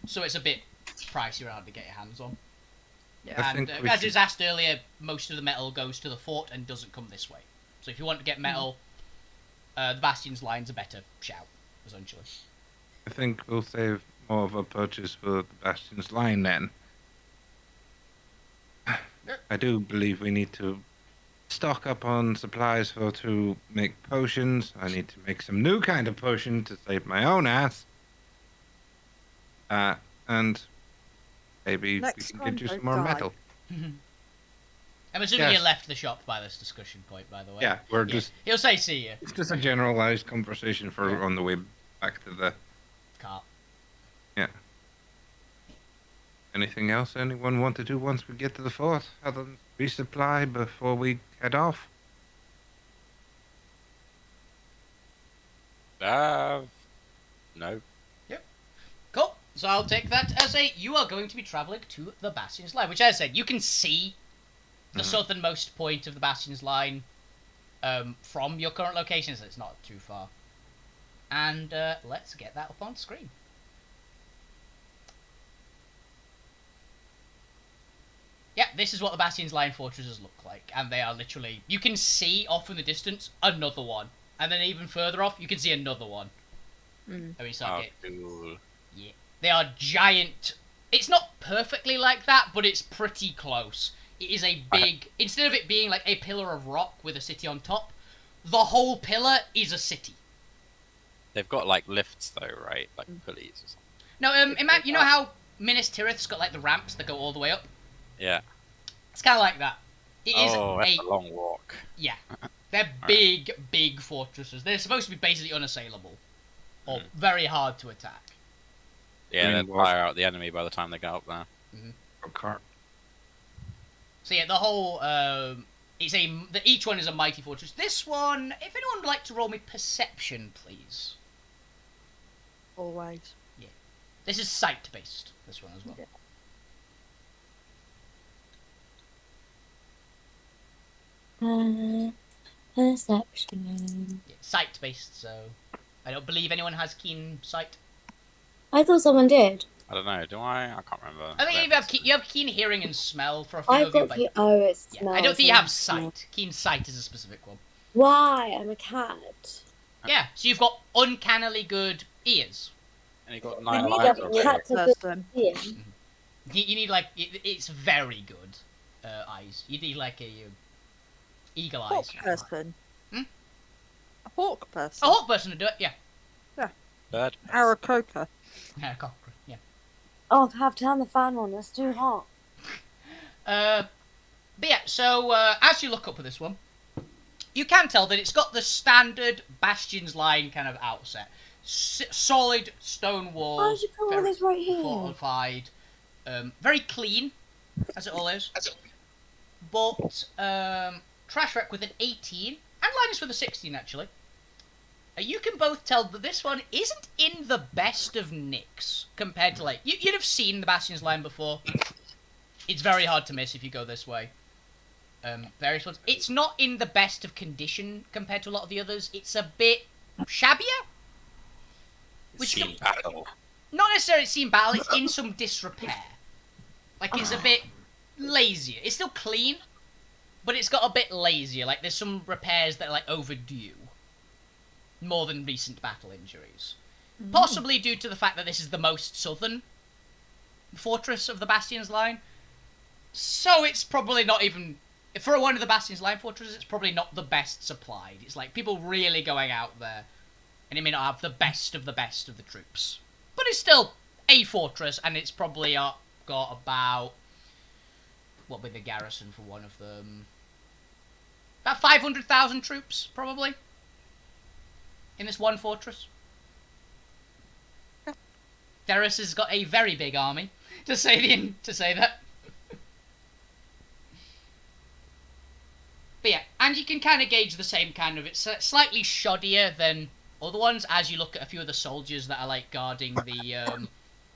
so it's a bit pricey around to get your hands on. Yeah. And think we as should- was asked earlier, most of the metal goes to the fort and doesn't come this way. So if you want to get metal, the Bastion's line's a better shout, essentially. I think we'll save more of a purchase for the Bastion's line then. I do believe we need to stock up on supplies to make potions. I need to make some new kind of potion to save my own ass. And maybe Next we can time, get you some don't more die. metal. I'm assuming Yes. you left the shop by this discussion point, by the way. Yeah, we're just He'll say see you. it's just a generalized conversation for Yeah. on the way back to the. Cart. Anything else anyone want to do once we get to the fort? Other than resupply before we head off? No. Cool. So I'll take that as you are going to be travelling to the Bastion's line, which, as I said, you can see the southernmost point of the Bastion's line from your current location, so it's not too far. And let's get that up on screen. Yeah, this is what the Bastion's line fortresses look like, and they are literally... You can see off in the distance another one, and then even further off, you can see another one. Mm. I mean, it's like Cool. yeah, they are giant. It's not perfectly like that, but it's pretty close. It is a big... Instead of it being like a pillar of rock with a city on top, the whole pillar is a city. They've got like lifts though, right? Like pulleys or something. No, you know how Minas Tirith's got like the ramps that go all the way up? Yeah. It's kind of like that. It is That's a long walk. Yeah. They're big, big fortresses. They're supposed to be basically unassailable. Or very hard to attack. Yeah, Green they'll walk. fire out the enemy by the time they get up there. Or cart? So yeah, the whole each one is a mighty fortress. This one, if anyone would like to roll me perception, please. Always. This is sight based. This one as well. Yeah. Perception. Yeah, sight based. So I don't believe anyone has keen sight. I thought someone did. I don't know. Do I? I can't remember. I think you have keen hearing and smell for a few I've of you. got But oh, it yeah, smells. I don't think you and have smells. sight. Keen sight is a specific one. Why? I'm a cat. Yeah, so you've got uncannily good ears. And you got I 9 need lives a already. cat to good Person. seeing. You need like it's very good eyes. You need like a eagle Hawk eyes. person. Hmm? A hawk person. A hawk person to do it. Yeah. Bird. Aarakocra. Yeah, cockerel, yeah. Oh, I have to turn the fan on. It's too hot. But yeah, so as you look up at this one, you can tell that it's got the standard Bastion's line kind of outset. Solid stone walls. Why did you put all this right here? Fortified. Very clean, as it all is. But Trash Wreck with an 18, and Linus with a 16, actually. You can both tell that this one isn't in the best of nicks compared to, like, you'd have seen the Bastion's line before. It's very hard to miss if you go this way. Various ones. It's not in the best of condition compared to a lot of the others. It's a bit shabbier. Seen battle. Not necessarily seen battle, it's in some disrepair. Like, it's a bit lazier. It's still clean, but it's got a bit lazier. Like, there's some repairs that are, like, overdue. More than recent battle injuries. Possibly due to the fact that this is the most southern fortress of the Bastion's line. So it's probably not even... For one of the Bastion's line fortresses, it's probably not the best supplied. It's like people really going out there. And it may not have the best of the troops. But it's still a fortress, and it's probably got about... What would be the garrison for one of them? About 500,000 troops, probably. In this one fortress. Darius has got a very big army, to say that. But yeah, and you can kind of gauge the same kind of... It's slightly shoddier than other ones, as you look at a few of the soldiers that are, like, guarding the...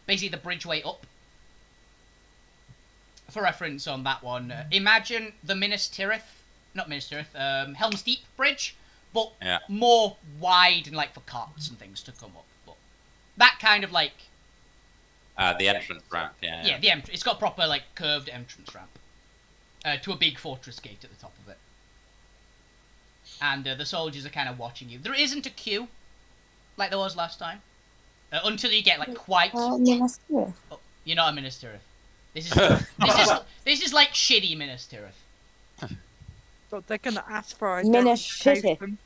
basically the bridgeway up. For reference on that one, imagine the Helm's Deep Bridge, but more wide and, like, for carts and things to come up. But that kind of, like... the entrance ramp, yeah. Yeah, the entrance. It's got proper, like, curved entrance ramp. To a big fortress gate at the top of it. And the soldiers are kind of watching you. There isn't a queue, like there was last time. Until you get, like, quite... Minas Tirith. Oh, you're not a Minas Tirith. This is like shitty Minas Tirith. So they're gonna ask for Minas identification.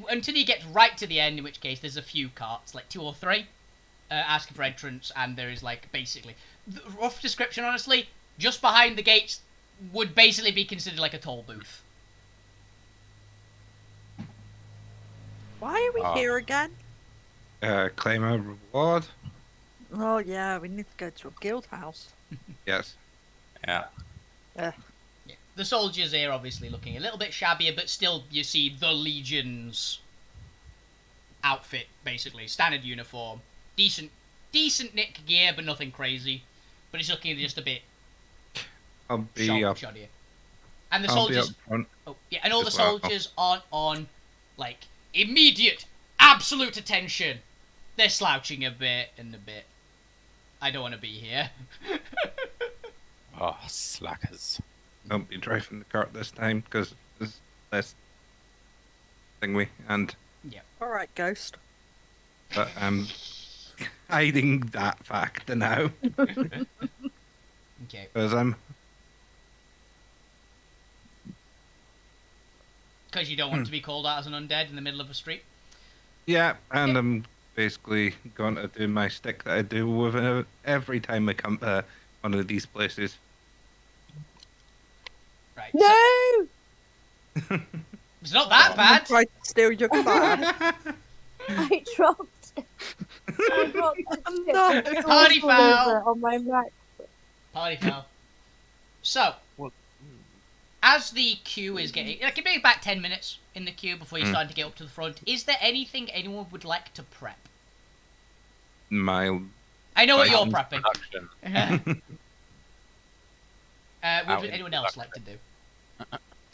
Until you get right to the end, in which case there's a few carts, like 2 or 3, asking for entrance, and there is, like, basically... The rough description, honestly, just behind the gates would basically be considered like a toll booth. Why are we here again? Claim a reward. Oh yeah, we need to go to a guild house. Yes. Yeah. Yeah. The soldiers here obviously looking a little bit shabbier, but still you see the Legion's outfit, basically. Standard uniform. Decent knit gear, but nothing crazy. But it's looking just a bit shoddier. And the soldiers... and all the soldiers aren't on, like, immediate, absolute attention. They're slouching a bit and a bit. I don't want to be here. Oh, slackers. Don't be driving the cart this time, because there's less thingy, and... Yeah. Alright, Ghost. But I'm hiding that fact now. Okay. Because you don't want to be called out as an undead in the middle of a street? Yeah, and I'm basically going to do my stick that I do with every time I come to one of these places. Right. No! It's not that bad. Tried to steal your car. I dropped it. I dropped the No. stick Party all foul. over on my Mac. Party foul. So, as the queue is getting... It can be about 10 minutes in the queue before you're starting to get up to the front. Is there anything anyone would like to prep? My... I know what you're Production. prepping. What would anyone else like to do?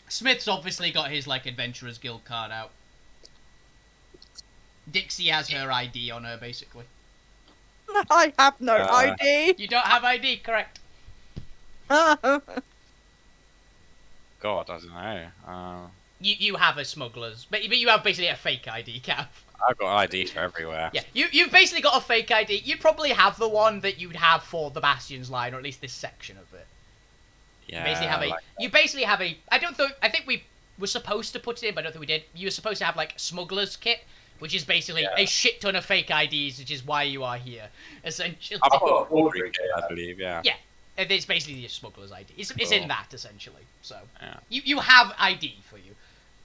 Smith's obviously got his, like, Adventurous Guild card out. Dixie has her ID on her, basically. I have no ID. You don't have ID, correct. God, I don't know. You have a smuggler's, but you have basically a fake ID, Cav. I've got ID for everywhere. Yeah, you've basically got a fake ID. You'd probably have the one that you'd have for the Bastion's line, or at least this section of it. Yeah. You basically have a. I think we were supposed to put it in, but I don't think we did. You were supposed to have like smuggler's kit, which is basically a shit ton of fake IDs, which is why you are here, essentially. I've got 4K, I believe. Yeah. Yeah. It's basically your smuggler's ID. It's in Cool. that, essentially. So, Yeah. you have ID for you.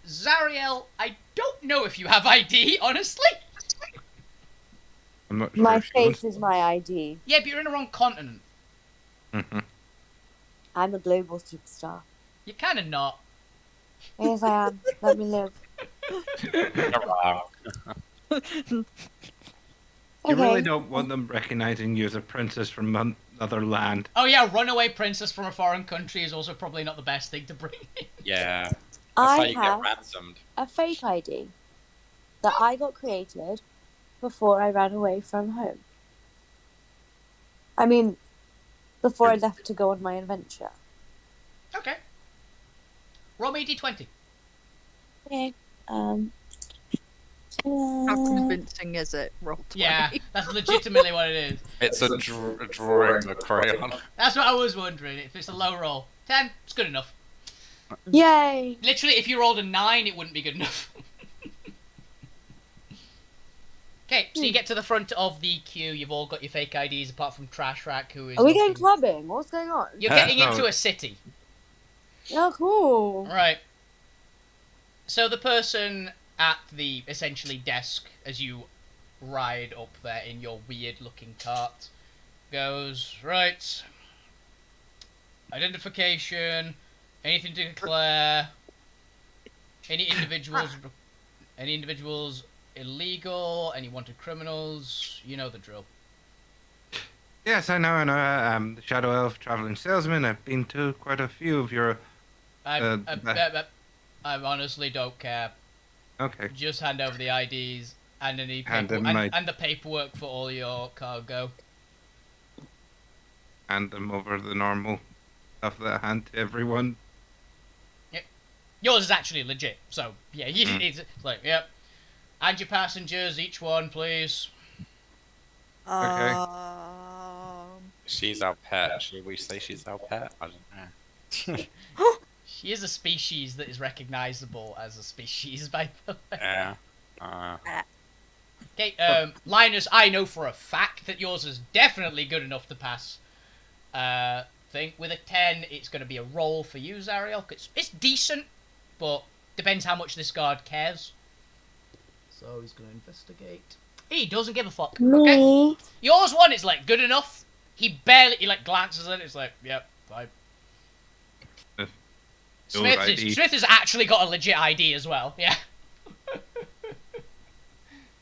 Zariel, I don't know if you have ID, honestly. I'm not sure My if she wants- face is my ID. Yeah, but you're in the wrong continent. Mhm. I'm a global superstar. You're kind of not. Yes, I am. Let me live. Wow. You really Okay. don't want them recognizing you as a princess from another land. Oh yeah, runaway princess from a foreign country is also probably not the best thing to bring in. Yeah. That's how I you get have ransomed. a fake ID that I got created before I ran away from home. I mean, before I left to go on my adventure. Okay. Roll me a d20. Okay. How convincing is it, Roll 20? Yeah, that's legitimately what it is. It's a drawing of crayon. That's what I was wondering. If it's a low roll, 10, it's good enough. Yay! Literally, if you rolled a 9, it wouldn't be good enough. Okay, so you get to the front of the queue. You've all got your fake IDs, apart from Trash Rack, who is. Are we going looking- clubbing? What's going on? You're getting No. into a city. Oh, cool. Right. So the person at the essentially desk, as you ride up there in your weird-looking cart, goes, right. Identification. Anything to declare. Any individuals illegal. Any wanted criminals. You know the drill. Yes, I know. The Shadow Elf traveling salesman. I've been to quite a few of your. I honestly don't care. Okay. Just hand over the IDs and any Hand paper- them my- and the paperwork for all your cargo. Hand them over the normal stuff that I hand to everyone. Yours is actually legit, so yeah, Mm. it's like, yep. And your passengers, each one, please. Okay. She's our pet. Should we say she's our pet? I don't know. She is a species that is recognizable as a species, by the way. Yeah. Okay, Linus, I know for a fact that yours is definitely good enough to pass. Thing with a 10, it's going to be a roll for you, Zariel. It's decent, but depends how much this guard cares. So he's going to investigate. He doesn't give a fuck. Okay, Me. yours one is like good enough. He like glances at it. It's like, yep, fine. Smith ID. Smith has actually got a legit ID as well. Yeah.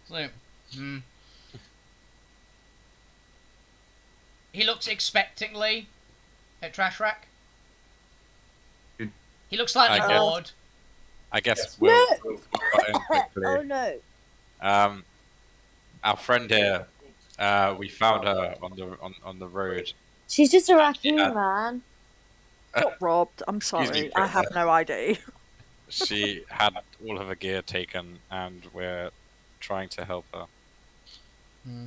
So, He looks expectantly at Trash Rack. Good. He looks slightly I guess. bored. I guess we'll got in quickly. Oh no. Our friend here, we found her on the road. She's just a raccoon, Yeah. man. Got robbed. I'm Excuse me, sorry. I have no ID. She had all of her gear taken, and we're trying to help her.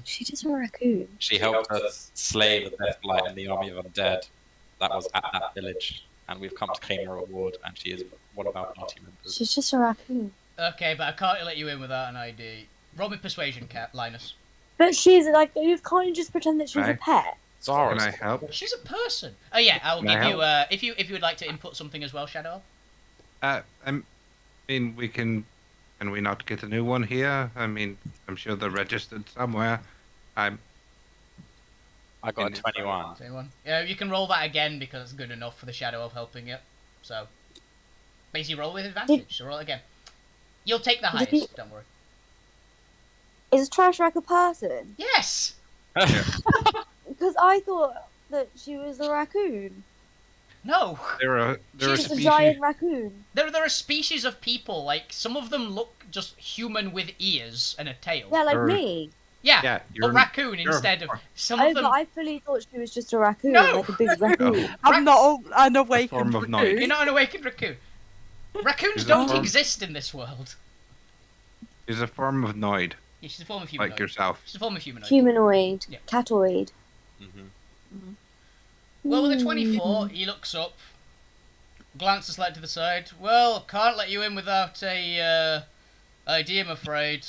She's just a raccoon. She helped us slay the Death Blight and the army of undead that was at that village, and we've come to claim her reward, and she is one of our party members. She's just a raccoon. Okay, but I can't let you in without an ID. Roll me persuasion, Linus. But she's like, you can't just pretend that she's a Right. pet. Can I help? She's a person. Oh yeah, I'll Can I give you. If you would like to input something as well, Shadow. I mean, can we not get a new one here? I mean, I'm sure they're registered somewhere. I got a 21. Anyone? Yeah, you can roll that again because it's good enough for the Shadow of helping you. So basically, roll with advantage. So roll it again. You'll take the Did he- highest. Don't worry. Is Trash Rack a person? Yes. Because I thought that she was a raccoon. No. They're a She's a species. giant raccoon. There are species of people, like, some of them look just human with ears and a tail. Yeah, like Or- me. Yeah, Yeah, a you're- raccoon you're- instead of... Some Oh, of them... but I fully thought she was just a raccoon, No! like a big raccoon. I'm not an awakened form of raccoon. You're not an awakened raccoon. Raccoons Is it don't form- exist in this world. Is a form of Noid, Yeah, she's a form of humanoid. like yourself. She's a form of humanoid. Humanoid. Yeah. Catoid. Mm-hmm. Well, with a 24, he looks up, glances slightly to the side. Well, can't let you in without a ID, I'm afraid.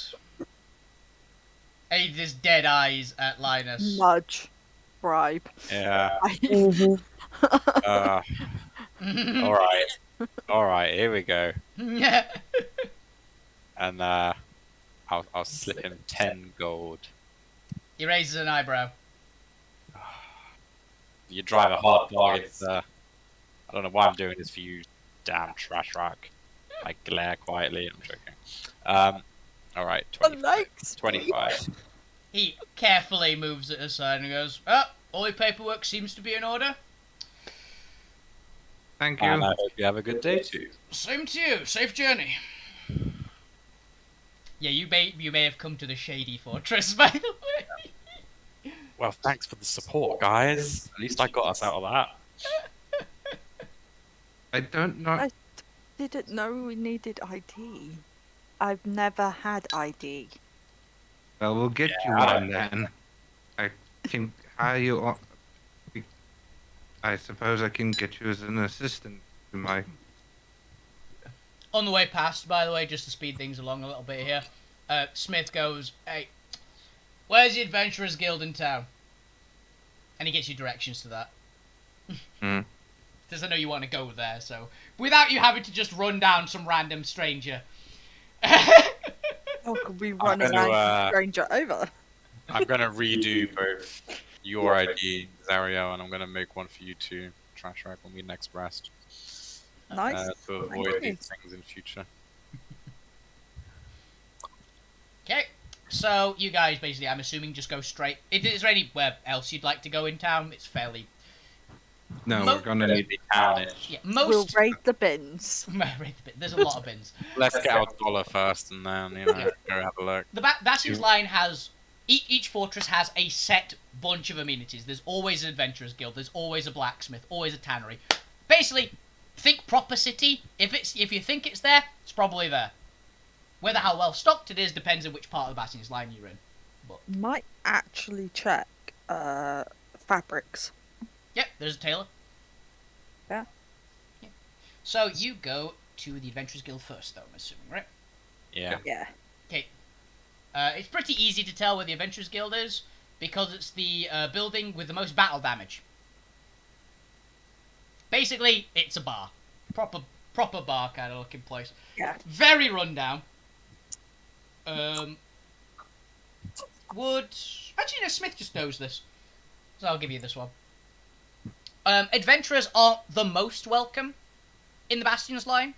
And he just dead eyes at Linus. Nudge. bribe. Yeah. Mhm. Uh, all right. All right. Here we go. And I'll slip him 10 gold. He raises an eyebrow. You drive a hard bargain, sir. I don't know why I'm doing this for you, damn trash rock. I glare quietly. I'm joking. All right. 25. He carefully moves it aside and goes, "Oh, all your paperwork seems to be in order. Thank you. And I hope you have a good day too. Same to you. Safe journey." Yeah, you may have come to the Shady Fortress, by the way. Well, thanks for the support, guys. At least I got us out of that. I don't know. I didn't know we needed ID. I've never had ID. Well, we'll get you I one then. I can hire you on. I suppose I can get you as an assistant to my. On the way past, by the way, just to speed things along a little bit here, Smith goes, "Hey, where's the Adventurous Guild in town?" And he gets you directions to that. Because I know you want to go there, so without you having to just run down some random stranger. How could we run gonna, a stranger over? I'm gonna redo both your ID, Zario, and I'm gonna make one for you too, Trash Rack, when we next rest. Nice. To avoid Thank you. these things in future. Okay, so you guys basically, I'm assuming, just go straight. Is there anywhere else you'd like to go in town? It's fairly. No, Mo- we're gonna need. Maybe townish. Yeah, We'll most. raid the bins. There's a lot of bins. Let's get our dollar first, and then go have a look. The Bastion's line has each fortress has a set bunch of amenities. There's always an Adventurous Guild. There's always a blacksmith. Always a tannery. Basically, think proper city. If you think it's there, it's probably there. Whether how well stocked it is depends on which part of the Bastion's line you're in. But Might actually check fabrics. yep, there's a tailor. Yeah. So you go to the Adventurous Guild first, though. I'm assuming, right? Yeah. Yeah. Okay. It's pretty easy to tell where the Adventurous Guild is because it's the building with the most battle damage. Basically, it's a bar, proper bar kind of looking place. Yeah. Very rundown. Actually, no, Smith just knows this, so I'll give you this one. Adventurers aren't the most welcome in the Bastion's line.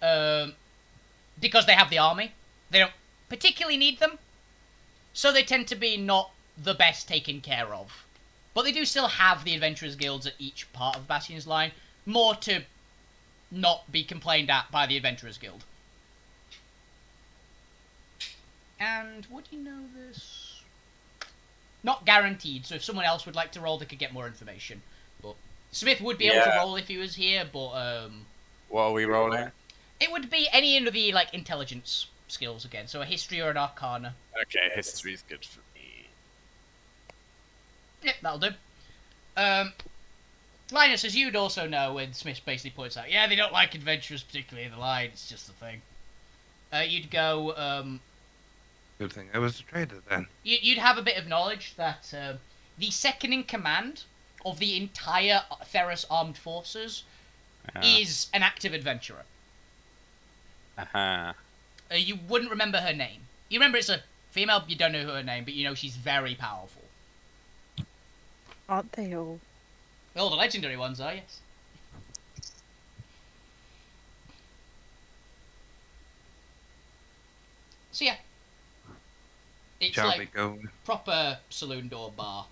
Because they have the army. They don't particularly need them. So they tend to be not the best taken care of. But they do still have the Adventurers Guilds at each part of Bastion's line. More to not be complained at by the Adventurers Guild. And would you know this? Not guaranteed, so if someone else would like to roll, they could get more information. But Smith would be able to roll if he was here, but What are we rolling? it would be any of the like intelligence skills again, so a history or an arcana. Okay, history's good for me. Yep, that'll do. Linus, as you'd also know, when Smith basically points out, yeah, they don't like adventurers particularly in the line, it's just a thing. You'd go, Good thing I was a trader then. you'd have a bit of knowledge that the second in command of the entire Theros Armed Forces is an active adventurer. Uh-huh. You wouldn't remember her name. You remember it's a female, you don't know her name, but you know she's very powerful. Aren't they all? All the legendary ones are, yes. So yeah. It's Shall we like go? proper saloon door bar.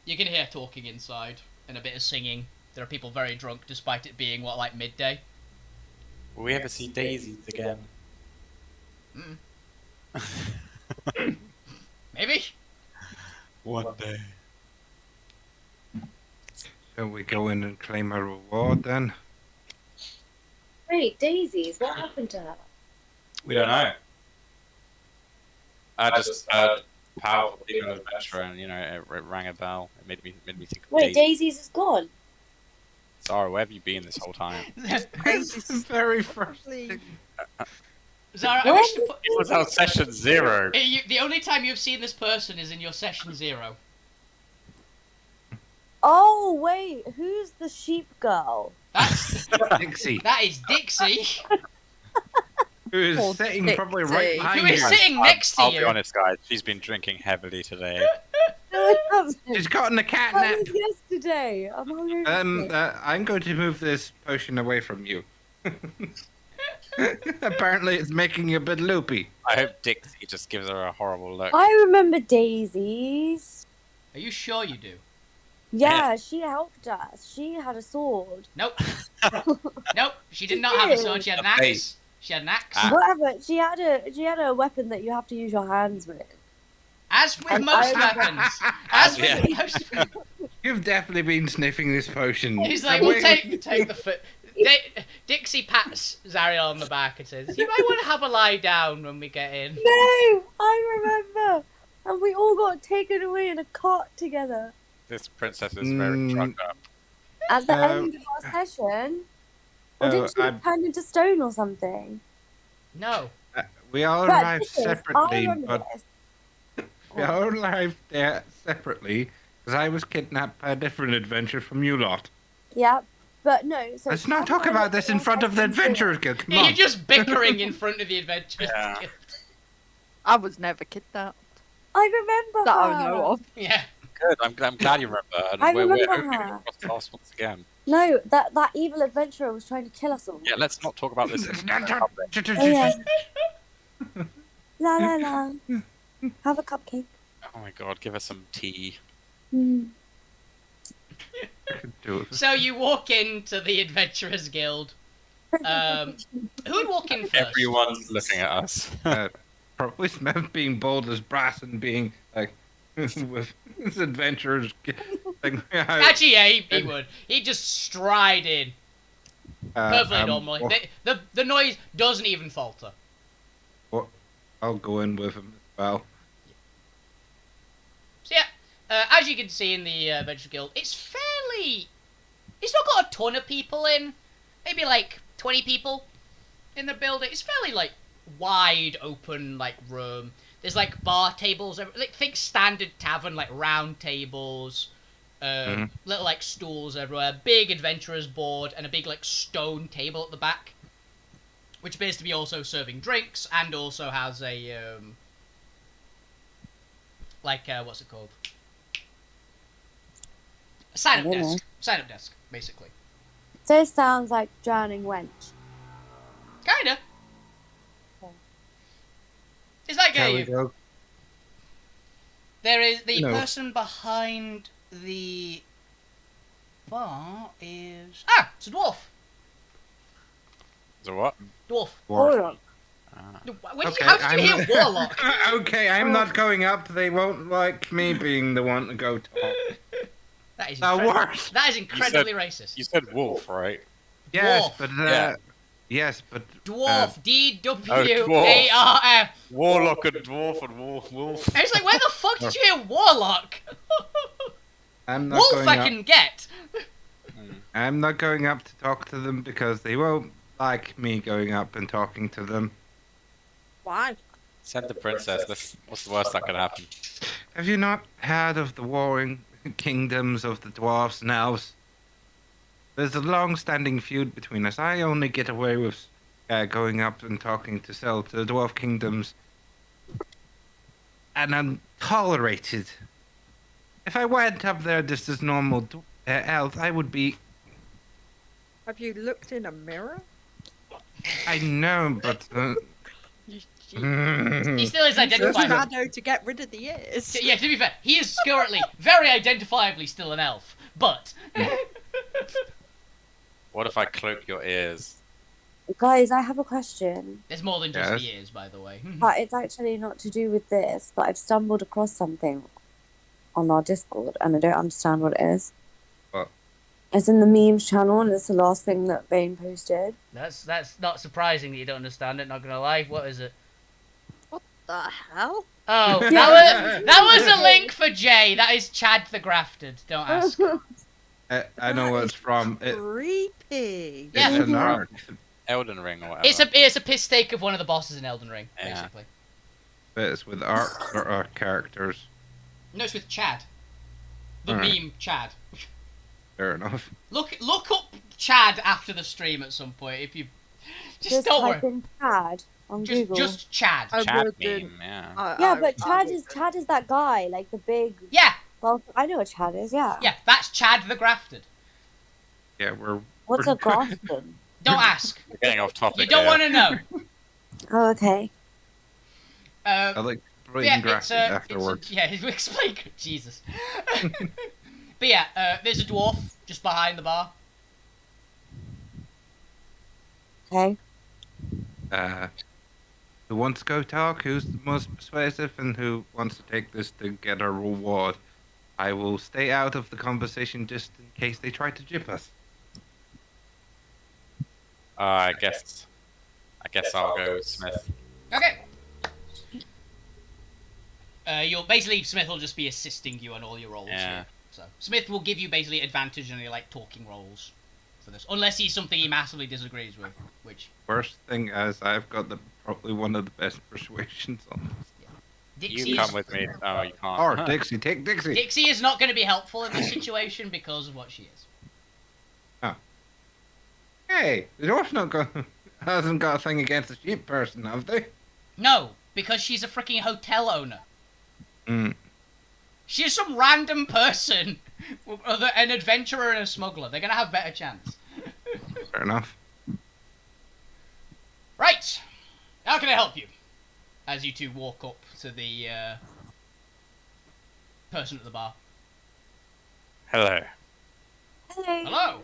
You can hear talking inside and a bit of singing. There are people very drunk despite it being, what, like midday? Will we ever see daisies again? Maybe? One day. Shall we go in and claim a reward then? Wait, Daisies, what happened to her? We don't know. I just heard powerful female adventurer, and it rang a bell. It made me think of Wait, Daisy. Daisies is gone. Sorry, where have you been this whole time? It's the very first thing. Zara, I What? wish to put... It was our session 0. The only time you've seen this person is in your session 0. Oh wait, who's the sheep girl? That's Dixie, that is Dixie, who is Poor sitting probably right Dixie. behind who is you. sitting next to I'll you. be honest, guys. She's been drinking heavily today. No, I haven't. She's gotten a That catnap. was yesterday. I'm hungover. I'm going to move this potion away from you. Apparently, it's making you a bit loopy. I hope Dixie just gives her a horrible look. I remember daisies. Are you sure you do? Yeah, she helped us. She had a sword. Nope. Nope. She did She not have a did. sword. She had an Okay. axe. She had an axe. Whatever. She had a weapon that you have to use your hands with. As with And most I- weapons. As Yeah. with most. You've definitely been sniffing this potion. He's like, I'm we'll waiting- take the foot. Dixie pats Zariel on the back and says, "You might want to have a lie down when we get in." No, I remember. And we all got taken away in a cart together. This princess is very drugged up. At the Uh, end of our session. Or no, didn't she I'm- turn into stone or something? No. We all But arrived this is- I separately, remember but this. we all arrived there separately because I was kidnapped by a different adventure from you lot. Yeah, but no. So Let's not after talk I about looked this at in our front of the sessions here- Adventurers Guild. Come You're on. just bickering in front of the Adventurers Yeah. Guild. I was never kidnapped I remember that her. I know of. Yeah. Good. I'm glad you remember. And I we're remember hoping her. to cross paths once again. No, that evil adventurer was trying to kill us all. Yeah, let's not talk about this. In public. Oh, yeah. La la la. Have a cupcake. Oh my god, give us some tea. Mm. Do it. So you walk into the Adventurers Guild. Who would walk in first? Everyone's looking at us. Probably Smith being bold as brass and being like with this adventurers thing. Actually, yeah, he would. He'd just stride in. Perfectly normal. The noise doesn't even falter. I'll go in with him as well. So yeah, as you can see in the Adventurers Guild, it's fairly... It's not got a ton of people in. Maybe like 20 people in the building. It's fairly like wide open like room. There's like bar tables, like think standard tavern like round tables, little like stools everywhere, big adventurers board and a big like stone table at the back, which appears to be also serving drinks and also has a what's it called? A sign up desk. Sign up desk, basically. This sounds like drowning wench. Kinda. It's like Shall a... we go? There is the No. person behind the bar is... Ah! It's a dwarf. So what? Dwarf. Warlock. Okay, How did you hear warlock? Okay, I'm not going up. They won't like me being the one to go top. That is The incredible. worst. That is incredibly racist. You said wolf, right? Yes, Dwarf. but Yeah. yes, but Dwarf. D-W-A-R-F. Warlock and dwarf and wolf. I was like, where the fuck did you hear warlock? I'm not Wolf going I up. can get. I'm not going up to talk to them because they won't like me going up and talking to them. Why? Send the princess. What's the worst that could happen? Have you not heard of the warring kingdoms of the dwarves and elves? There's a long-standing feud between us. I only get away with going up and talking to the dwarf kingdoms, and I'm tolerated. If I went up there just as normal elf, I would be. Have you looked in a mirror? I know, but. He still is Use identified. shadow to get rid of the ears. Yeah, to be fair, he is currently very identifiably still an elf, but What if I cloak your ears? Guys, I have a question. there's more than just Yes. the ears, by the way. But it's actually not to do with this, but I've stumbled across something on our Discord and I don't understand what it is. What? It's in the memes channel and it's the last thing that Bane posted. That's not surprising that you don't understand it. Not gonna lie. What is it? What the hell? Oh, Yeah. that was a link for Jay. That is Chad the Grafted. Don't ask. I know what it's from. Creepy. Yeah. It's an art. Elden Ring or whatever. It's a piss take of one of the bosses in Elden Ring, Yeah. basically. But it's with art or characters. No, it's with Chad. The Alright. meme Chad. Fair enough. Look up Chad after the stream at some point if you. Just don't type worry. in Chad on Google. Just Chad. I Chat wouldn't. meme, yeah. Yeah, I but Chad wouldn't. is that guy, like the big. Yeah, Well, I know what Chad is. Yeah. yeah, that's Chad the Grafted. Yeah, we're. What's we're a Grafton? Don't ask. We're getting off topic. You don't here. want to know. Oh, okay. I like But yeah, brain grafted afterwards. yeah, explain. Jesus. But yeah, there's a dwarf just behind the bar. Okay. Who wants to go talk? Who's the most persuasive and who wants to take this to get a reward? I will stay out of the conversation just in case they try to jip us. I guess I'll go with Smith. Okay. You'll basically Smith will just be assisting you on all your rolls. Yeah. Here. So Smith will give you basically advantage on your like talking rolls for this, unless he's something he massively disagrees with. Which Worst thing is I've got probably one of the best persuasions on this. Dixie You come is, with me. Oh, you can't. Or Dixie, take Dixie. Dixie is not going to be helpful in this situation because of what she is. Hey, the dwarf's not got, hasn't got a thing against the sheep person, have they? No, because she's a freaking hotel owner. Mm. She's some random person, an adventurer and a smuggler. They're gonna have better chance. Fair enough. Right, how can I help you? As you two walk up to the person at the bar. Hello. Hello. Hello.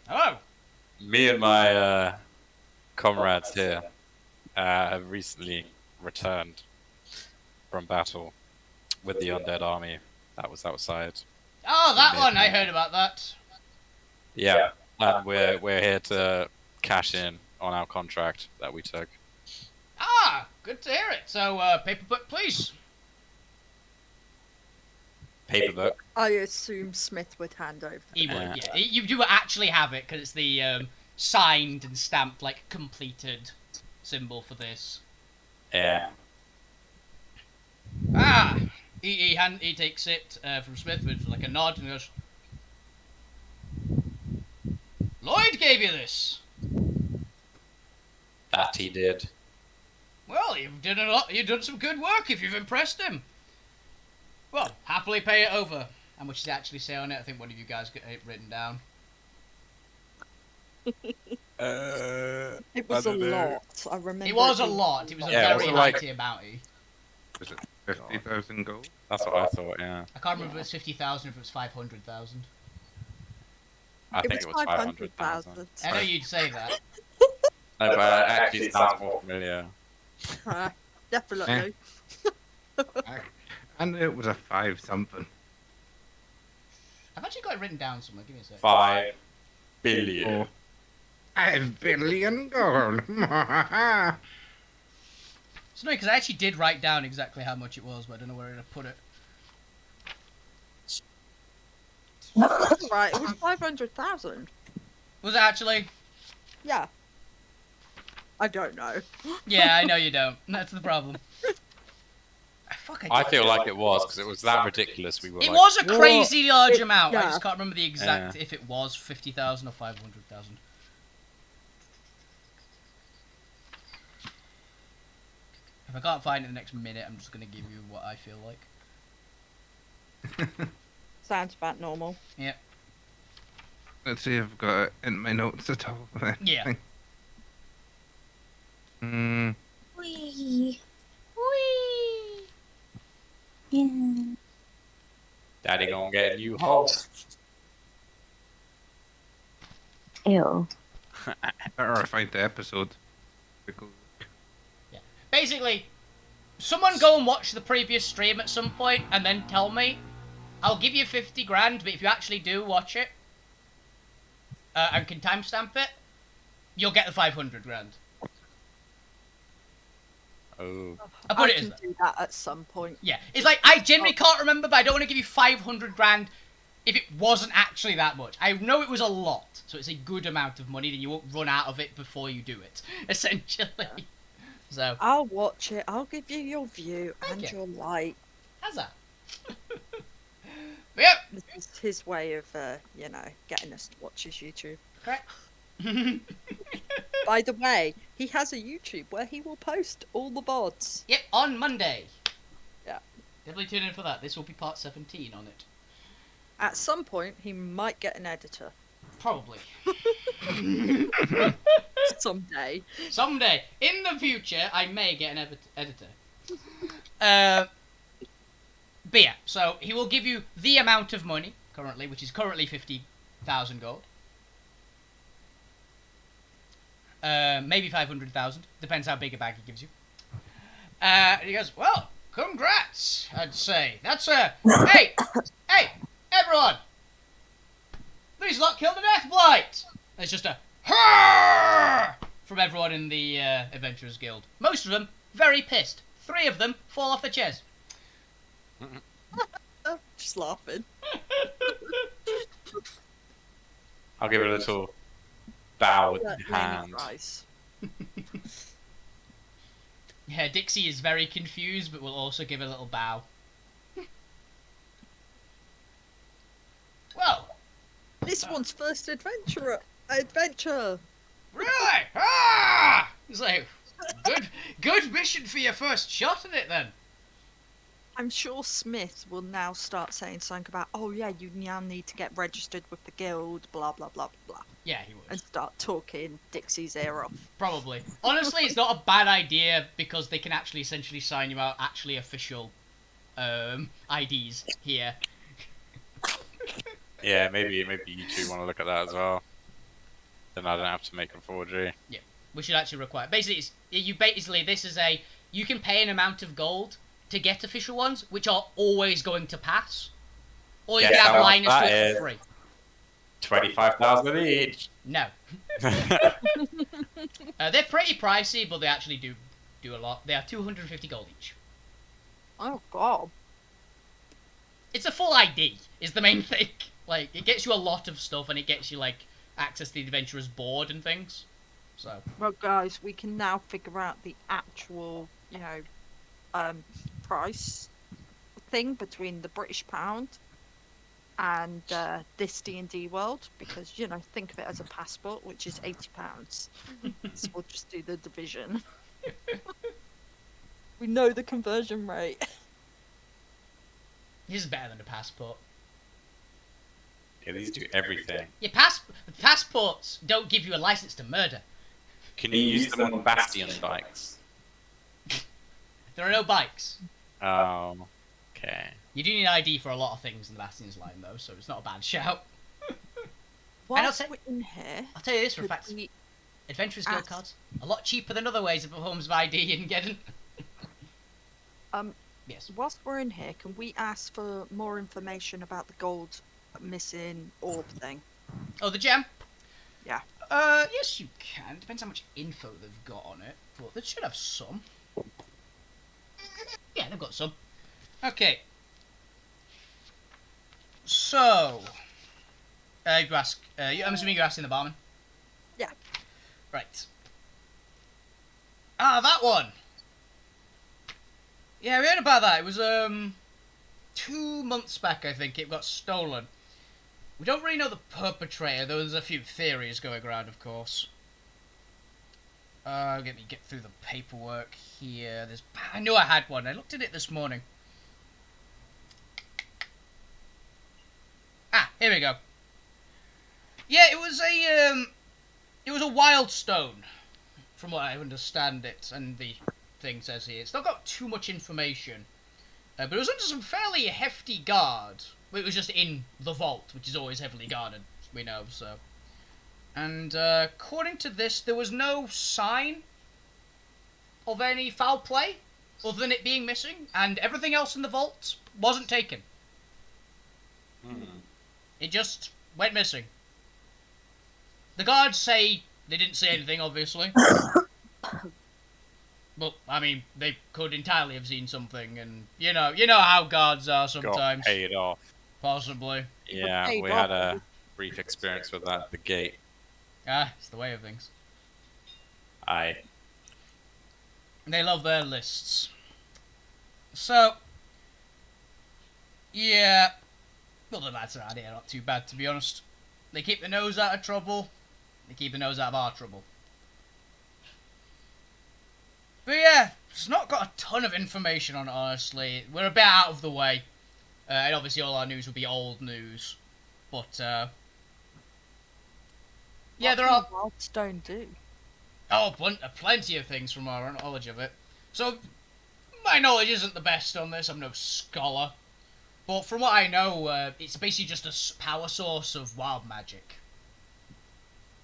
Hello. Me and my comrades here have recently returned from battle with the undead army that was outside. Oh, that one. I heard about that. Yeah, and we're here to cash in on our contract that we took. Ah, good to hear it. So, paper book, please. Paperbook. I assume Smith would hand over. He would, Yeah. yeah. You do actually have it because it's the signed and stamped, like completed symbol for this. Yeah. Ah, he takes it from Smith with like a nod and goes, Lloyd gave you this. That he did. Well, you've done some good work if you've impressed him. Well, happily pay it over. How much does it actually say on it? I think one of you guys got it written down. It was a lot. I remember. It was a being lot. It was a Yeah, very wasn't it like- mighty amounty. Is it 50,000 gold? That's what I thought. Yeah. I can't remember if it was 50,000 or if it was 500,000. I think was it was 500,000. 500,000. I know you'd say that. No, but it actually sounds more familiar. Definitely. And it was a 5 something. I've actually got it written down somewhere. Give me a sec. 5 billion. Oh. 5 billion gold. It's annoying because I actually did write down exactly how much it was, but I don't know where to put it. Right, it was 500,000. Was it actually? Yeah. I don't know. Yeah, I know you don't. That's the problem. Fuck, I feel like it was because it was that ridiculous. We were. It like, was a crazy large amount. I yeah. just can't remember the exact if it was 50,000 or 500,000. If I can't find it in the next minute, I'm just gonna give you what I feel like. Sounds about normal. Yep. Let's see if I've got it in my notes at all. Yeah. Hmm. Wee. Wee. Yeah. Daddy gonna get a new house. Ew. Better if I find the episode. Because Basically, someone go and watch the previous stream at some point and then tell me. I'll give you 50 grand, but if you actually do watch it and can timestamp it, you'll get the 500 grand. Oh. I put it can as that. do that at some point. Yeah, it's like I genuinely can't remember, but I don't want to give you 500 grand if it wasn't actually that much. I know it was a lot, so it's a good amount of money, then you won't run out of it before you do it, essentially. So, I'll watch it. I'll give you your view and Okay. your like. how's that? Yep. This is his way of, getting us to watch his YouTube. Correct. By the way, he has a YouTube where he will post all the VODs. Yep, on Monday. Yeah. Definitely tune in for that. This will be part 17 on it. At some point, he might get an editor. Probably. Someday. Someday. In the future, I may get an editor. But yeah, so he will give you the amount of money, currently, which is currently 50,000 gold. Maybe 500,000. Depends how big a bag he gives you. And he goes, well, congrats, I'd say. That's hey, everyone! These lot killed a deathblight! There's just a "Hurrah!" from everyone in the Adventurous Guild. Most of them very pissed. 3 of them fall off the chairs. Just laughing. I'll give it a little bow with my hand. Rice. Yeah, Dixie is very confused, but will also give a little bow. Well, This one's first adventure. really? Ah! It's like, good mission for your first shot at it, then. I'm sure Smith will now start saying something about, oh yeah, you now need to get registered with the guild, blah blah blah blah, Yeah, he would. and start talking Dixie's ear off. Probably. Honestly, it's not a bad idea because they can actually essentially sign you out actually official IDs here. Yeah, maybe you two want to look at that as well. Then I don't have to make a forgery. Yeah, we should actually require. Basically, this is you can pay an amount of gold to get official ones, which are always going to pass, or you Guess can how have much Linus that do it is? for free. 25,000 each. No, they're pretty pricey, but they actually do a lot. They are 250 gold each. Oh god. It's a full ID, is the main thing. Like, it gets you a lot of stuff, and it gets you, like, access to the Adventurer's board and things. So. Well, guys, we can now figure out the actual, price thing between the British pound and this D&D world, because, think of it as a passport, which is £80. So we'll just do the division. We know the conversion rate. This is better than a passport. Yeah, these do everything. Your passports don't give you a license to murder. Can you use them on Bastion bikes? There are no bikes. Oh, okay. You do need ID for a lot of things in the Bastion's line, though, so it's not a bad shout. Whilst we're in here, I'll tell you this for a could fact. we Adventurous Guild ask- cards, a lot cheaper than other ways of forms of ID in Geddon. Yes. whilst we're in here, can we ask for more information about the gold missing orb thing? Oh, the gem? Yeah. Yes, you can. Depends how much info they've got on it, but they should have some. Yeah, they've got some. Okay. So, you ask. I'm assuming you're asking the barman. Yeah. Right. Ah, that one. Yeah, we heard about that. It was 2 months back, I think. It got stolen. We don't really know the perpetrator, though there's a few theories going around, of course. Let me get through the paperwork here. I knew I had one. I looked at it this morning. Ah, here we go. Yeah, it was a wild stone, from what I understand it, and the thing says here. It's not got too much information, but it was under some fairly hefty guard. It was just in the vault, which is always heavily guarded, we know, so. And according to this, there was no sign of any foul play, other than it being missing, and everything else in the vault wasn't taken. It just went missing. The guards say they didn't say anything, obviously. But, I mean, they could entirely have seen something, and you know how guards are sometimes. Got paid off. Possibly. Yeah, paid we off. had a brief experience with that at the gate. Ah, it's the way of things. Aye. They love their lists. So, yeah. Well, the lads around here are not too bad, to be honest. They keep their nose out of trouble. They keep their nose out of our trouble. But yeah, it's not got a ton of information on it, honestly. We're a bit out of the way. And obviously all our news will be old news. But, yeah, there are... Wildstone do? Oh, plenty of things from our knowledge of it. So, my knowledge isn't the best on this. I'm no scholar. But from what I know, it's basically just a power source of wild magic.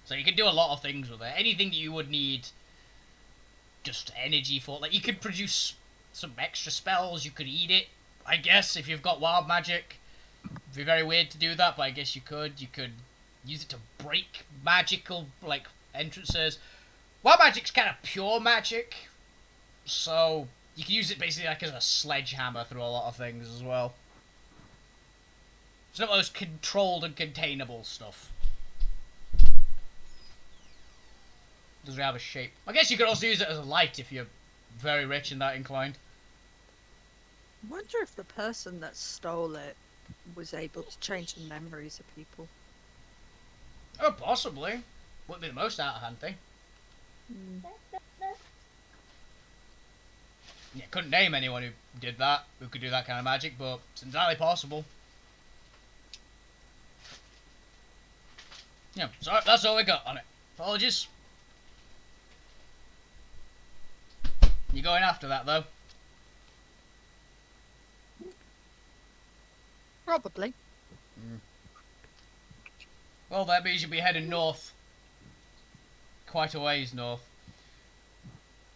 So you can do a lot of things with it. Anything that you would need just energy for. Like, you could produce some extra spells. You could eat it, I guess, if you've got wild magic. It'd be very weird to do that, but I guess you could. You could use it to break magical, like, entrances. Wild magic's kind of pure magic. So you can use it basically like as a sledgehammer through a lot of things as well. It's not those controlled and containable stuff. Doesn't have a shape. I guess you could also use it as a light if you're very rich and that inclined. I wonder if the person that stole it was able to change the memories of people. Oh, possibly. Wouldn't be the most out of hand thing. Yeah, couldn't name anyone who did that, who could do that kind of magic, but it's entirely possible. Yeah, so that's all we got on it. Apologies. You going after that, though? Probably. Well, that means you'll be heading north. Quite a ways north.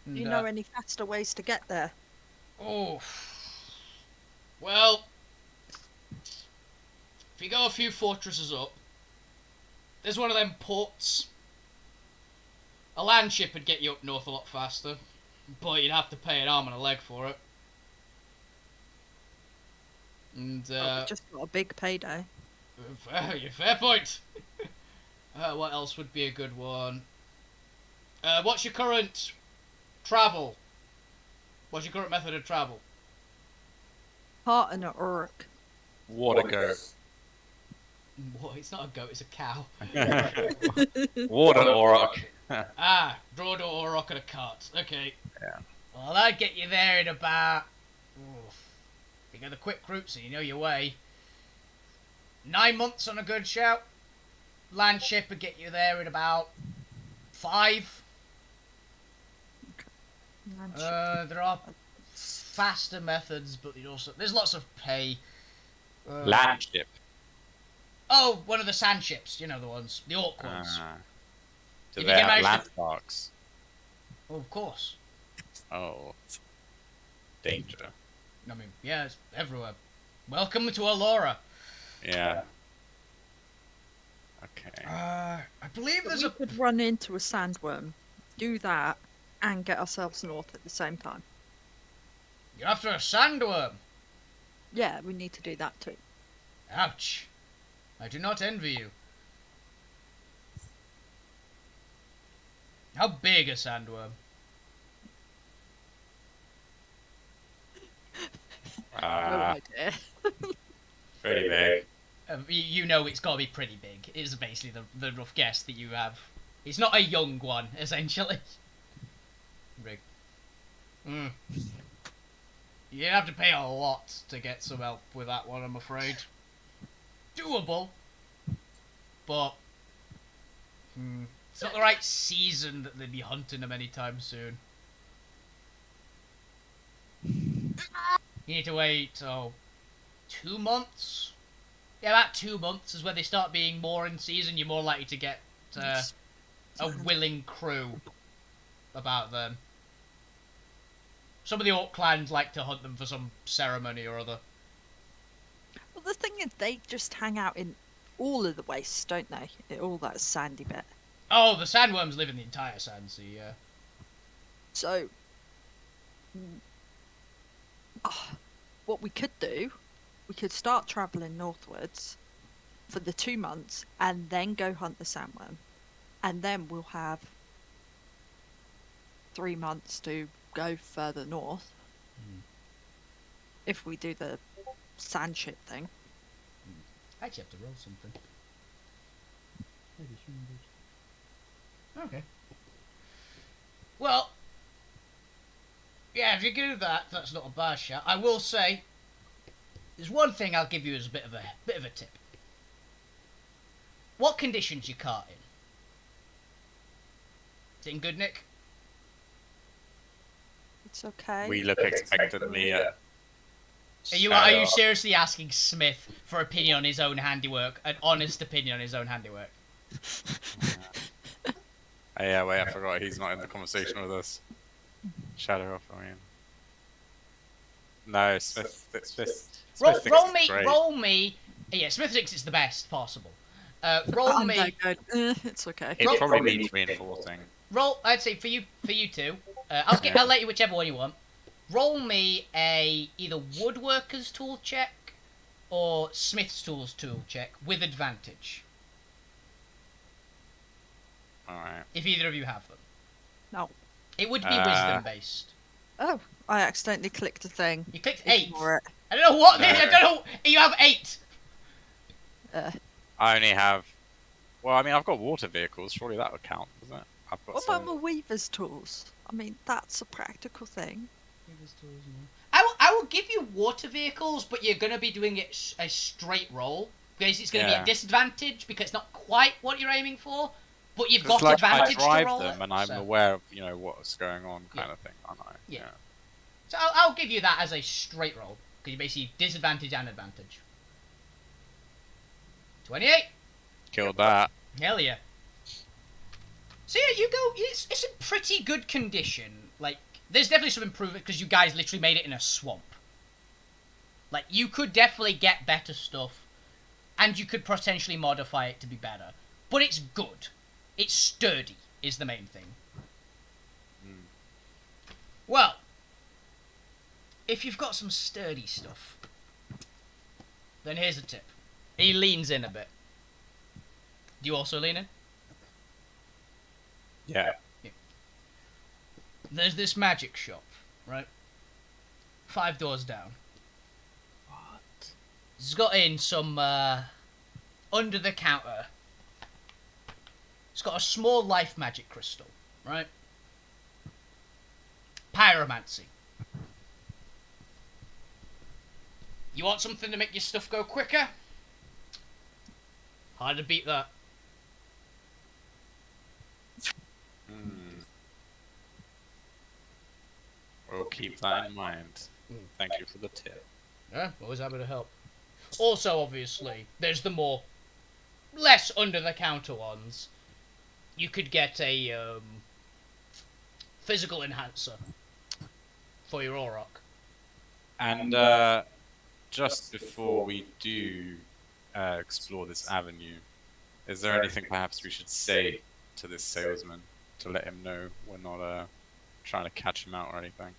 And, Do you know any faster ways to get there? Oh. Well, if you go a few fortresses up, there's one of them ports. A land ship would get you up north a lot faster, but you'd have to pay an arm and a leg for it. And, We've just got a big payday. Fair point. What else would be a good one? What's your current travel? What's your current method of travel? Heart and an Uruk. Water goat. What? It's not a goat, it's a cow. Water Orok. Draw to or rock at a cart. Okay. Yeah. Well, that'd get you there in about... If you go the quick route so you know your way. 9 months on a good shout. Land ship would get you there in about 5. There are faster methods, but there's lots of pay. Land ship. Oh, one of the sand ships. You know the ones, the orc ones. Do If they you can have manage land to- sparks? Oh, of course. Oh. Danger. I mean, yeah, it's everywhere. Welcome to Allura. Yeah. Okay. I believe there's We a... could run into a sandworm, do that, and get ourselves north at the same time. You're after a sandworm. Yeah, we need to do that too. Ouch. I do not envy you. How big a sandworm? No idea. Pretty big. You know it's got to be pretty big. Is basically the rough guess that you have. It's not a young one, essentially. Big. You'd have to pay a lot to get some help with that one, I'm afraid. Doable, but it's not the right season that they'd be hunting them anytime soon. You need to wait 2 months. Yeah, about 2 months is when they start being more in season. You're more likely to get a willing crew about them. Some of the orc clans like to hunt them for some ceremony or other. Well, the thing is, they just hang out in all of the wastes, don't they? All that sandy bit. Oh, the sandworms live in the entire sand sea, yeah. So, what we could do, we could start travelling northwards for the 2 months and then go hunt the sandworm. And then we'll have 3 months to go further north. If we do the sand ship thing. I actually have to roll something. Okay. Well, yeah, if you do that, that's not a bad shot. I will say, there's one thing I'll give you as a bit of a tip. What condition's your cart in? Is it in good nick? It's okay. We look expectantly at. Are you seriously asking Smith for opinion on his own handiwork? An honest opinion on his own handiwork? Oh, yeah, wait, I forgot he's not in the conversation with us. Shadow off, I mean. No, Smith Roll thinks it's great. roll me. Yeah, Smith thinks it's the best possible. Roll me. I'm good. It's okay. It probably needs reinforcing. I'd say for you two. I'll let you whichever one you want. Roll me a either woodworker's tool check or smith's tools tool check with advantage. Alright. If either of you have them. No. It would be wisdom based. Oh, I accidentally clicked a thing. You clicked 8. Ignore it. I don't know what. I don't know. You have 8. I only have. Well, I mean, I've got water vehicles. Surely that would count, doesn't it? I've got What some. about my weaver's tools? I mean, that's a practical thing. I will give you water vehicles, but you're going to be doing it a straight roll. Because it's going to be a disadvantage, because it's not quite what you're aiming for. But you've got advantage to roll I drive them, and I'm so. aware of, what's going on kind of thing, aren't I? Yeah. So I'll give you that as a straight roll. Because you basically disadvantage and advantage. 28. Killed that. Hell yeah. So yeah, you go. It's in pretty good condition. Like, there's definitely some improvement because you guys literally made it in a swamp. Like, you could definitely get better stuff, and you could potentially modify it to be better. But it's good. It's sturdy, is the main thing. Well, if you've got some sturdy stuff, then here's a tip. He leans in a bit. Do you also lean in? Yeah. There's this magic shop, right? 5 doors down. What? It's got in some, under the counter. It's got a small life magic crystal, right? Pyromancy. You want something to make your stuff go quicker? Hard to beat that. We'll keep that in mind. Thank you for the tip. Yeah, always happy to help. Also, obviously, there's the less under-the-counter ones. You could get a physical enhancer for your Auroch. And just before we do explore this avenue, is there anything perhaps we should say to this salesman to let him know we're not trying to catch him out or anything?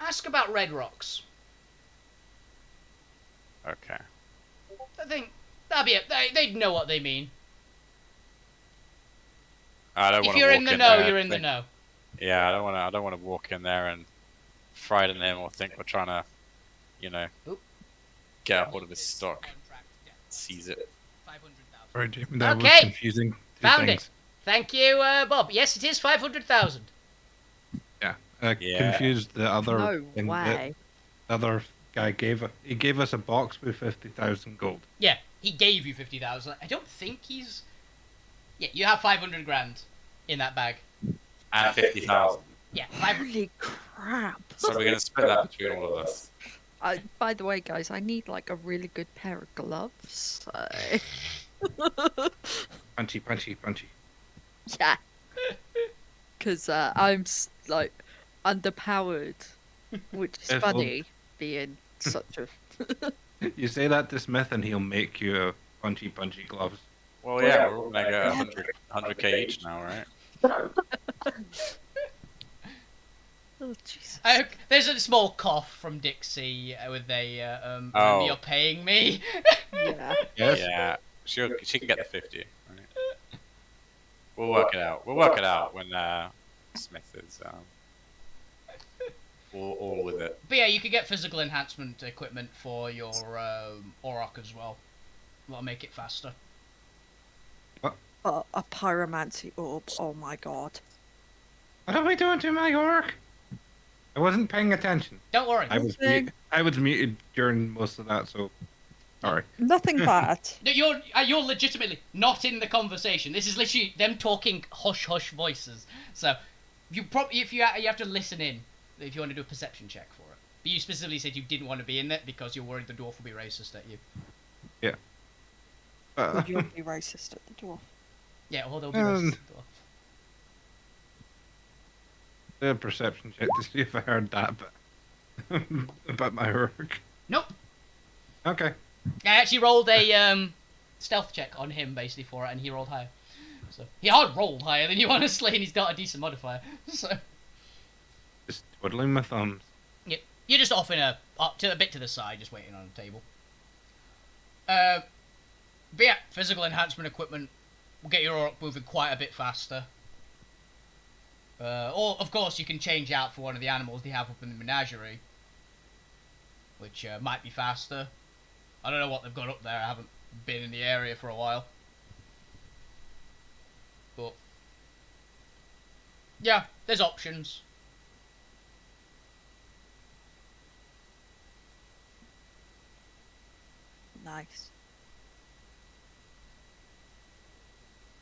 Ask about red rocks. Okay. I think that'd be it. They'd know what they mean. I don't If want you're to in walk the in know, there you're and in the think- know. Yeah, I don't want to walk in there and frighten him or think we're trying to, get a hold of his stock, seize it. Sorry, Jamie, that was Okay. confusing. Found things. it. Thank you, Bob. Yes, it is 500,000. Yeah. Yeah. Confused the other No thing that way. the other guy gave it. He gave us a box with 50,000 gold. Yeah, he gave you 50,000. I don't think he's. Yeah, you have 500 grand in that bag. And 50,000. Yeah, Holy crap. So we're going to split that between all of us. By the way, guys, I need like a really good pair of gloves. Punchy, punchy, punchy. Yeah. Because I'm like underpowered, which is If funny being such a. You say that to Smith and he'll make you a punchy, punchy gloves. Well, yeah, we're all going to get 100k each now, right? Oh, Jesus. There's a small cough from Dixie with a Oh. you're paying me. Yeah. Yes? Yeah, she can get the 50. Right? We'll work it out. We'll work it out when Smith is. or all with it? But yeah, you could get physical enhancement equipment for your Auroch as well. That'll make it faster. A pyromancy orb. Oh my god. What are we doing to my orc? I wasn't paying attention. Don't worry. I was muted during most of that, so sorry. Nothing bad. No, you're legitimately not in the conversation. This is literally them talking hush hush voices. So you have to listen in if you want to do a perception check for it. But you specifically said you didn't want to be in it because you're worried the dwarf will be racist at you. Yeah. Would you be racist at the dwarf? Yeah, or they'll be racist at the dwarf. The perception check to see if I heard that, but about my work. Nope. Okay. I actually rolled a stealth check on him basically for it, and he rolled higher. So he hard rolled higher than you honestly, and he's got a decent modifier. So Just twiddling my thumbs. yeah, you're just off in a bit to the side, just waiting on a table. But yeah, physical enhancement equipment will get your orc moving quite a bit faster. Or, of course, you can change out for one of the animals they have up in the menagerie, which might be faster. I don't know what they've got up there. I haven't been in the area for a while. But yeah, there's options. Nice.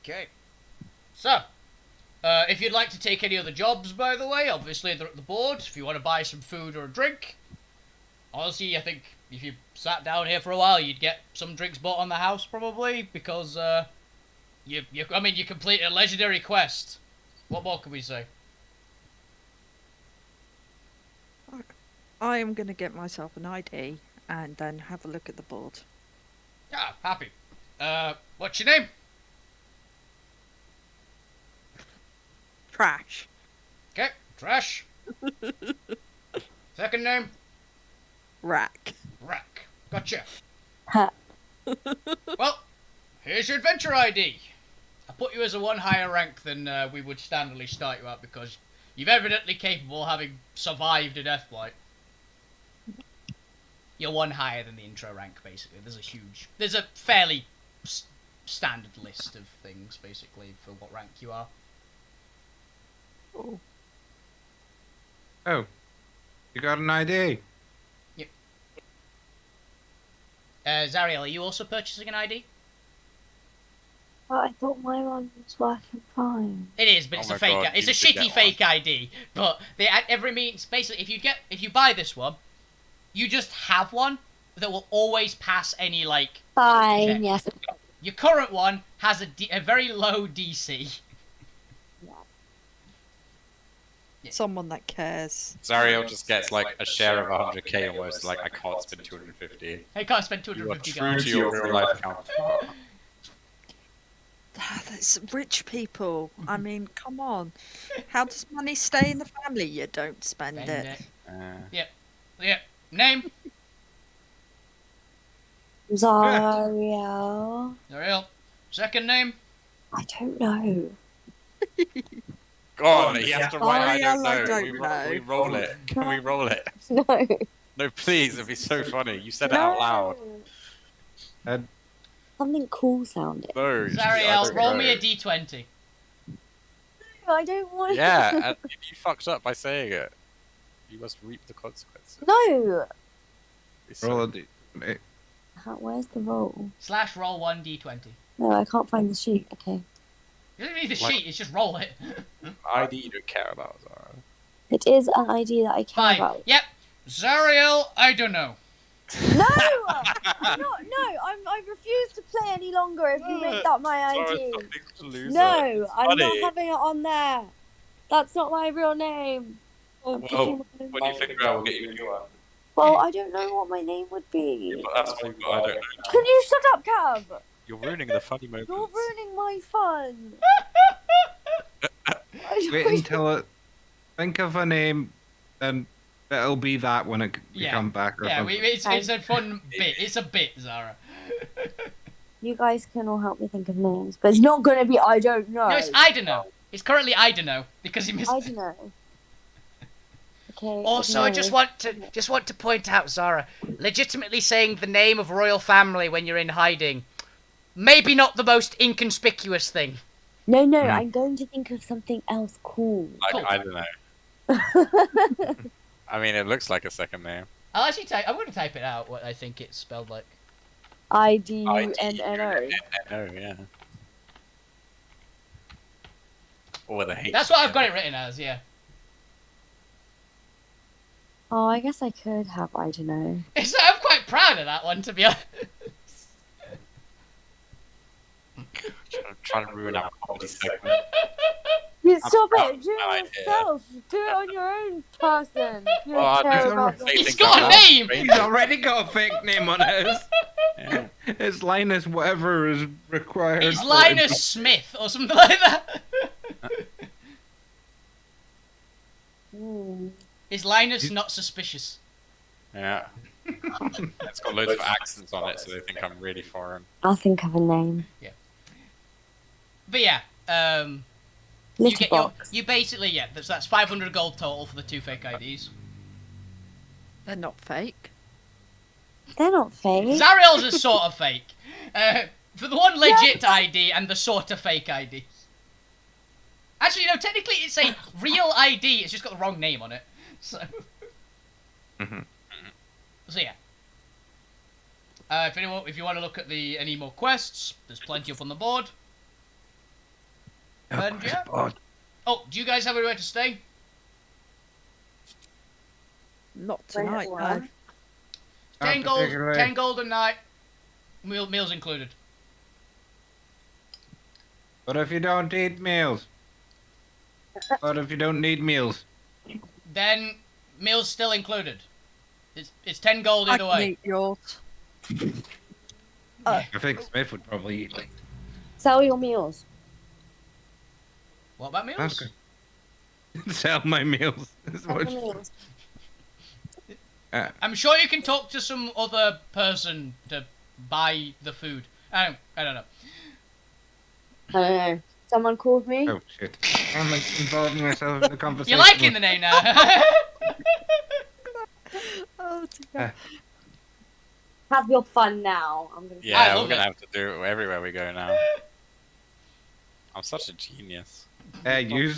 Okay. So, if you'd like to take any other jobs, by the way, obviously they're at the board. If you want to buy some food or a drink, honestly, I think if you sat down here for a while, you'd get some drinks bought on the house, probably, because you completed a legendary quest. What more can we say? I am going to get myself an ID and then have a look at the board. Ah, happy. What's your name? Trash. Okay, Trash. Second name? Rack. Rack. Gotcha. Ha. Well, here's your adventure ID. I put you as a one higher rank than we would standardly start you at because you've evidently capable of having survived a deathblight. You're one higher than the intro rank, basically. There's a fairly standard list of things, basically, for what rank you are. Oh, you got an ID? Yep. Zariel, are you also purchasing an ID? But I thought my one was working fine. It is, but it's a fake. God, It's a you should shitty get fake ID. But they at every means, basically, if you buy this one, you just have one that will always pass any check. Fine, yes. Your current one has a very low DC. Yeah. Someone that cares. Zariel just gets like a share of 100k almost, like I can't spend 250. I can't spend You are 250 true gold. to your real life counterpart. That's rich people. I mean, come on. How does money stay in the family? You don't spend it. Yep. Name? Zariel. Zariel. Second name? I don't know. Go on, he has to write Zariel, I I don't don't know. know. We roll it. Can we roll it? No. No, please, it'd be so funny. You said it out loud. Something cool sounded. No. Zariel, roll me a d20. I don't want Yeah, and if you fucked up by saying it, you must reap the consequences. No. It's Roll a so- d. Where's the roll? / roll 1 d20. No, I can't find the sheet. Okay. You don't need the Like- sheet, it's just roll it. ID you don't care about, Zara. It is an ID that I care Fine. about. Yep. Zariel, I don't know. No! I'm not. No, I refuse to play any longer if you make that my Zara's ID. something to lose. No, I'm not funny. having it on there. That's not my real name. I'm Well, picking my- when you figure out, we'll get you a new one. Well, I don't know what my name would be. Yeah, but that's why I don't know. Can you shut up, Cav? You're ruining the funny moments. You're ruining my fun. Wait until it. Think of a name, and it'll be that when it Yeah. come back or Yeah, something. it's a fun bit. It's a bit, Zara. You guys can all help me think of names, but it's not going to be I don't know. No, it's I don't know. It's currently I don't know because you missed I it. don't know. okay. Also, I just want to point out, Zara, legitimately saying the name of royal family when you're in hiding, maybe not the most inconspicuous thing. No, I'm going to think of something else cool. Cool. I don't know. I mean, it looks like a second name. I'll actually type. I'm going to type it out. What I think it's spelled like. IDUNNO. Oh yeah. Or with a H. That's what I've got it written as. Yeah. Oh, I guess I could have, I don't know. I'm quite proud of that one, to be honest. Trying to ruin our comedy segment. You stop proud it, of do my it yourself. Do it on your own person. You Well, I don't care don't about really them. He's think got I'm a name! that He's already got a fake name on his. Yeah. It's Linus whatever is required. It's for Linus it. Smith or something like that. Is Linus not suspicious? Yeah. It's got loads of accents on it, so they think I'm really foreign. I'll think of a name. But yeah, you Little get box. you basically that's 500 gold total for the 2 fake IDs. They're not fake. They're not fake. Zariel's is sort of fake. For the one legit ID and the sort of fake ID. Actually, no, technically it's a real ID, it's just got the wrong name on it. So, so yeah. If you want to look at any more quests, there's plenty up on the board. And yeah. Oh, do you guys have anywhere to stay? Not tonight, no. 10 gold, particularly. 10 gold a night. Meals included. But if you don't eat meals? What if you don't need meals? Then meals still included. It's 10 gold I either can way. eat yours. I think Smith would probably eat. Sell your meals. What about meals? That's good. Sell my meals. Is Sell what- your meals. I'm sure you can talk to some other person to buy the food. I don't know. I don't know. Someone called me. Oh shit! I'm like involving myself in the conversation. You're liking the name now. Oh dear. Have your fun now. I'm gonna. I Yeah, love we're gonna it. have to do it everywhere we go now. I'm such a genius. Hey, you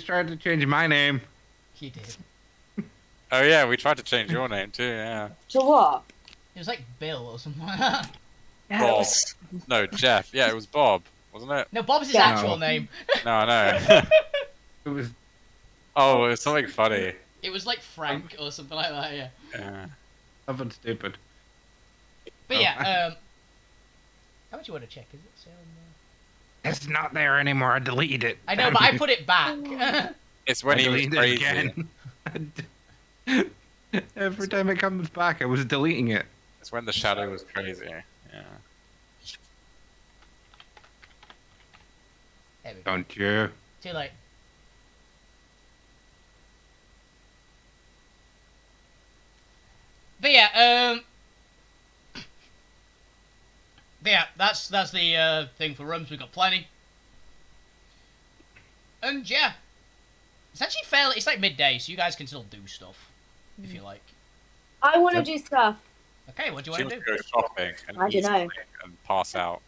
tried to change my name. He did. Oh yeah, we tried to change your name too. Yeah. To what? It was like Bill or something like that. Yeah, Bob. it was- No, Jeff. Yeah, it was Bob, wasn't it? No, Bob's his Yeah. actual name. No, I know. It was. Oh, it was something funny. It was like Frank or something like that, yeah. Yeah. Something stupid. But Oh. yeah, how much you want to check? Is it say on there? It's not there anymore. I deleted it. I know, but I put it back. It's when I he was deleted it crazy. again. Every time it comes back, I was deleting it. It's when the shadow was crazy. Yeah. There we go. Don't you? Too late. But yeah, that's the thing for rooms. We've got plenty. And yeah, it's actually fairly. It's like midday, so you guys can still do stuff if you like. I want to do stuff. Okay, what do you She want to wants do? to go shopping and I eat dunno. something and pass out.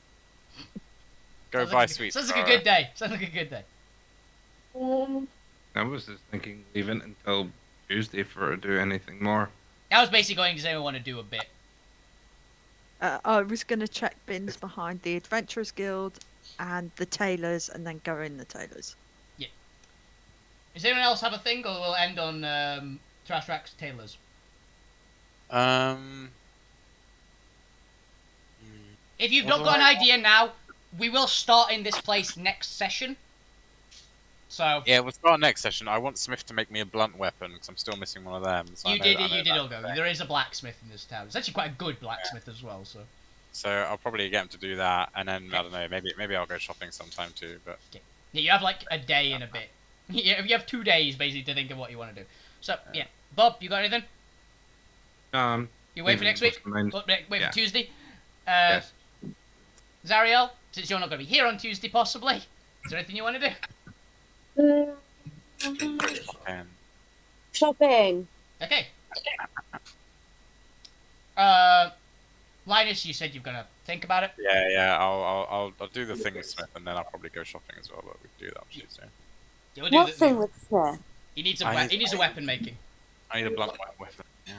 Go Sounds buy like sweets. Sounds like a good day. Sounds like a good day. I was just thinking leave it until Tuesday for to do anything more. I was basically going to say we want to do a bit. I was going to check bins behind the Adventurous Guild and the tailors, and then go in the tailors. Does anyone else have a thing, or we'll end on Trash Racks Tailors? If you've not got an idea now, we will start in this place next session. So Yeah, we'll start next session. I want Smith to make me a blunt weapon because I'm still missing one of them. So I you know did that- I know you did that all go. thing. There is a blacksmith in this town. It's actually quite a good blacksmith as well. So So I'll probably get him to do that, and then I don't know. Maybe I'll go shopping sometime too. But yeah, you have like a day and a bit. Yeah, you have 2 days basically to think of what you want to do. So yeah, Bob, you got anything? You wait for next week. Mind. Wait Yeah. for Tuesday. Yes. Zariel, since you're not going to be here on Tuesday, possibly, is there anything you want to do? and shopping. Okay. Linus, you said you're gonna think about it. Yeah. I'll do the thing with Smith, and then I'll probably go shopping as well. But we can do that on Tuesday. You'll do What the thing with Smith? He needs I- he needs a weapon making. I need a blunt weapon. Yeah.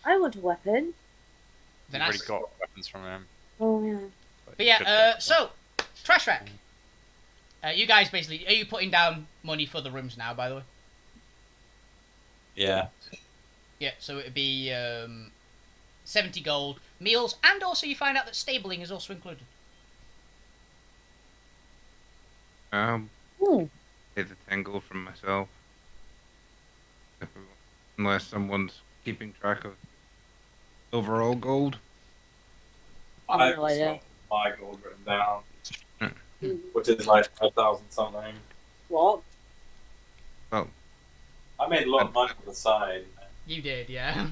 I want a weapon. Then I've already ask. got weapons from him. Oh yeah. But yeah, Good. so trash rack. You guys basically, are you putting down money for the rooms now? By the way. Yeah. Yeah. So it'd be 70 gold, meals, and also you find out that stabling is also included. Pay the 10 gold from myself. Unless someone's keeping track of overall gold. I've no idea. got my gold written down, Mm. which is like 5,000 something. What? Well, I made a lot of money on the side. You did, yeah.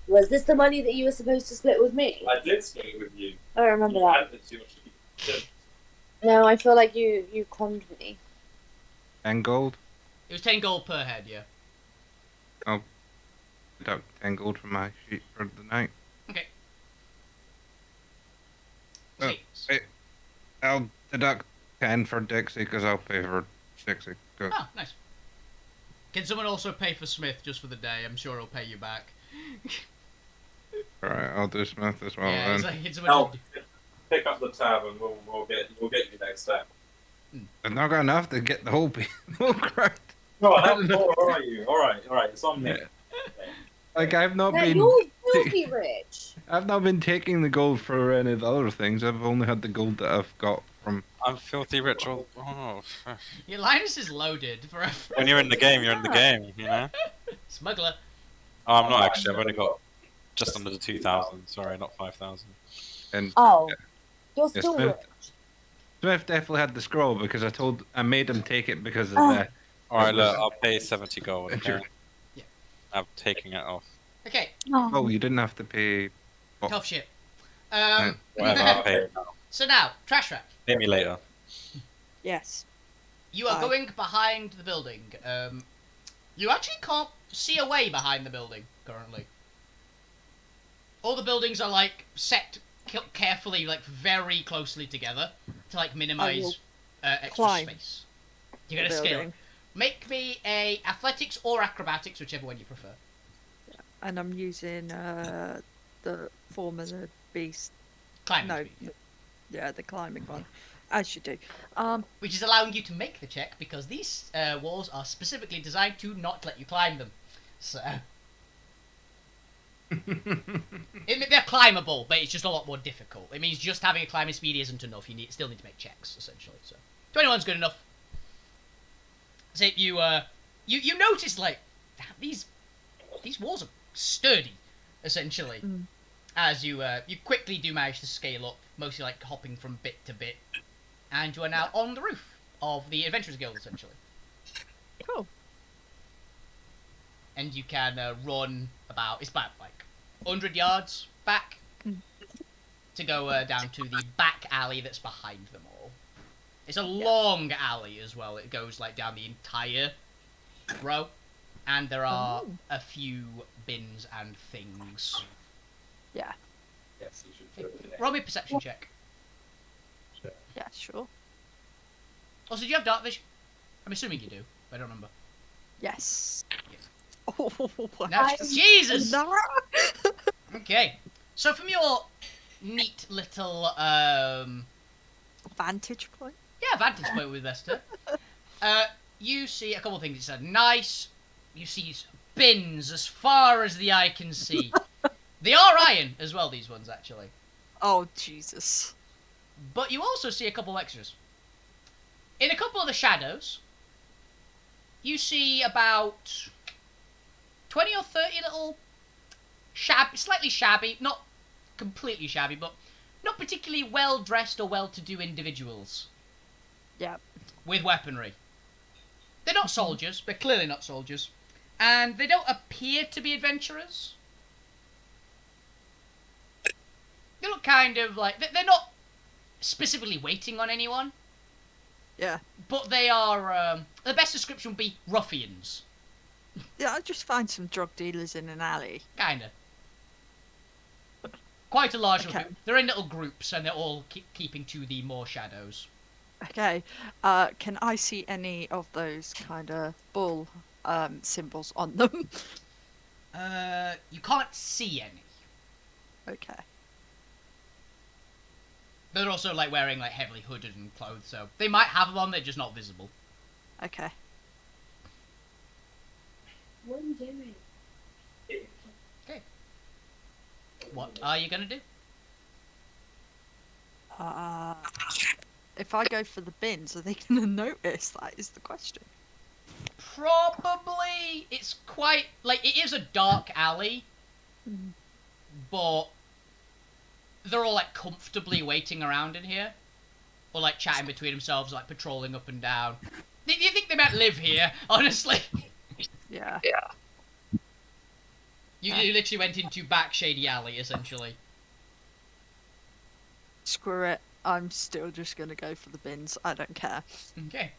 Was this the money that you were supposed to split with me? I did split it with you. I don't remember You that. had too much to keep. No, I feel like you conned me. 10 gold? It was 10 gold per head, yeah. I'll deduct 10 gold from my sheet for the night. Okay. Oh, Sweet. wait. I'll deduct 10 for Dixie because I'll pay for Dixie. Go. Oh, nice. Can someone also pay for Smith just for the day? I'm sure he'll pay you back. Alright, I'll do Smith as well yeah, then. it's No, pick up the tab and we'll get you next time. I've not got enough to get the whole people correct. No, how poor are you? All right, it's on me. Yeah. Like I've not No, been. you're filthy rich. I've not been taking the gold for any of the other things. I've only had the gold that I've got from. I'm filthy rich. Oh. Your Linus is loaded for a When you're in the game, you're in the game. You know. smuggler. Oh, I'm not actually. I've only got just under the 2,000. Sorry, not 5,000. And Oh, you're yeah, still Smith, rich. Smith definitely had the scroll because I made him take it because of Oh. the. All right, It was- look, I'll pay 70 gold. Okay? Yeah. I'm taking it off. Okay, Oh, you didn't have to pay. Oh. tough shit. Whatever, I'll pay it now. So now, trash rack. Pay me later. Yes. You are Aye. going behind the building. You actually can't see a way behind the building currently. All the buildings are like set carefully, like very closely together to like minimize extra climb space. You're gonna the scale. building. Make me a athletics or acrobatics, whichever one you prefer. And I'm using the form of the beast. Climbing No, speed, yeah, the climbing one, as you do. which is allowing you to make the check because these walls are specifically designed to not let you climb them. So they're climbable, but it's just a lot more difficult. It means just having a climbing speed isn't enough. You still need to make checks essentially. So 21's good enough. So you notice like damn, these walls are sturdy, essentially. Mm. As you quickly do manage to scale up, mostly like hopping from bit to bit, and you are now on the roof of the Adventurous Guild, essentially. Cool. And you can run it's about like 100 yards back Mm. to go down to the back alley that's behind them all. It's a long alley as well. It goes like down the entire row, and there are Oh. a few bins and things. Yeah. Yes, you should do it today. Roll me a perception check. Yeah, sure. Also, do you have dark vision? I'm assuming you do, but I don't remember. Yes. Yeah. Oh, Now, Jesus! no. Okay. So from your neat little Vantage point. yeah, vantage point with Vesta, you see a couple of things. It's a nice. You see bins as far as the eye can see. They are iron as well. These ones actually, Oh Jesus. but you also see a couple of extras. In a couple of the shadows, you see about 20 or 30 little slightly shabby, not completely shabby, but not particularly well dressed or well to do individuals. Yep. With weaponry. They're not soldiers, they're clearly not soldiers. And they don't appear to be adventurers. They look kind of like they're not specifically waiting on anyone, Yeah. but they are the best description would be ruffians. Yeah, I just find some drug dealers in an alley. Kinda. Quite a large Okay. group. They're in little groups, and they're all keeping to the more shadows. Okay. Can I see any of those kind of bull symbols on them? You can't see any. Okay. They're also like wearing like heavily hooded and clothes, so they might have them on. They're just not visible. Okay. What are you doing? What are you gonna do? If I go for the bins, are they going to notice? That is the question. Probably. It's quite like it is a dark alley, but they're all like comfortably waiting around in here, or like chatting between themselves, like patrolling up and down. Do you think they might live here? Honestly, Yeah. you literally went into back shady alley essentially. Screw it. I'm still just going to go for the bins. I don't care. Okay.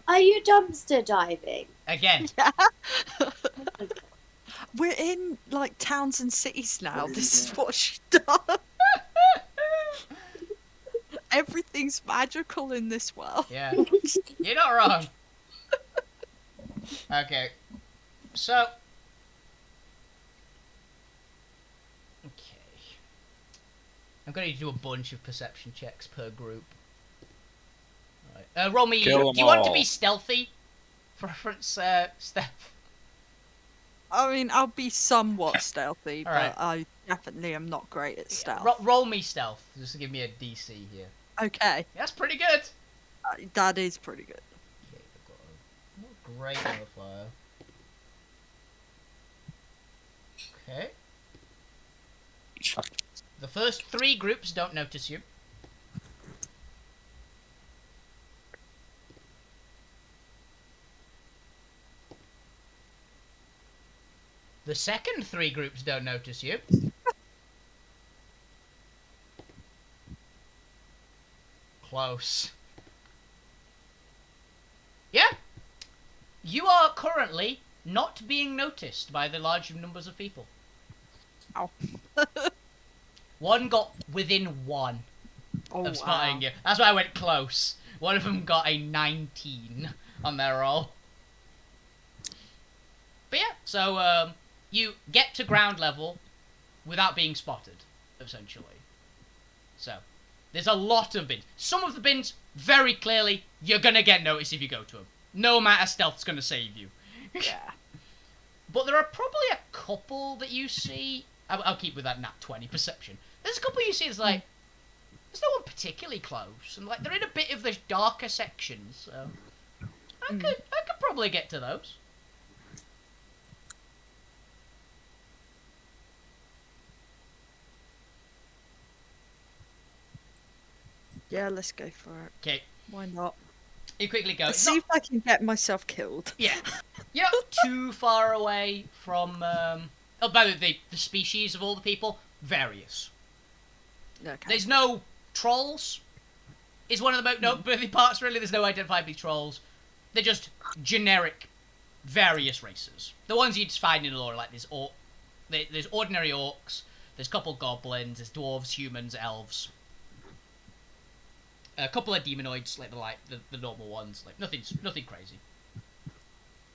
Are you dumpster diving? Again. We're in, like, towns and cities now. This is what she does. Everything's magical in this world. Yeah. You're not wrong. Okay. So. Okay. I'm going to do a bunch of perception checks per group. Right. Roll me. Kill Do 'em you want to all. be stealthy? Preference stealth. I mean, I'll be somewhat stealthy, but Alright. I definitely am not great at stealth. Roll me stealth, just to give me a DC here. Okay. That's pretty good. That is pretty good. Okay, I've got a great modifier. Okay. The first 3 groups don't notice you. The second 3 groups don't notice you. Close. Yeah. You are currently not being noticed by the large numbers of people. Ow. One got within 1 Oh, of spotting you. That's why I went close. One of them got a 19 on their roll. But yeah, so you get to ground level without being spotted, essentially. So, there's a lot of bins. Some of the bins, very clearly, you're gonna get noticed if you go to them. No amount of stealth's gonna save you. Yeah. But there are probably a couple that you see. I'll keep with that nat 20 perception. There's a couple you see that's like, there's no one particularly close, and like they're in a bit of the darker sections. So I could probably get to those. Yeah, let's go for it. Okay, Why not? you quickly go. Let's It's see not- if I can get myself killed. Yeah, you're not too far away from. Oh, by the way, the species of all the people, various. Okay. There's no trolls. Is one of the most noteworthy parts. Really, there's no identifiable trolls. They're just generic, various races. The ones you'd find in lore, like there's ordinary orcs. There's a couple goblins. There's dwarves, humans, elves. A couple of demonoids, like the normal ones. Like nothing crazy.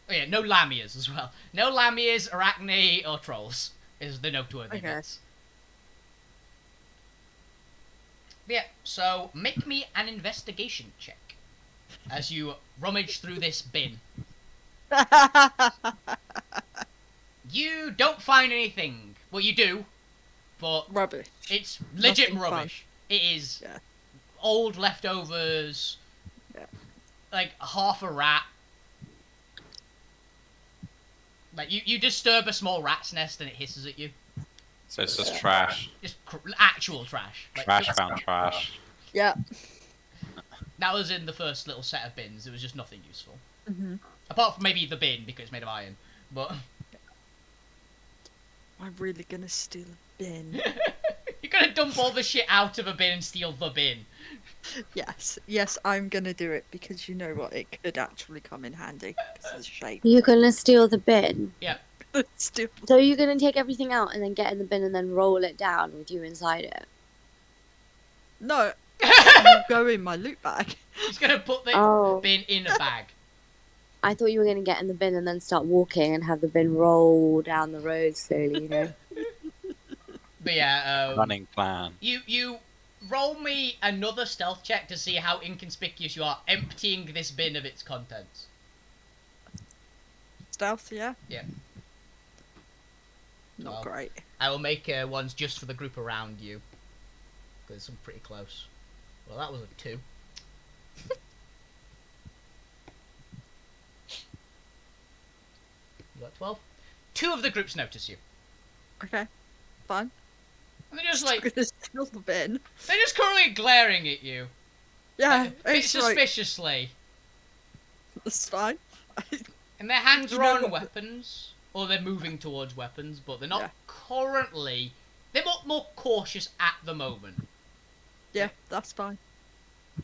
Oh yeah, no lamias as well. No lamias, arachne, or trolls is the noteworthy Okay. bits. Yeah, so make me an investigation check as you rummage through this bin. You don't find anything. Well, you do, but Rubbish. it's legit Nothing fun. rubbish. It is Yeah. old leftovers, Yeah. like half a rat. Like you disturb a small rat's nest and it hisses at you. So it's just trash. Just actual trash. Like, Trash found trash. Yeah. that was in the first little set of bins. There was just nothing useful. Mhm. Apart from maybe the bin, because it's made of iron. But I'm really gonna steal a bin. you're gonna dump all the shit out of a bin and steal the bin. Yes, I'm gonna do it because you know what? It could actually come in handy because of the shape. You're gonna steal the bin. Yeah. Still, So you're gonna take everything out and then get in the bin and then roll it down with you inside it. no, it will go in my loot bag. He's gonna put the Oh. bin in a bag. I thought you were gonna get in the bin and then start walking and have the bin roll down the road slowly, you know. But yeah, Running plan. you roll me another stealth check to see how inconspicuous you are emptying this bin of its contents. Stealth, yeah. Yeah. Not Well, great. I will make ones just for the group around you, because I'm pretty close. Well, that was a 2. You got 12. 2 of the groups notice you. Okay, fine. And they're just like, I'm gonna steal the bin. they're just currently glaring at you. Yeah, Like, a bit it's like, suspiciously. that's fine. And their hands You are know on what- weapons, or they're moving towards weapons, but they're not Yeah. currently. They're more cautious at the moment. Yeah, that's fine.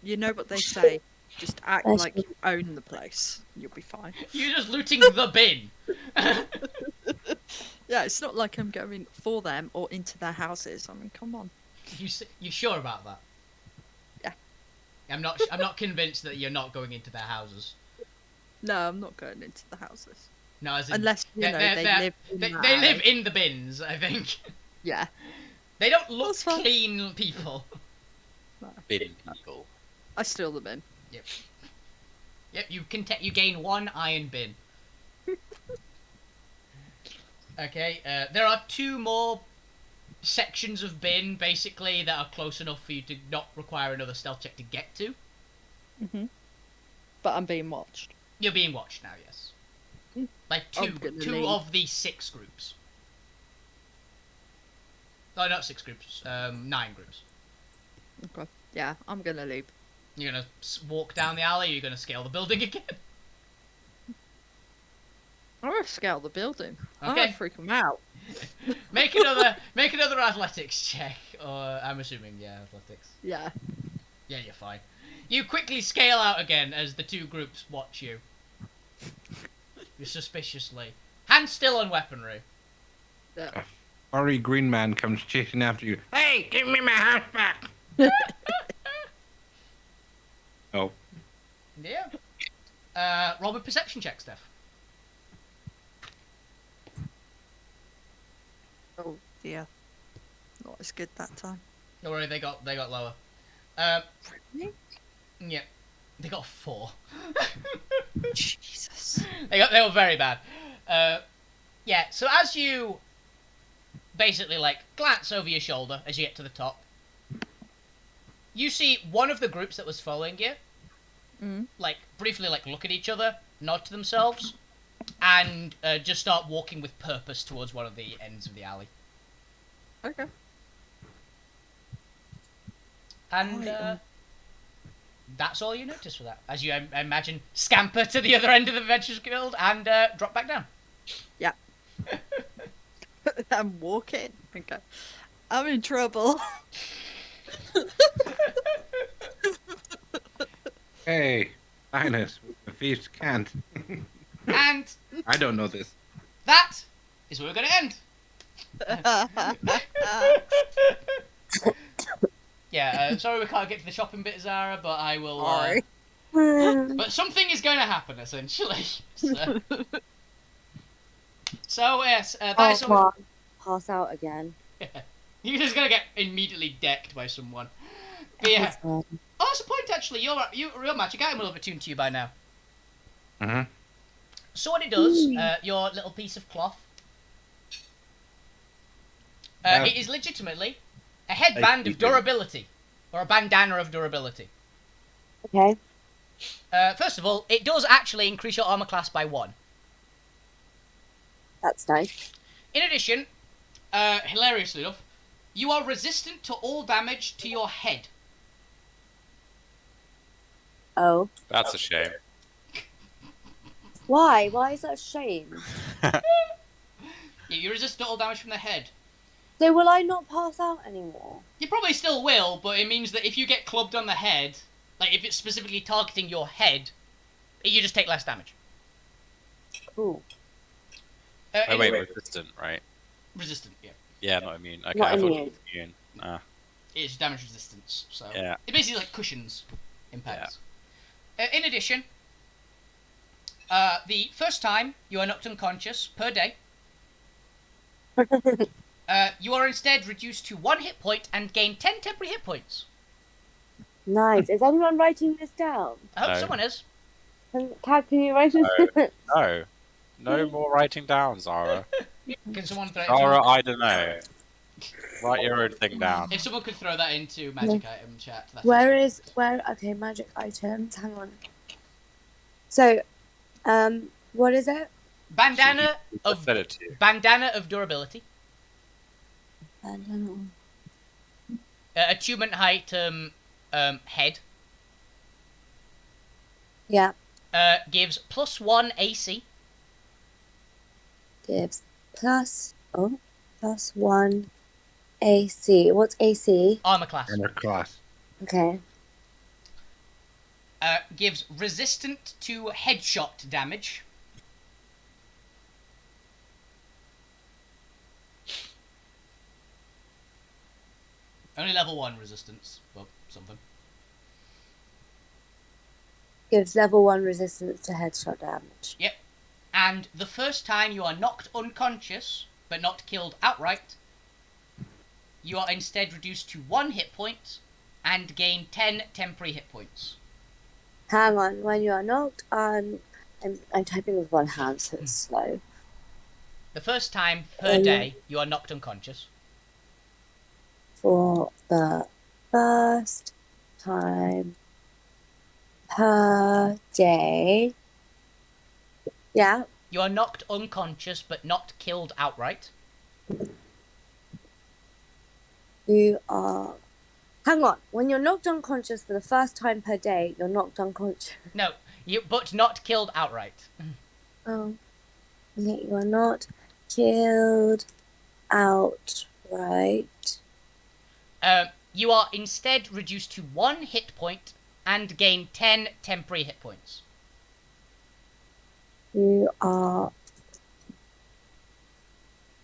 You know what they say. Just act That's like you own the place. You'll be fine. You're just looting the bin. Yeah, it's not like I'm going for them or into their houses. I mean, come on. You sure about that? Yeah. I'm not convinced that you're not going into their houses. No, I'm not going into the houses. No, as in, Unless, you know, they're- they they're- live in they that live alley. in the bins. I think Yeah. they don't look That's fine. clean people. Bin people. I steal them in. Yep, you gain 1 iron bin. Okay, there are 2 more sections of bin, basically, that are close enough for you to not require another stealth check to get to. But I'm being watched. You're being watched now, yes. Like I'm two gonna leave. of the 6 groups. No, not 6 groups. 9 groups. Okay. Yeah, I'm gonna leave. You're gonna walk down the alley. Or you're gonna scale the building again. I'm gonna scale the building. I'm Okay. gonna freak them out. Make another athletics check. Or I'm assuming, yeah, athletics. Yeah. Yeah, you're fine. You quickly scale out again as the 2 groups watch you. You're suspiciously. Hands still on weaponry. Yeah. Furry green man comes chasing after you. Hey, give me my house back! Oh. Yeah. Roll with perception check, Steph. Oh dear. Not as good that time. Don't worry, they got lower. Really? Yeah. They got 4. Jesus. They were very bad. Yeah, so as you basically like glance over your shoulder as you get to the top, you see one of the groups that was following you, like briefly like look at each other, nod to themselves, and just start walking with purpose towards one of the ends of the alley. Okay. And that's all you notice for that. As you, I imagine, scamper to the other end of the Adventurous Guild and drop back down. Yeah. I'm walking. Okay. I'm in trouble. Hey, Linus, the thieves can't. And I don't know this. that is where we're going to end. Yeah, sorry we can't get to the shopping bit, Zara, but I will... Sorry. But something is going to happen, essentially. So yes, that is Oh, all... pass out again. You're just going to get immediately decked by someone. But yeah. Oh, that's a point, actually. You're real magic. I am a little bit tuned to you by now. Mm-hmm. So what it does, your little piece of cloth, it is legitimately a headband of durability, or a bandana of durability. Okay. First of all, it does actually increase your armor class by 1. That's nice. In addition, hilariously enough, you are resistant to all damage to your head. Oh. That's a shame. Why? Why is that a shame? You're resistant to all damage from the head. So will I not pass out anymore? You probably still will, but it means that if you get clubbed on the head, like if it's specifically targeting your head, you just take less damage. Cool. Oh wait, resistant, right? Resistant, yeah. Yeah, not immune. Okay, Not I thought immune. it was immune. It's damage resistance, so Yeah. it basically like cushions impacts. In addition, the first time you are knocked unconscious per day, you are instead reduced to 1 hit point and gain 10 temporary hit points. Nice. Is anyone writing this down? I hope No. someone is. Cat, can you write it? No. No more writing down, Zara. Can someone throw Zara, I don't know. Write your own thing down. if someone could throw that into magic item chat? Okay, magic items. Hang on. So, what is it? Bandana I of said it to you. bandana of durability. Bandana. Achievement item head Yeah, gives +1 AC. gives +1 AC. What's AC? Armor class. Armor class. Okay. Gives resistant to headshot damage. Only level 1 resistance, but something. Gives level 1 resistance to headshot damage. Yep. And the first time you are knocked unconscious, but not killed outright, you are instead reduced to 1 hit point and gain 10 temporary hit points. Hang on. When you are knocked on, I'm typing with one hand, so it's slow. The first time per day you are knocked unconscious. For the first time per day. Yeah. You are knocked unconscious but not killed outright. You are. Hang on. When you're knocked unconscious for the first time per day, you're knocked unconscious. No, but not killed outright. Oh. Okay, you are not killed outright. You are instead reduced to 1 hit point and gain 10 temporary hit points. You are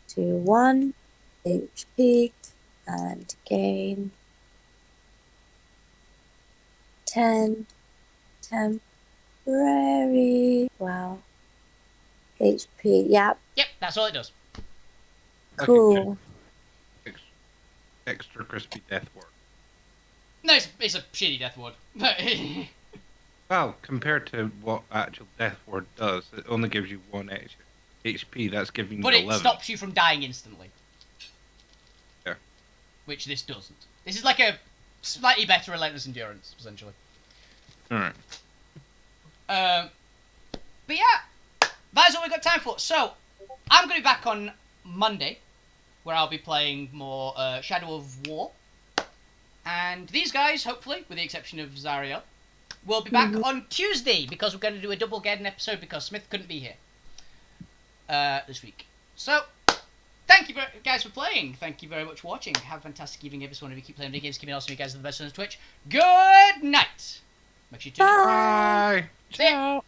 to 1 HP and gain 10 temporary. Wow. HP. Yep. Yep, that's all it does. Cool. Extra crispy death ward. No, it's a shitty death ward. Well, compared to what actual death ward does, it only gives you 1 extra HP. That's giving you But it 11. stops you from dying instantly. Yeah. Which this doesn't. This is like a slightly better relentless endurance, essentially. Alright. But yeah, that is all we've got time for. So, I'm going to be back on Monday, where I'll be playing more Shadow of War. And these guys, hopefully, with the exception of Zariel, will be back on Tuesday, because we're going to do a double Geddon episode because Smith couldn't be here this week. So, thank you guys for playing. Thank you very much for watching. Have a fantastic evening, everyone. If you keep playing video games, keep it awesome. You guys are the best on Twitch. Good night. Make sure you tune in. Bye. See ya.